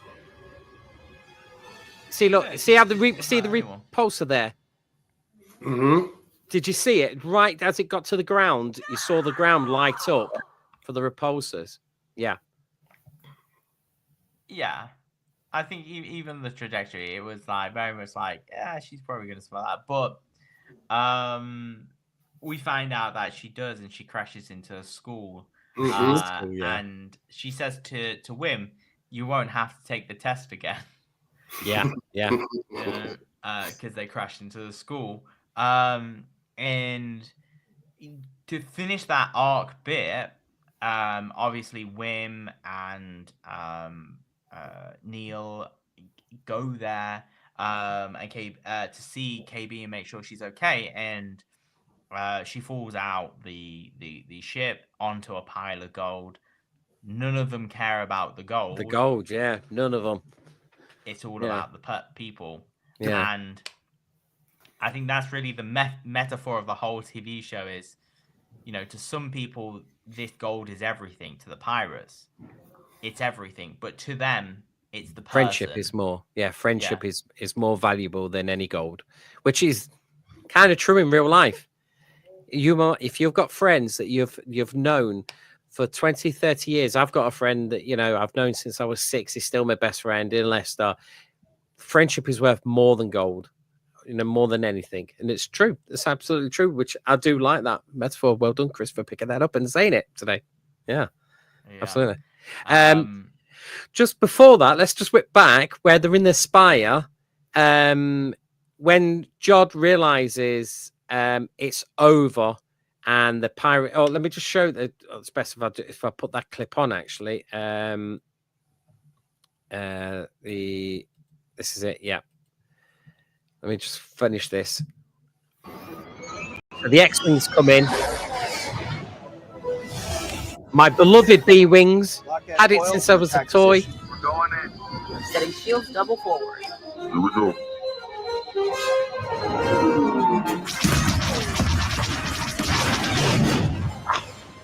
See, look, see how the repulsor there. Did you see it? Right as it got to the ground, you saw the ground light up for the repulsors. Yeah. Yeah. I think even the trajectory, it was like very much like, yeah, she's probably going to survive that. But we find out that she does, and she crashes into a school. And she says to Wim, you won't have to take the test again. Yeah. Because they crashed into the school. And to finish that arc bit, obviously Wim and Neil go there and to see KB and make sure she's okay, and she falls out the ship onto a pile of gold. None of them care about the gold. The gold, yeah, none of them. It's all about the people. Yeah. And I think that's really the metaphor of the whole TV show is, to some people, this gold is everything. To the pirates, it's everything. But to them, it's the person. Friendship is more. Yeah, friendship is more valuable than any gold, which is kind of true in real life. If you've got friends that you've known for 20, 30 years. I've got a friend that, I've known since I was 6. He's still my best friend in Leicester. Friendship is worth more than gold, more than anything. And it's true. It's absolutely true, which I do like that metaphor. Well done, Chris, for picking that up and saying it today. Yeah. Absolutely. Just before that, let's just whip back where they're in the spire. When Jod realizes it's over and the pirate. Oh, let me just show that. It's best if I put that clip on. Actually, this is it. Yeah. Let me just finish this. So the X-Wings come in. My beloved B-Wings. Had it since I was a toy. We're going in. Setting shields double forward. Here we go.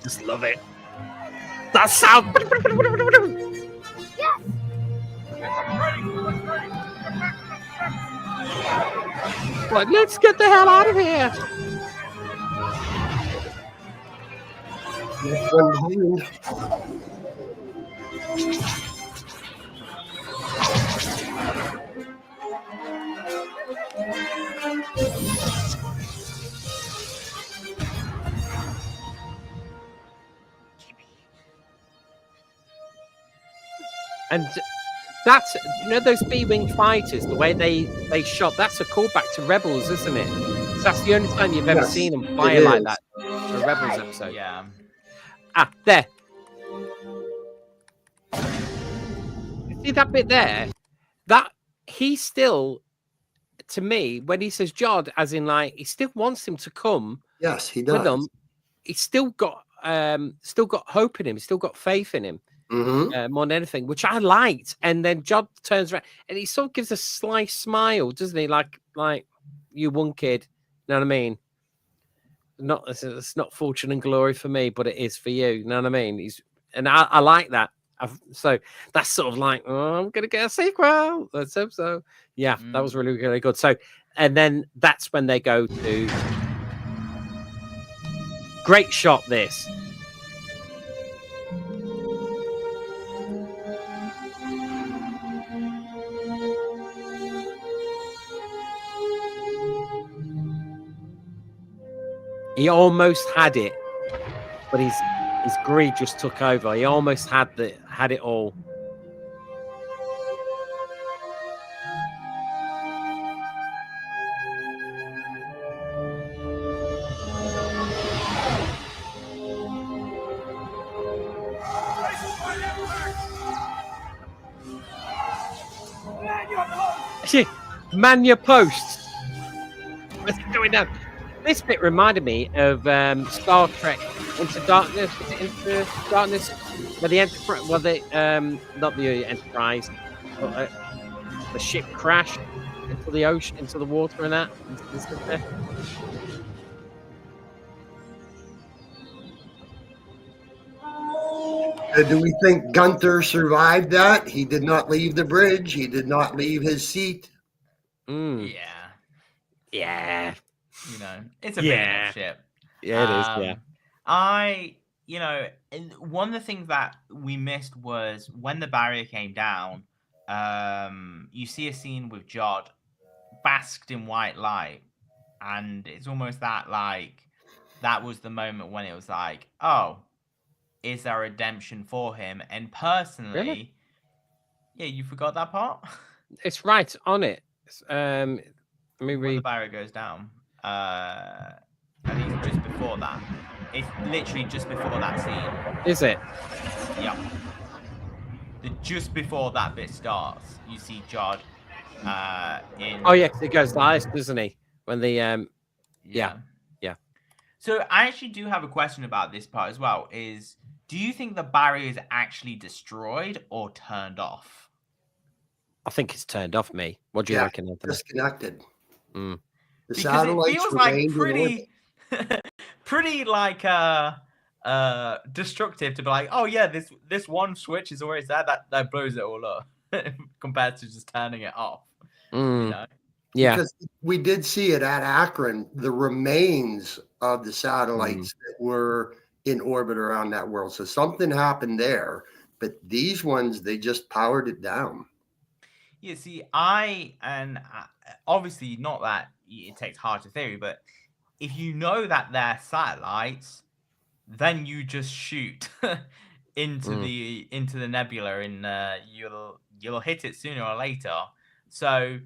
Just love it. That sound. But let's get the hell out of here. Next one behind. And that's, those B-Wing fighters, the way they shot, that's a callback to Rebels, isn't it? So that's the only time you've ever seen them fire like that. A Rebels episode. Yeah. There. You see that bit there? That he still, to me, when he says Jod, as in like he still wants him to come. Yes, he does. With them, he's still got hope in him. He's still got faith in him. Mm-hmm. More than anything, which I liked. And then Jod turns around and he sort of gives a sly smile, doesn't he? Like you one kid. You know what I mean? It's not fortune and glory for me, but it is for you. You know what I mean? I like that. So that's sort of like, oh, I'm gonna get a sequel. Let's hope so. Yeah, that was really, really good. So, and then that's when they go to great shot. This. He almost had it, but his greed just took over. He almost had it all. Man your posts. What's going on? This bit reminded me of Star Trek Into Darkness. Was it Into Darkness? Where the Enterprise, not the Enterprise, but the ship crashed into the ocean, into the water, and that. Do we think Gunther survived that? He did not leave the bridge. He did not leave his seat. Yeah. It's a big enough ship. Yeah, it is. And one of the things that we missed was when the barrier came down, you see a scene with Jod basked in white light. And it's almost that was the moment when it was like, oh, is there redemption for him? And personally, really? Yeah, you forgot that part? It's right on it. Let me when read. The barrier goes down. I think it's just before that. It's literally just before that scene. Is it? Yeah. Just before that bit starts, you see Jod in... Oh, yeah, it goes live, doesn't he? When the... Yeah. So I actually do have a question about this part as well, is do you think the barrier is actually destroyed or turned off? I think it's turned off, me. What do you reckon, Anthony? Disconnected. The Because it satellites feels like remained in orbit. pretty like destructive to be like, oh yeah, this one switch is always there, that blows it all up compared to just turning it off. You know? Yeah. Because we did see it at Akron, the remains of the satellites that were in orbit around that world. So something happened there, but these ones, they just powered it down. Yeah, see, obviously not that it takes hard to theory, but if you know that they're satellites, then you just shoot into the nebula, and you'll hit it sooner or later. So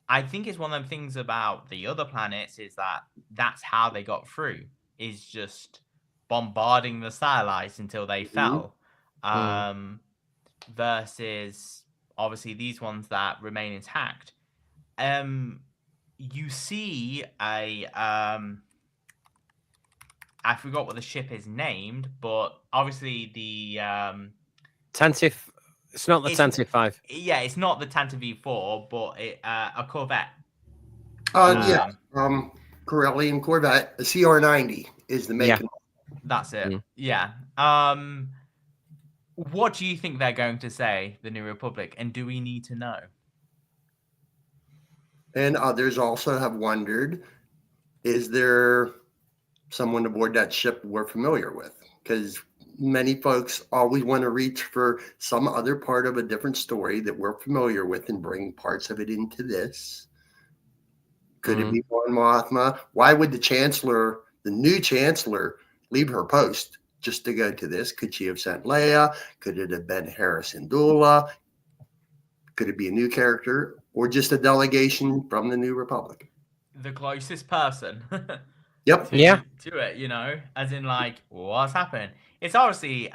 I think it's one of them things about the other planets is that that's how they got through, is just bombarding the satellites until they fell. Versus obviously these ones that remain intact. You see I forgot what the ship is named, but obviously the Tantive. It's not the Tantive 5. Yeah, it's not the Tantive V4, but a Corvette. Yeah, Corellian Corvette, a CR90 is the make. Yeah. That's it. Yeah. What do you think they're going to say, the New Republic, and do we need to know? And others also have wondered, is there someone aboard that ship we're familiar with? Because many folks always want to reach for some other part of a different story that we're familiar with and bring parts of it into this. Could it be Mon Mothma? Why would the new chancellor, leave her post just to go to this? Could she have sent Leia? Could it have been Harrison Dula? Could it be a new character or just a delegation from the New Republic? The closest person. Yep. To it, you know, as in like, what's happened? It's obviously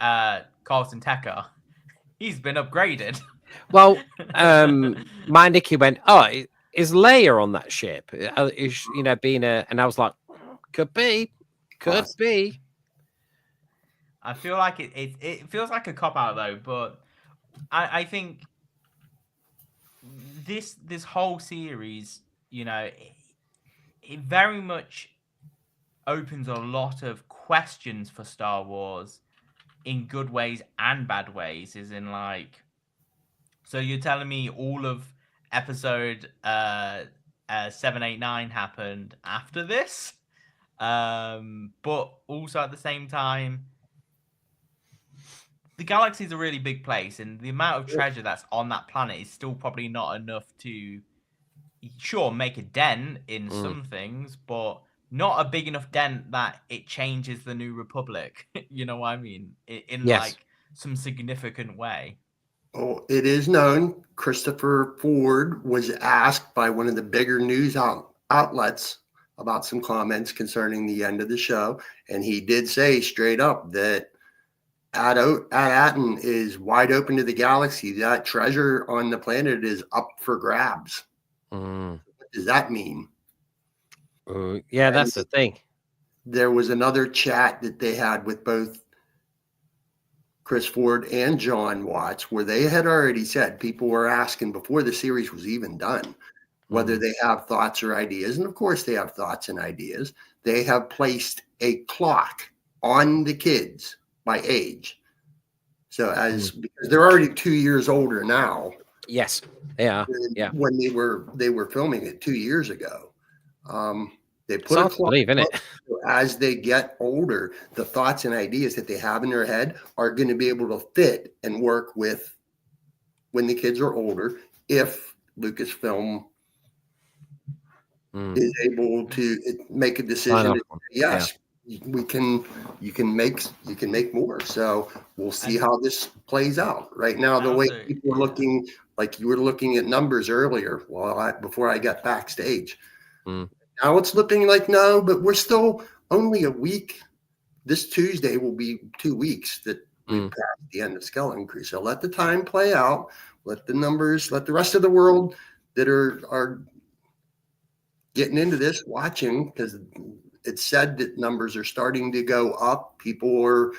Carlton Tecker. He's been upgraded. Well, my Nikki went, oh, is Leia on that ship? Is, being and I was like, could be. I feel like it feels like a cop out though, but I think this whole series, it very much opens a lot of questions for Star Wars in good ways and bad ways. Is in like, so you're telling me all of episode 7, 8, 9 happened after this, but also at the same time, the galaxy is a really big place, and the amount of treasure that's on that planet is still probably not enough to, sure, make a dent in some things, but not a big enough dent that it changes the New Republic. You know what I mean? In like some significant way. Oh, it is known. Christopher Ford was asked by one of the bigger news outlets about some comments concerning the end of the show, and he did say straight up that Aten is wide open to the galaxy. That treasure on the planet is up for grabs. What does that mean? Yeah, that's the thing. There was another chat that they had with both Chris Ford and John Watts, where they had already said, people were asking before the series was even done, whether they have thoughts or ideas. And of course they have thoughts and ideas. They have placed a clock on the kids by age. So because they're already 2 years older now. Yes, they are. Yeah. When they were filming it 2 years ago. They put it's hard to believe, isn't it? As they get older, the thoughts and ideas that they have in their head are going to be able to fit and work with when the kids are older. If Lucasfilm is able to make a decision, yes, you can make more. So we'll see how this plays out. Right now, the way people are looking, like you were looking at numbers earlier, before I got backstage. Now it's looking like no, but we're still only a week. This Tuesday will be 2 weeks that we've passed the end of Skeleton Crew. So let the time play out. Let the numbers, let the rest of the world that are getting into this watching, because it's said that numbers are starting to go up. People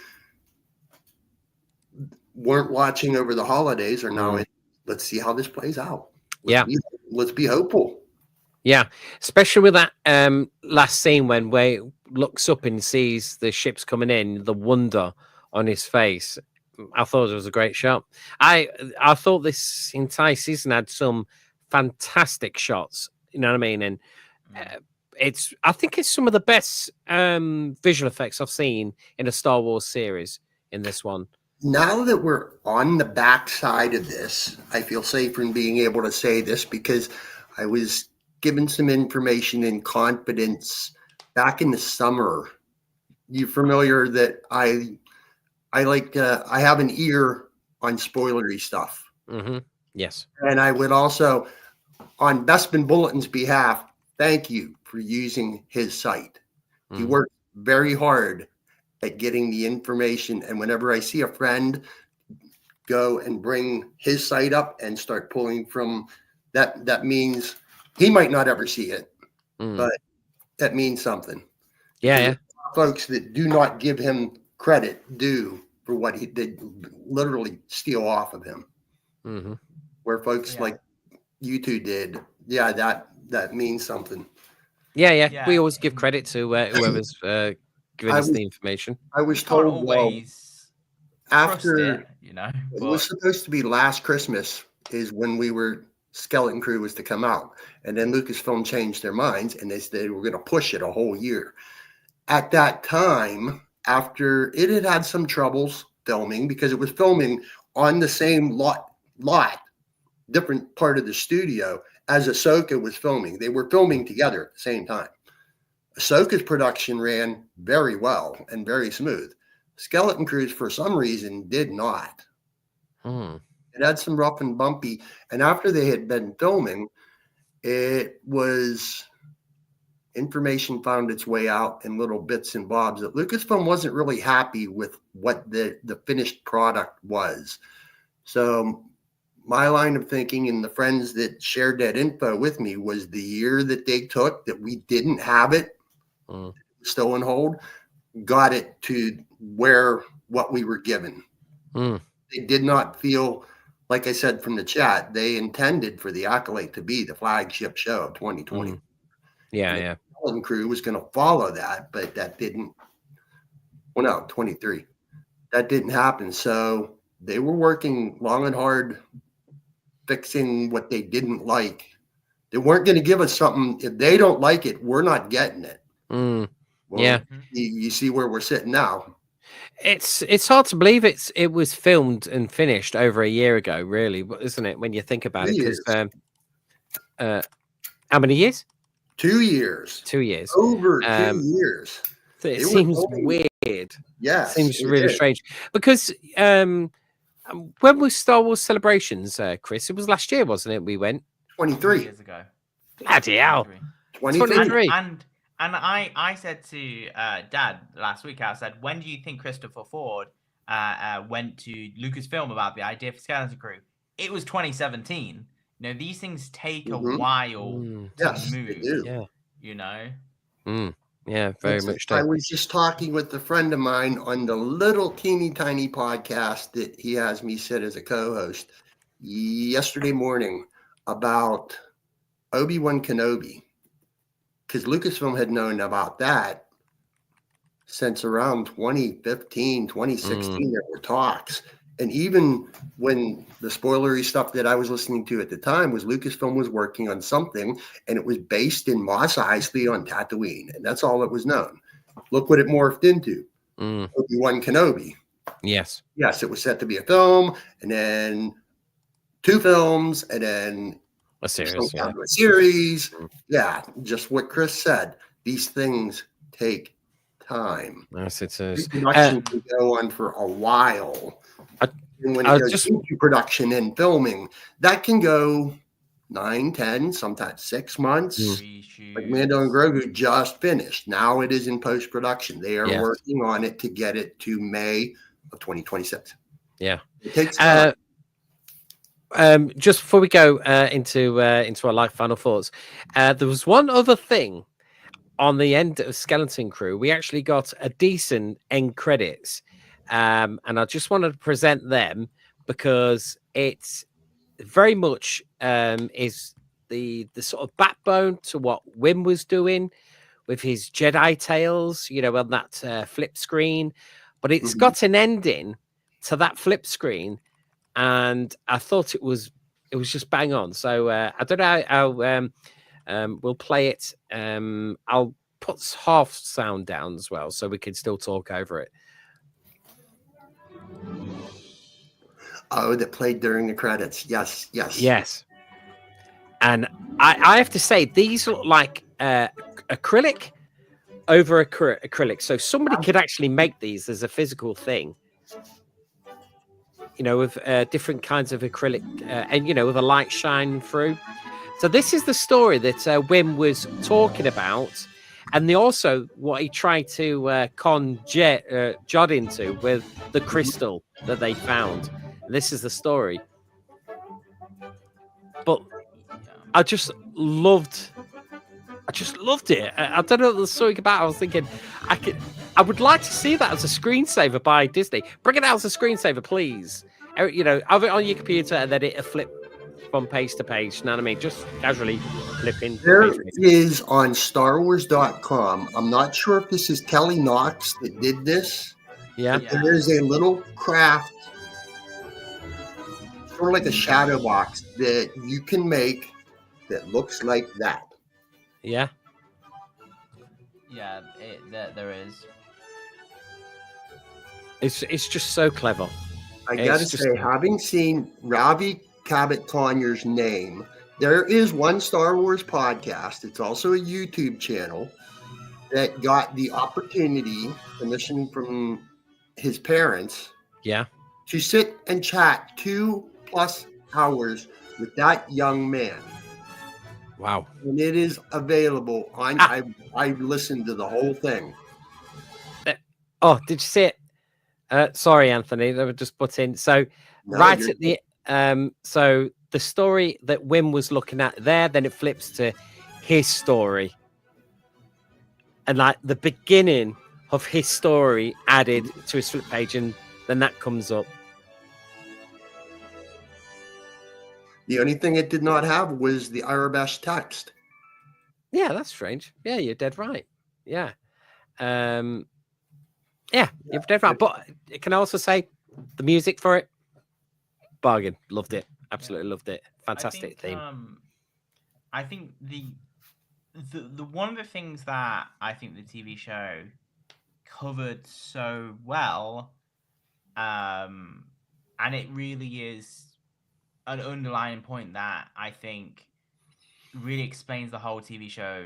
weren't watching over the holidays, or now. Let's see how this plays out. Let's be hopeful. Yeah, especially with that last scene when Way looks up and sees the ships coming in, the wonder on his face. I thought it was a great shot. I thought this entire season had some fantastic shots. You know what I mean? And Mm. I think it's some of the best visual effects I've seen in a Star Wars series in this one. Now that we're on the backside of this, I feel safer in being able to say this because I was given some information in confidence back in the summer. You familiar that I have an ear on spoilery stuff. Hmm. Yes. And I would also, on Bespin Bulletin's behalf, thank you for using his site. He Mm. worked very hard at getting the information. And whenever I see a friend go and bring his site up and start pulling from that means he might not ever see it, Mm. but that means something. Yeah, Because yeah. folks that do not give him credit due for what he did, literally steal off of him. Hmm. Where folks Yeah. like you two did, yeah, that means something. Yeah, yeah. Yeah. We always give credit to whoever's giving I us was the information. I was You can't told, well, always trust after it, you know. it was But supposed to be last Christmas is when Skeleton Crew was to come out. And then Lucasfilm changed their minds and they were going to push it a whole year. At that time, after it had had some troubles filming because it was filming on the same lot, different part of the studio as Ahsoka was filming. They were filming together at the same time. Ahsoka's production ran very well and very smooth. Skeleton Crews, for some reason, did not. Hmm. It had some rough and bumpy. And after they had been filming, it was information found its way out in little bits and bobs that Lucasfilm wasn't really happy with what the finished product was. So my line of thinking and the friends that shared that info with me was the year that they took that we didn't have it, still on hold, got it to where what we were given. Mm. They did not feel, like I said from the chat, they intended for the Acolyte to be the flagship show of 2020. Mm. Yeah, And yeah. the Skeleton Crew was going to follow that, but that didn't. Well, no, 23. That didn't happen. So they were working long and hard fixing what they didn't like. They weren't going to give us something. If they don't like it, we're not getting it. Mm. Well, Yeah. you see where we're sitting now. It's hard to believe it was filmed and finished over a year ago, really, isn't it? When you think about 2 it, because years. how many years? 2 years. 2 years. Over 2 years. It They were seems filming- weird. Yes. Seems it really did. strange because when was Star Wars Celebrations, Chris? It was last year, wasn't it? We went 23. years ago. bloody hell. 23. 23. And I said to Dad last week, I said, when do you think Christopher Ford went to Lucasfilm about the idea for Skeleton Crew? It was 2017. You know, these things take a Mhm. while Mm. to Yes, they move. do. Yeah. You know. Yeah, very It's- much I so. was just talking with a friend of mine on the little teeny tiny podcast that he has me sit as a co-host yesterday morning about Obi-Wan Kenobi, because Lucasfilm had known about that since around 2015, 2016. There were talks. And even when the spoilery stuff that I was listening to at the time was Lucasfilm was working on something, and it was based in Mos Eisley on Tatooine, and that's all it was known. Look what it morphed into. Obi-Wan Kenobi. Yes. Yes, it was set to be a film, and then 2 films, and then A series. Yeah. a series. Yeah, just what Chris said. These things take time. Yes, it is. Production can go on for a while. And when it goes into production and filming, that can go 9, 10, sometimes 6 months. Like Mando and Grogu just finished. Now it is in post-production. They are working on it to get it to May of 2026. Yeah. It takes time. Just before we go into our live final thoughts, there was one other thing on the end of Skeleton Crew. We actually got a decent end credits, and I just wanted to present them because it's very much is the sort of backbone to what Wim was doing with his Jedi tales, on that flip screen. But it's Mhm. got an ending to that flip screen, and I thought it was just bang on. So I don't know how we'll play it. I'll put half sound down as well, so we can still talk over it. Oh, that played during the credits. Yes, yes. Yes. And I have to say, these look like acrylic over acrylic. So somebody could actually make these as a physical thing, with different kinds of acrylic and, with a light shine through. So this is the story that Wim was talking about. And also what he tried to con Jod into with the crystal that they found. This is the story. But I just loved it. I don't know what the story about. I was thinking, I would like to see that as a screensaver by Disney. Bring it out as a screensaver, please. Have it on your computer and then it'll flip from page to page. You know what I mean? Just casually flipping. There Page. is on StarWars.com. I'm not sure if this is Kelly Knox that did this. Yeah. But there's a little craft, sort of like a shadow box that you can make that looks like that. Yeah. Yeah, there is. It's just so clever. I gotta It's just- say, having seen Ravi Cabot-Conyers' name, there is one Star Wars podcast. It's also a YouTube channel that got the opportunity, permission from his parents, Yeah. to sit and chat 2+ hours with that young man. Wow. And it is available on. I listened to the whole thing. Oh, did you see it? Sorry, Anthony. They were just put in. So No, right you're at the so the story that Wim was looking at there, then it flips to his story. And like the beginning of his story added to his flip page, and then that comes up. The only thing it did not have was the Arabesh text. Yeah, that's strange. Yeah, you're dead right. Yeah. Yeah, you're dead right. But can I also say the music for it? Bargain. Loved it. Absolutely loved it. Fantastic theme. I think the one of the things that I think the TV show covered so well, and it really is an underlying point that I think really explains the whole TV show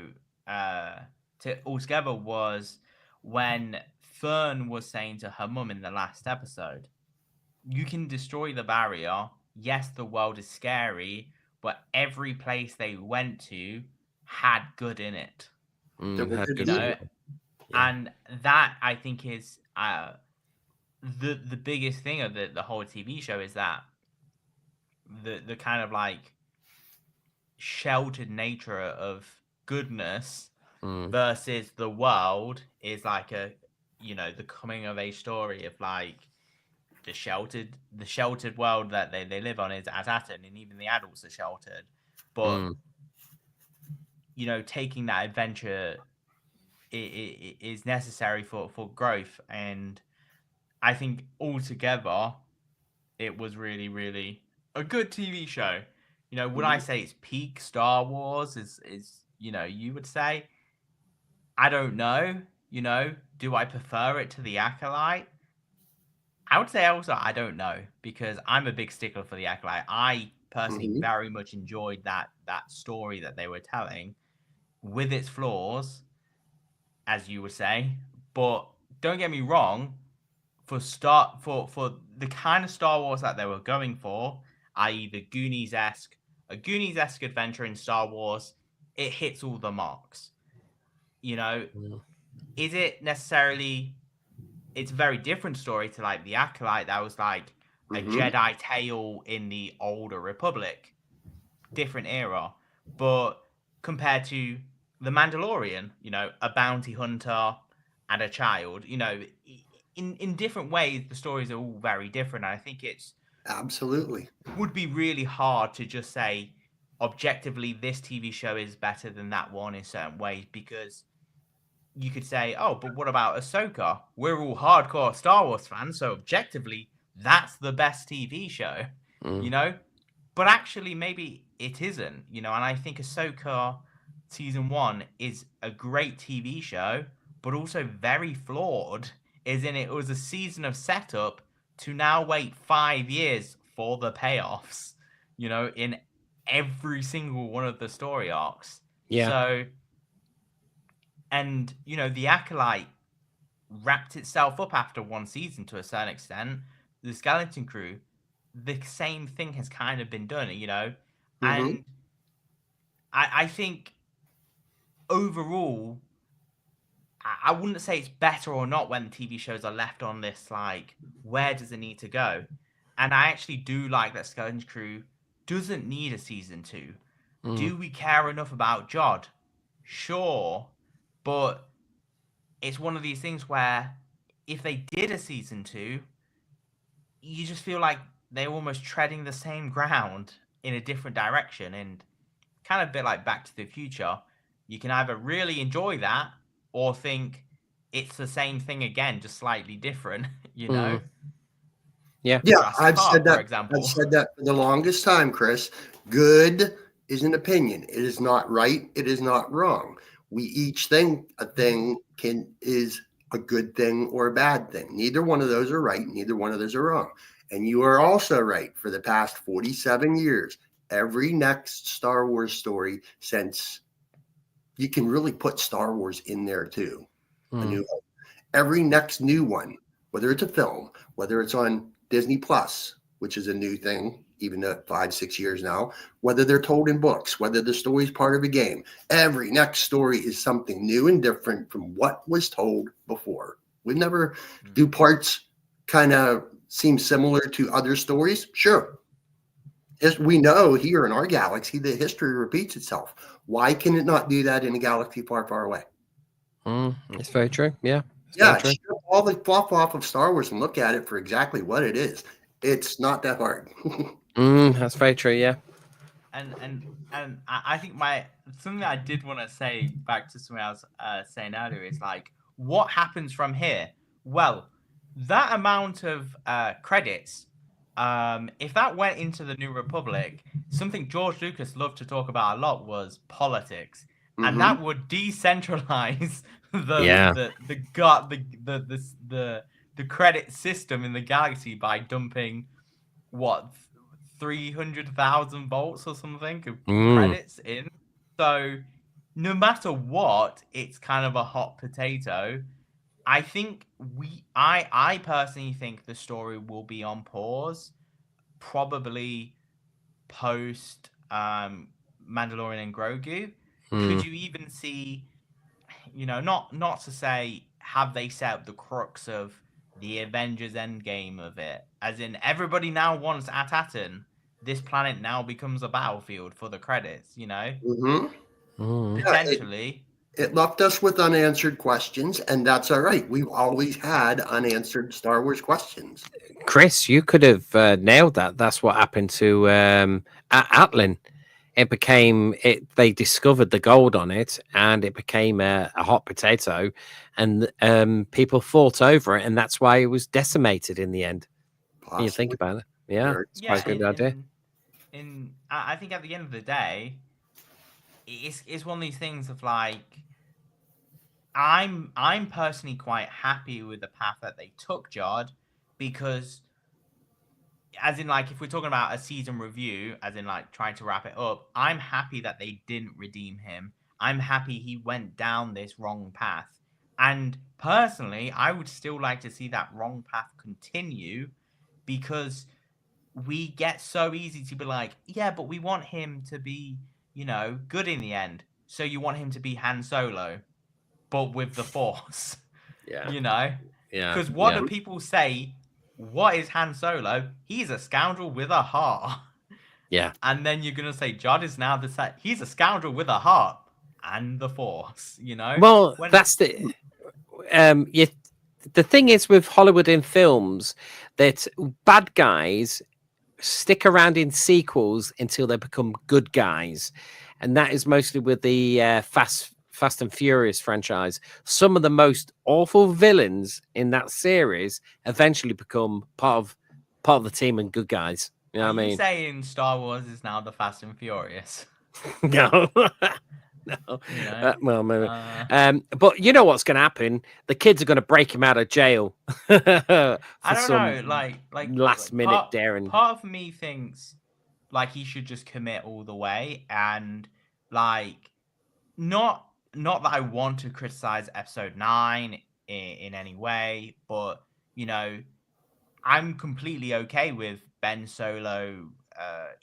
altogether, was when Fern was saying to her mum in the last episode, you can destroy the barrier. Yes, the world is scary, but every place they went to had good in it. Had good Yeah. people. And that, I think, is the biggest thing of the whole TV show, is that the kind of like sheltered nature of goodness versus the world is like the coming of age story of like the sheltered world that they live on is Azatin, and even the adults are sheltered, but taking that adventure is necessary for growth. And I think altogether it was really, really a good TV show. Would I say it's peak Star Wars? Is you would say? I don't know. Do I prefer it to The Acolyte? I would say also I don't know, because I'm a big stickler for The Acolyte. I personally very much enjoyed that story that they were telling, with its flaws, as you would say. But don't get me wrong, for the kind of Star Wars that they were going for, i.e. a Goonies-esque adventure in Star Wars, it hits all the marks. Is it necessarily? It's a very different story to like The Acolyte. That was like a Jedi tale in the older Republic, different era. But compared to The Mandalorian, a bounty hunter and a child, in different ways, the stories are all very different. And I think it's absolutely would be really hard to just say objectively this TV show is better than that one in certain ways, because you could say, oh, but what about Ahsoka? We're all hardcore Star Wars fans, so objectively, that's the best TV show, you know? But actually, maybe it isn't, you know? And I think Ahsoka season 1 is a great TV show, but also very flawed, as in it was a season of setup to now wait 5 years for the payoffs, you know, in every single one of the story arcs. Yeah. So, and, you know, The Acolyte wrapped itself up after one season to a certain extent. The Skeleton Crew, the same thing has kind of been done, you know? And I think overall, I wouldn't say it's better or not when TV shows are left on this, like, where does it need to go? And I actually do like that Skeleton Crew doesn't need a season 2. Do we care enough about Jod? Sure. But it's one of these things where if they did a season 2, you just feel like they're almost treading the same ground in a different direction, and kind of a bit like Back to the Future. You can either really enjoy that or think it's the same thing again, just slightly different, you know? Yeah. Yeah, Jurassic I've Park, said that. for example. I've said that for the longest time, Chris. Good is an opinion. It is not right. It is not wrong. We each think a thing is a good thing or a bad thing. Neither one of those are right. Neither one of those are wrong. And you are also right. For the past 47 years, every next Star Wars story since you can really put Star Wars in there too. A New Hope. Every next new one, whether it's a film, whether it's on Disney Plus, which is a new thing, even though 5-6 years now, whether they're told in books, whether the story's part of a game, every next story is something new and different from what was told before. We never do parts kind of seem similar to other stories. Sure. As we know here in our galaxy, the history repeats itself. Why can it not do that in a galaxy far, far away? It's very true. Yeah. Yeah, strip all the fluff off of Star Wars and look at it for exactly what it is. It's not that hard. That's very true. Yeah. And I think something that I did want to say back to something I was saying earlier is like, what happens from here? Well, that amount of credits, if that went into the New Republic, something George Lucas loved to talk about a lot was politics, and that would decentralize the credit system in the galaxy by dumping what 300,000 volts or something of credits in. So no matter what, it's kind of a hot potato. I think I personally think the story will be on pause, probably post Mandalorian and Grogu. Could you even see, you know, not to say have they set up the crux of the Avengers Endgame of it, as in everybody now wants Atatin. This planet now becomes a battlefield for the credits, you know? Potentially. It left us with unanswered questions, and that's all right. We've always had unanswered Star Wars questions. Chris, you could have nailed that. That's what happened to Atlin. They discovered the gold on it, and it became a hot potato, and people fought over it, and that's why it was decimated in the end. When you think about it. Yeah, it's quite a good idea. I think at the end of the day, it's one of these things of like, I'm personally quite happy with the path that they took, Jod, because as in like if we're talking about a season review, as in like trying to wrap it up, I'm happy that they didn't redeem him. I'm happy he went down this wrong path. And personally, I would still like to see that wrong path continue, because we get so easy to be like, yeah, but we want him to be, you know, good in the end. So you want him to be Han Solo, but with the Force. Yeah. You know? Yeah. Because what do people say? What is Han Solo? He's a scoundrel with a heart. Yeah. And then you're going to say Jod is now he's a scoundrel with a heart and the Force, you know? Well, that's the... the thing is with Hollywood in films that bad guys stick around in sequels until they become good guys, and that is mostly with the Fast and Furious franchise. Some of the most awful villains in that series eventually become part of the team and good guys. You know Are what I you mean? saying Star Wars is now the Fast and Furious? No. No. You know? Well, maybe. Uh, But you know what's going to happen? The kids are going to break him out of jail for I don't some know, like last minute daring. part of me thinks like he should just commit all the way, and like not that I want to criticize episode 9 in any way, but you know, I'm completely okay with Ben Solo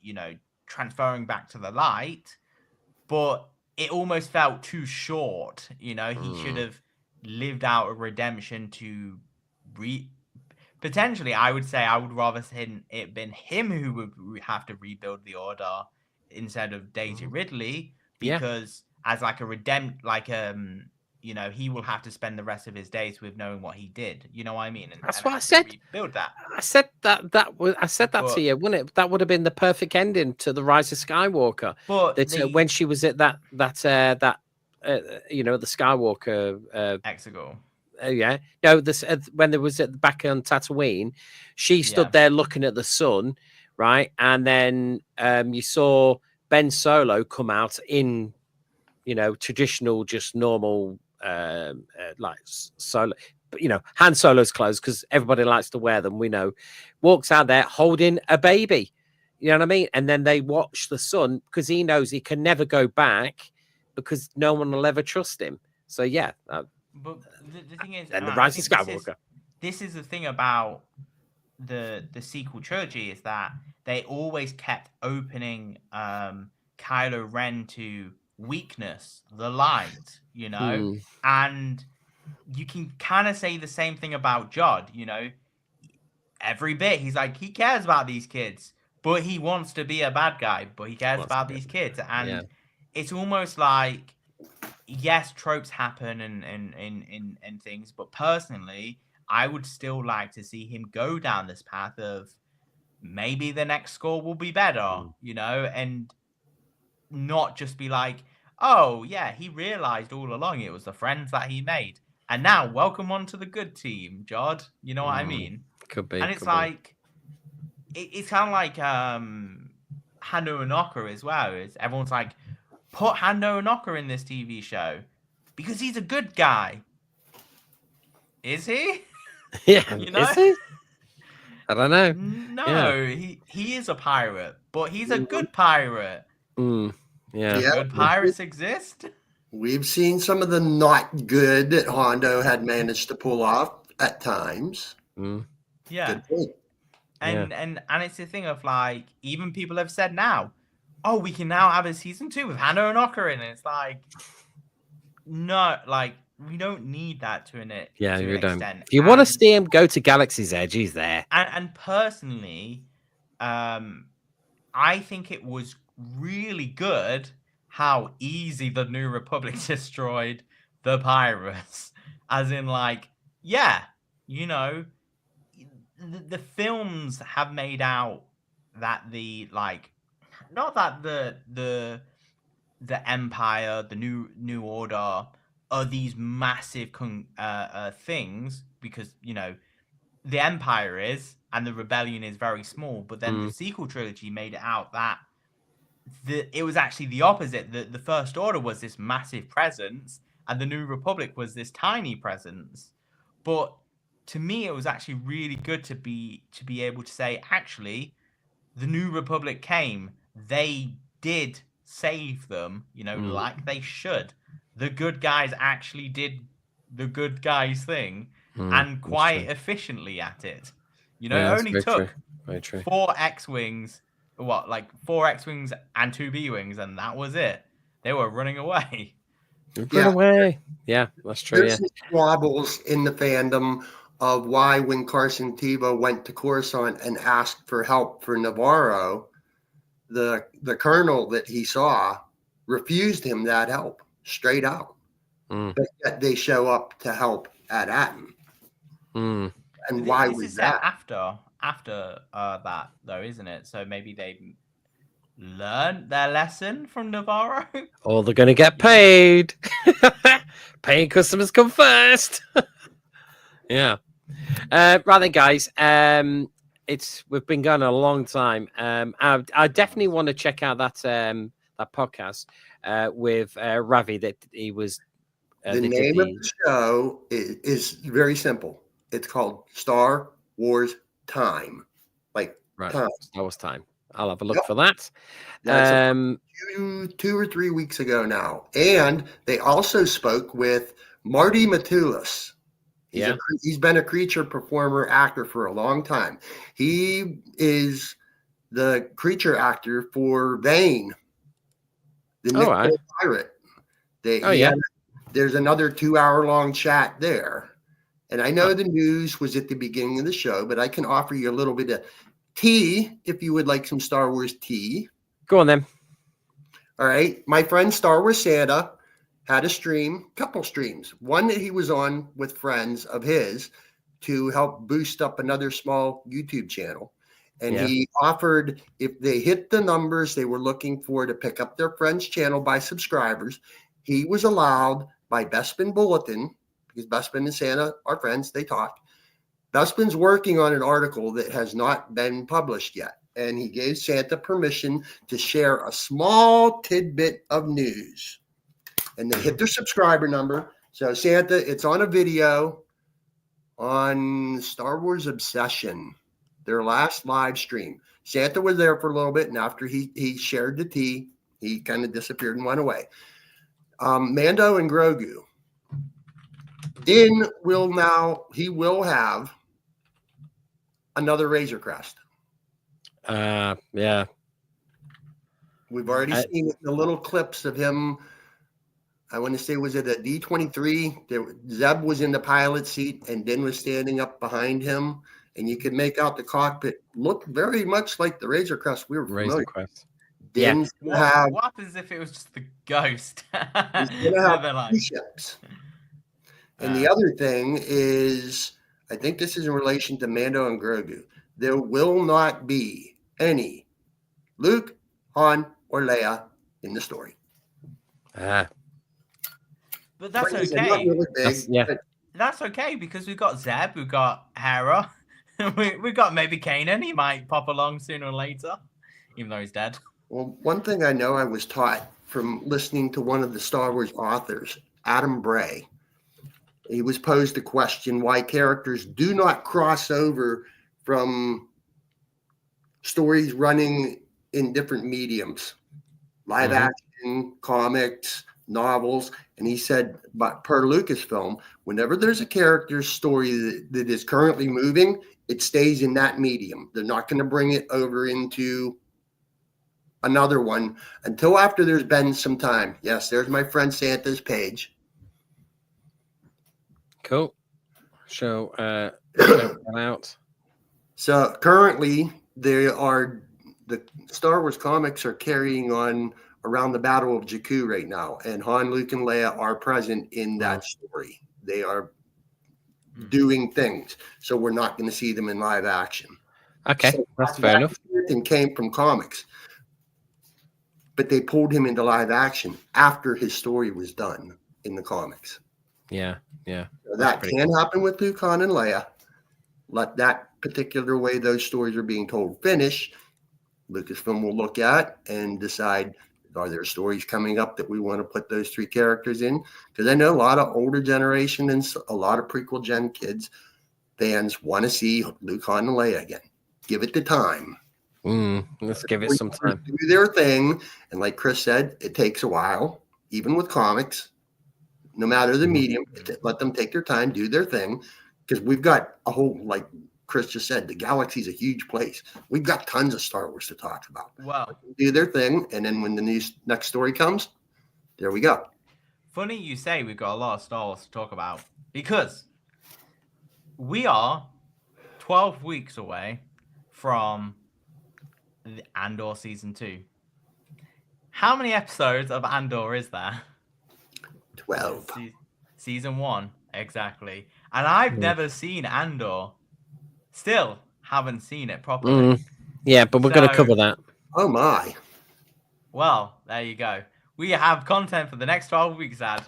you know, transferring back to the light, but it almost felt too short. You know, he should have lived out a redemption to re. Potentially, I would say I would rather it been him who would have to rebuild the order instead of Daisy Ridley, Yeah. because as like a you know, he will have to spend the rest of his days with knowing what he did. You know what I mean? That's And what I have to said. rebuild that. I said I said that to But you, wouldn't it? That would have been the perfect ending to the Rise of Skywalker. but That when she was at you know, the Skywalker Exegol. yeah, no, this when there was at the back on Tatooine, she stood Yeah. there looking at the sun, right? And then you saw Ben Solo come out in, you know, traditional, just normal, like Solo, but you know, Han Solo's clothes, because everybody likes to wear them. We know, walks out there holding a baby. You know what I mean? And then they watch the son because he knows he can never go back because no one will ever trust him. So yeah, But the thing is, and the I Rise of think Skywalker. this is the thing about the sequel trilogy, is that they always kept opening Kylo Ren to weakness, the light, you know, and you can kind of say the same thing about Jod, you know, every bit he's like, he cares about these kids, but he wants to be a bad guy, but he cares about these kids, and it's almost like, yes, tropes happen and things, but personally, I would still like to see him go down this path of maybe the next score will be better, you know, and not just be like, oh yeah, he realized all along it was the friends that he made, and now welcome on to the good team, Jod. You know what I mean? Could be. And it's like, it's kind of like Hando Onoka as well. Is everyone's like, put Hando Onoka in this TV show because he's a good guy. Is he? Yeah, You know? is he? I don't know. No, he is a pirate, but he's a good pirate. Yeah. Good pirates exist. We've seen some of the not good that Hondo had managed to pull off at times. Yeah. Good point. And it's the thing of like, even people have said now, oh, we can now have a season 2 with Hando Onoka in it. It's like, no, like, we don't need that to an extent. If you want to see him, go to Galaxy's Edge. He's there. And personally, I think it was really good how easy the New Republic destroyed the pirates. As in, like, yeah, you know, the films have made out that the, like, not that the Empire, the New Order, are these massive things, because, you know, the Empire is, and the Rebellion is very small, but then the sequel trilogy made it out that it was actually the opposite. The First Order was this massive presence, and the New Republic was this tiny presence. But to me, it was actually really good to be able to say, actually, the New Republic came. They did save them, you know, like they should. The good guys actually did the good guys thing, and quite efficiently at it. You know, it only took 4 X-Wings, like 4 X-Wings and 2 B-Wings, and that was it. They were running away. Run away. Yeah, that's true. There's some squabbles in the fandom of why, when Carson Tebow went to Coruscant and asked for help for Navarro, the colonel that he saw refused him that help straight out. But yet they show up to help at Atten. And why was This is that? after after that, though, isn't it? So maybe they learned their lesson from Navarro. Or they're going to get paid. Paying customers come first. Yeah. Right then, guys. We've been going a long time. I definitely want to check out that that podcast with Ravi that he was. The they did name of the show is very simple. It's called Star Wars Time. Like right. time. Star Wars Time. I'll have a look Yep. for that. That's two or 3 weeks ago now. And they also spoke with Marty Matulis. Yeah. He's been a creature performer actor for a long time. He is the creature actor for Vane, the Nick right. pirate. Yeah. There's another 2-hour long chat there. And I know the news was at the beginning of the show, but I can offer you a little bit of tea if you would like some Star Wars tea. Go on then. All right. My friend Star Wars Santa had a couple streams. One that he was on with friends of his to help boost up another small YouTube channel. And he offered, if they hit the numbers they were looking for to pick up their friend's channel by subscribers, he was allowed by Bespin Bulletin, because Bespin and Santa are friends, they talk. Bespin's working on an article that has not been published yet. And he gave Santa permission to share a small tidbit of news. And they hit their subscriber number. So Santa, it's on a video on Star Wars Obsession, their last live stream. Santa was there for a little bit, and after he shared the tea, he kind of disappeared and went away. Mando and Grogu. Din will have another Razor Crest. Yeah. We've already seen the little clips of him. I want to say, was it a D-23? Zeb was in the pilot seat and Din was standing up behind him, and you could make out the cockpit look very much like the Razor Crest we were familiar. Razor Crest. Din's What happens if it was just the ghost? He's gonna have 2 ships. And the other thing is, I think this is in relation to Mando and Grogu. There will not be any Luke, Han, or Leia in the story. But that's okay. Really that's okay because we've got Zeb, we've got Hera, we've got maybe Kanan. He might pop along sooner or later, even though he's dead. Well, one thing I know I was taught from listening to one of the Star Wars authors, Adam Bray. He was posed a question why characters do not cross over from stories running in different mediums, live action, comics, novels. And he said, but per Lucasfilm, whenever there's a character's story that is currently moving, it stays in that medium. They're not going to bring it over into another one until after there's been some time. Yes, there's my friend Santa's page. Cool. Show that out. So currently the Star Wars comics are carrying on around the Battle of Jakku right now, and Han, Luke, and Leia are present in that story. They are doing things, so we're not going to see them in live action. Okay, so that's fair enough. And came from comics, but they pulled him into live action after his story was done in the comics. Yeah. So that can happen with Luke, Han, and Leia. Let that particular way those stories are being told finish. Lucasfilm will look at and decide, are there stories coming up that we want to put those 3 characters in? Because I know a lot of older generation and a lot of prequel gen fans want to see Luke, Han, and Leia again. Give it the time. Let's give it some time. Do their thing. And like Chris said, it takes a while, even with comics. No matter the medium, let them take their time, do their thing. Because we've got a whole, like Chris just said, the galaxy's a huge place. We've got tons of Star Wars to talk about. Wow. Do their thing, and then when the next story comes, there we go. Funny you say we've got a lot of Star Wars to talk about, because we are 12 weeks away from the Andor Season 2. How many episodes of Andor is there? 12. Season 1, exactly. And I've never seen Andor. Still, haven't seen it properly. Yeah, but we're going to So- cover that. Oh my. Well, there you go. We have content for the next 12 weeks, Ad.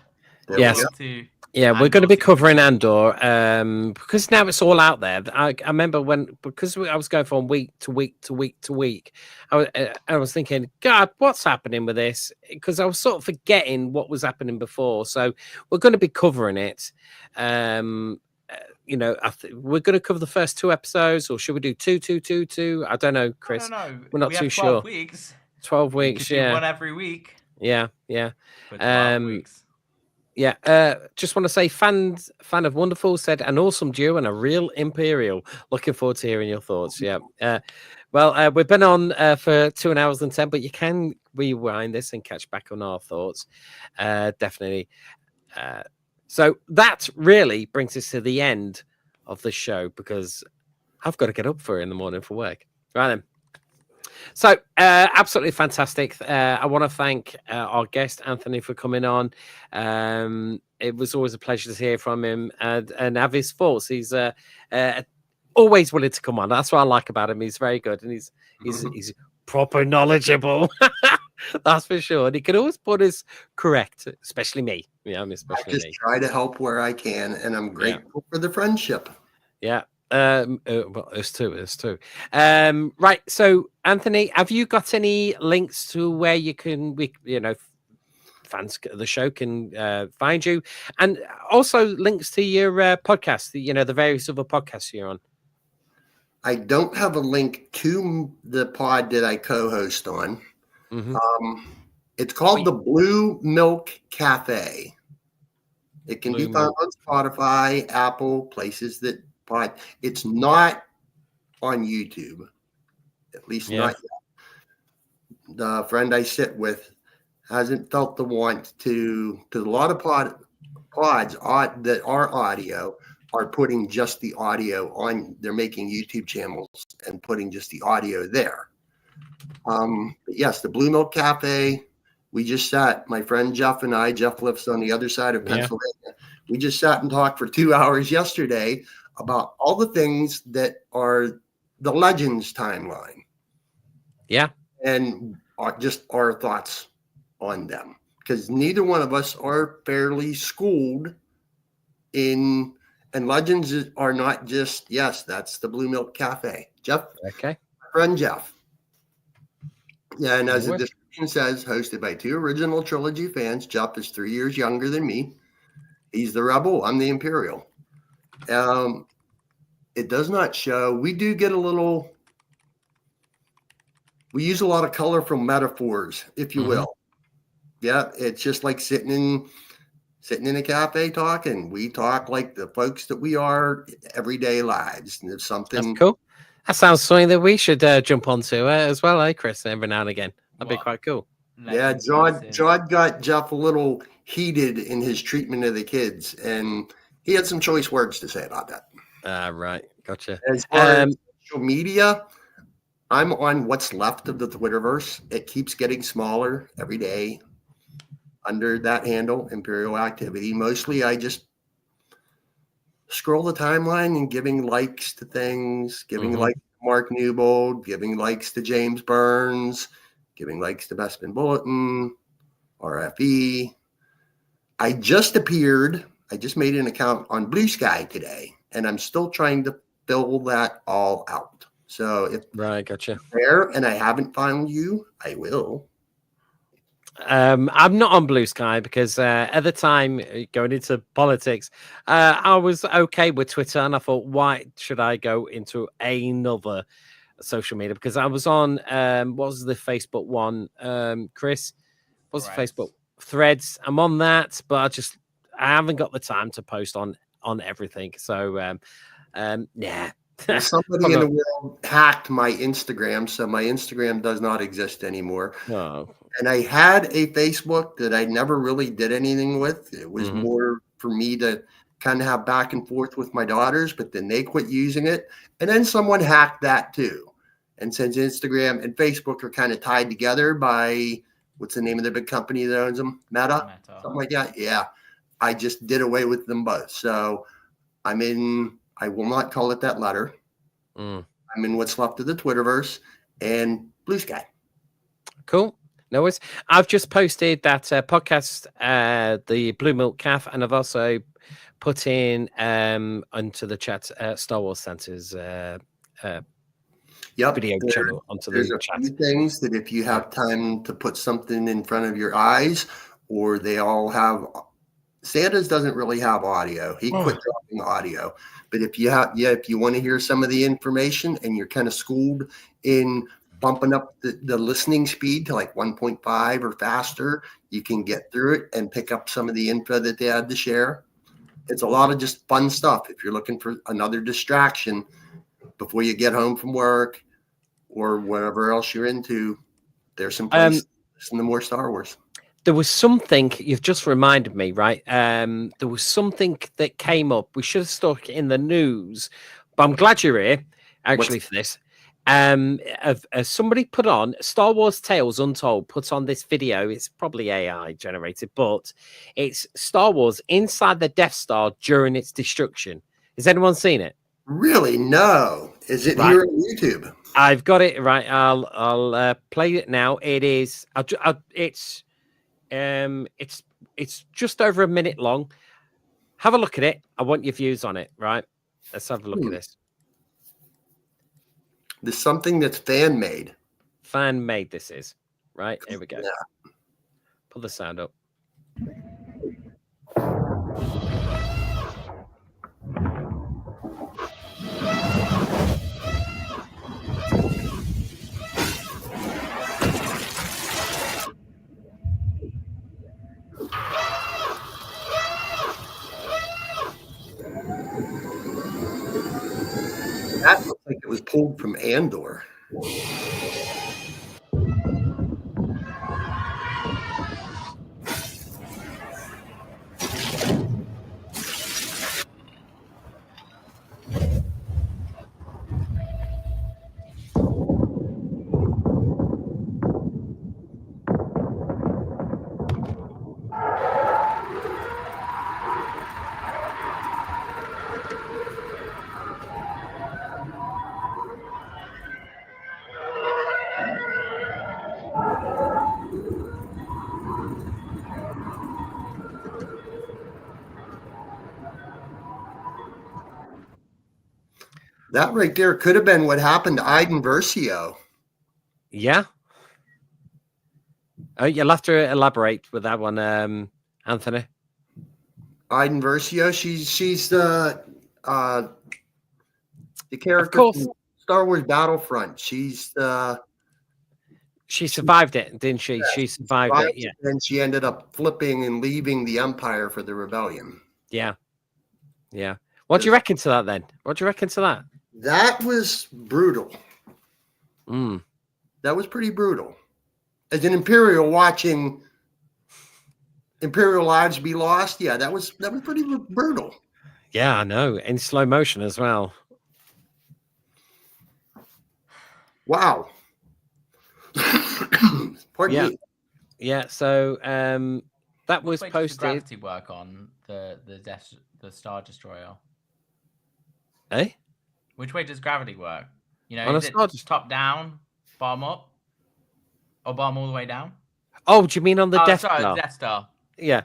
Look Yes. forward to Yeah, we're going to Andor be season covering 2. Andor because now it's all out there. I remember because I was going from week to week to week to week. I was thinking, God, what's happening with this? Because I was sort of forgetting what was happening before. So we're going to be covering it. You know, we're going to cover the first 2 episodes, or should we do 2? I don't know, Chris. I don't know. We're not we too have 12 sure. weeks. 12 We weeks, could do yeah, one every week yeah. for 12 weeks. Yeah, just want to say, fan of Wonderful said an awesome duo and a real Imperial. Looking forward to hearing your thoughts. Yeah. Well, we've been on for 2 hours and 10, but you can rewind this and catch back on our thoughts. Definitely. So that really brings us to the end of the show because I've got to get up for it in the morning for work. Right then. So absolutely fantastic. I want to thank our guest Anthony for coming on. It was always a pleasure to hear from him and have his thoughts. He's always willing to come on. That's what I like about him. He's very good and he's proper knowledgeable. That's for sure. And he can always put us correct, especially me. Yeah, I especially just me. try to help where I can, and I'm grateful for the friendship. Yeah. Well, it's two. Right. So, Anthony, have you got any links to where fans of the show can find you, and also links to your podcast? The various other podcasts you're on. I don't have a link to the pod that I co-host on. Mm-hmm. It's called the Blue Milk Cafe. It can be found on Spotify, Apple, places that pod. It's not on YouTube, at least not yet. The friend I sit with hasn't felt the want to, because a lot of pods that are audio are putting just the audio on. They're making YouTube channels and putting just the audio there. But yes, the Blue Milk Cafe. We just sat, my friend Jeff and I. Jeff lives on the other side of Pennsylvania. We just sat and talked for 2 hours yesterday about all the things that are the Legends timeline. Yeah. And just our thoughts on them. Because neither one of us are fairly schooled in, and Legends are not just, yes, that's the Blue Milk Cafe. Jeff, Okay. my friend Jeff. Yeah, and as the Alright. description says, hosted by 2 original trilogy fans. Jeff is 3 years younger than me. He's the Rebel. I'm the Imperial. It does not show. We do get a little. We use a lot of colorful metaphors, if you will. Yeah, it's just like sitting in a cafe talking. We talk like the folks that we are everyday lives. And if something. That's cool. That sounds something that we should jump onto as well, Chris? Every now and again, that'd be quite cool. Yeah, John got Jeff a little heated in his treatment of the kids, and he had some choice words to say about that. Right, gotcha. As far as social media, I'm on what's left of the Twitterverse. It keeps getting smaller every day under that handle, Imperial Activity. Mostly I just scroll the timeline and giving likes to things, giving likes to Mark Newbold, giving likes to James Burns, giving likes to Bespin Bulletin, RFE. I just made an account on Blue Sky today, and I'm still trying to fill that all out. So if gotcha. There, and I haven't found you, I will. I'm not on Blue Sky because at the time going into politics, I was okay with Twitter, and I thought, why should I go into another social media? Because I was on what was the Facebook one, Chris? What's the Facebook? Threads. I'm on that, but I haven't got the time to post on everything. So yeah. Well, somebody in the world hacked my Instagram, so my Instagram does not exist anymore. Oh. And I had a Facebook that I never really did anything with. It was more for me to kind of have back and forth with my daughters, but then they quit using it. And then someone hacked that too. And since Instagram and Facebook are kind of tied together by, what's the name of the big company that owns them? Meta. Something like that. Yeah. I just did away with them both. So I will not call it that letter. I'm in what's left of the Twitterverse and Blue Sky. Cool. No worries. I've just posted that podcast, the Blue Milk Calf, and I've also put in onto the chat Star Wars Center's video channel onto There's the a chat. few things that if you have time to put something in front of your eyes, or they all have. Santa's doesn't really have audio. He quit dropping audio. But if you want to hear some of the information and you're kind of schooled in bumping up the listening speed to like 1.5 or faster, you can get through it and pick up some of the info that they had to share. It's a lot of just fun stuff. If you're looking for another distraction before you get home from work or whatever else you're into, there's some places to listen to more Star Wars. There was something you've just reminded me, right? There was something that came up. We should have stuck in the news, but I'm glad you're here actually for this. Somebody put on Star Wars Tales Untold, put on this video. It's probably AI generated, but it's Star Wars inside the Death Star during its destruction. Has anyone seen it? Really? No. Is it here on YouTube? I've got it right. I'll play it now. It is. It's just over a minute long. Have a look at it. I want your views on it. Right. Let's have a look at this. There's something that's fan made. Fan made. This is right. Here we go. Yeah. Pull the sound up. That looks like it was pulled from Endor. That right there could have been what happened to Iden Versio. Yeah. Oh, you'll have to elaborate with that one, Anthony. Iden Versio, she's the character Of course. from Star Wars Battlefront. She survived it, didn't she? She survived it. Yeah. And she ended up flipping and leaving the Empire for the Rebellion. Yeah. Yeah. What do you reckon to that then? What do you reckon to that? That was brutal. That was pretty brutal. As an Imperial watching Imperial lives be lost, yeah, that was pretty brutal. Yeah, I know. In slow motion as well. Wow. Pardon me. Yeah, so that was Which way does posted. gravity work on the Star Destroyer? Eh? Which way does gravity work? You know, On is a it Star top down, bottom up, or bottom all the way down? Oh, do you mean on the Death sorry, Star? Death Star. Yeah.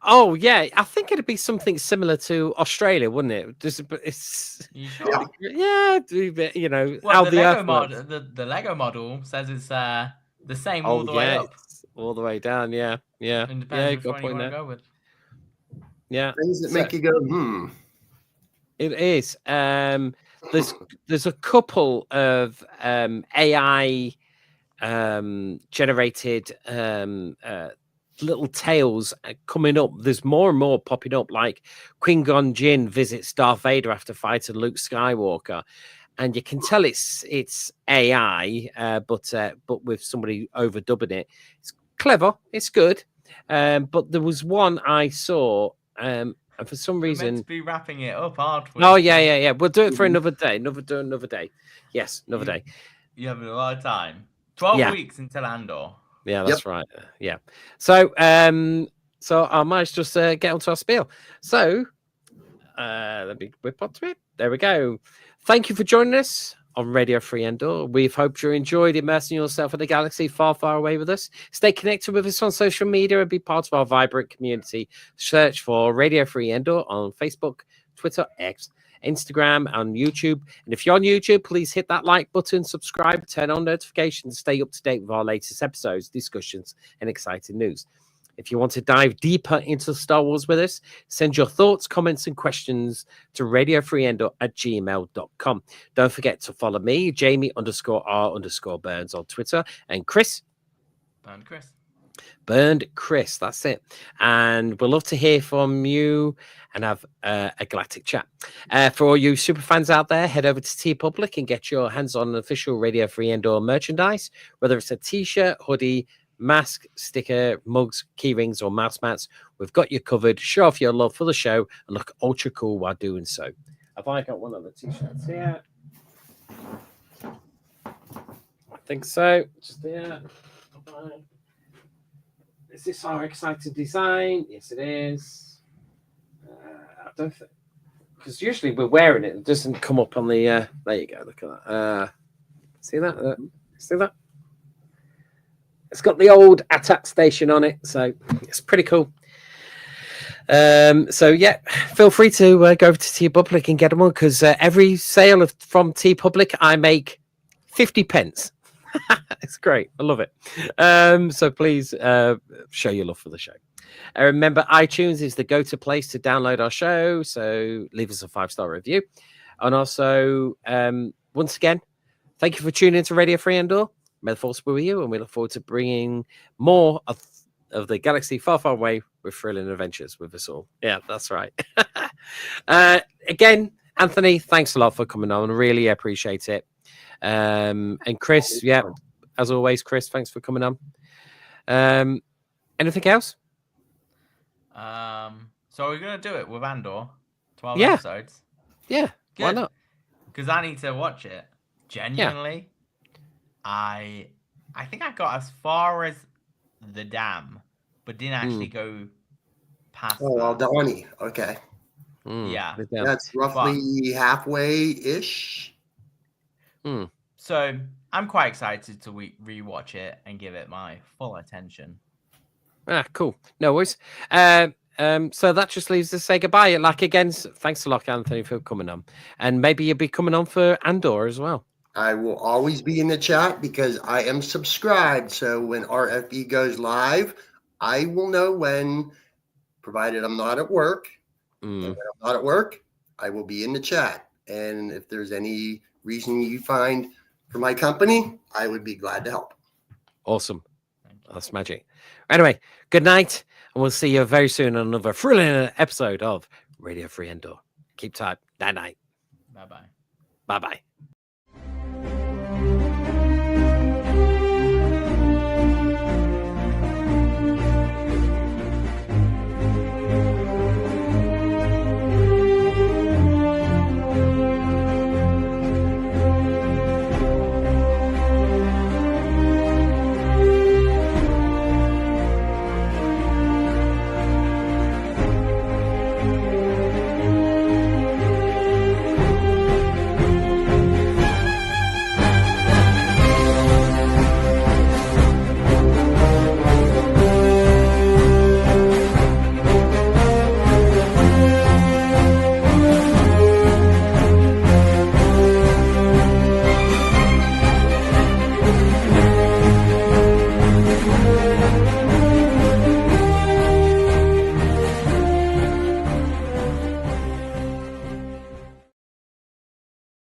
Oh, yeah. I think it'd be something similar to Australia, wouldn't it? It's You sure? yeah, you know, Well, how the the Lego Earth model, works. the Lego model says it's the same Oh, all the way up. it's all the way down. Yeah, yeah, And yeah. depends which Good one you point want to there. go with. Yeah, Things that make you go, It is. There's a couple of AI generated little tales coming up. There's more and more popping up, like Qui-Gon Jinn visits Darth Vader after fighting Luke Skywalker, and you can tell it's AI, but with somebody overdubbing it. It's clever. It's good. But there was one I saw. And for some We're reason, meant to be wrapping it up, aren't we? oh yeah. We'll do it for another day. Another day. Yes, another day. You have a lot of time. 12 Yeah. weeks until Endor. Yeah, that's right. Yeah. So I might just get onto our spiel. So let me whip onto it. There we go. Thank you for joining us on Radio Free Endor. We've hoped you enjoyed immersing yourself in a galaxy far, far away with us. Stay connected with us on social media and be part of our vibrant community. Search for Radio Free Endor on Facebook, Twitter, X, Instagram, and YouTube. And if you're on YouTube, please hit that like button, subscribe, turn on notifications, stay up to date with our latest episodes, discussions, and exciting news. If you want to dive deeper into Star Wars with us, send your thoughts, comments, and questions to radiofreeendor@gmail.com. Don't forget to follow me, Jamie_R_Burns on Twitter, and Chris. Burned Chris, that's it. And we'd love to hear from you and have a galactic chat. For all you super fans out there, head over to TeePublic and get your hands on official Radio Free Endor merchandise, whether it's a t-shirt, hoodie, mask, sticker, mugs, key rings, or mouse mats. We've got you covered. Show off your love for the show and look ultra cool while doing so. Have I got one of the t-shirts here? I think so. Just there. Is this our exciting design? Yes, it is. I don't think, because usually we're wearing it. It doesn't come up on the. There you go. Look at that. See that? See that? It's got the old attack station on it, so it's pretty cool. So yeah, feel free to go over to TeePublic and get them on, because every sale from TeePublic, I make 50 pence. It's great. I love it. So please show your love for the show. Remember, iTunes is the go-to place to download our show, so leave us a 5-star review. And also, once again, thank you for tuning into Radio Free Endor. May the Force be with you, and we look forward to bringing more of the galaxy far, far away with thrilling adventures with us all. Yeah, that's right. Again, Anthony, thanks a lot for coming on. Really appreciate it. And Chris, yeah, as always, Chris, thanks for coming on. Anything else? So we're gonna do it with Andor, 12 Yeah. episodes. Yeah, Good. why not? Because I need to watch it. Genuinely, I think I got as far as the dam, but didn't actually go past. Oh, well, Donnie. Okay. Yeah. That's roughly halfway-ish. So I'm quite excited to rewatch it and give it my full attention. Cool. No worries. So that just leaves us to say goodbye. Like, again, thanks a lot, Anthony, for coming on. And maybe you'll be coming on for Andor as well. I will always be in the chat because I am subscribed. So when RFE goes live, I will know when, provided I'm not at work. And when I'm not at work, I will be in the chat. And if there's any reason you find for my company, I would be glad to help. Awesome. That's magic. Anyway, good night. And we'll see you very soon on another thrilling episode of Radio Free Endor. Keep tight. Night night. Bye-bye. Bye-bye.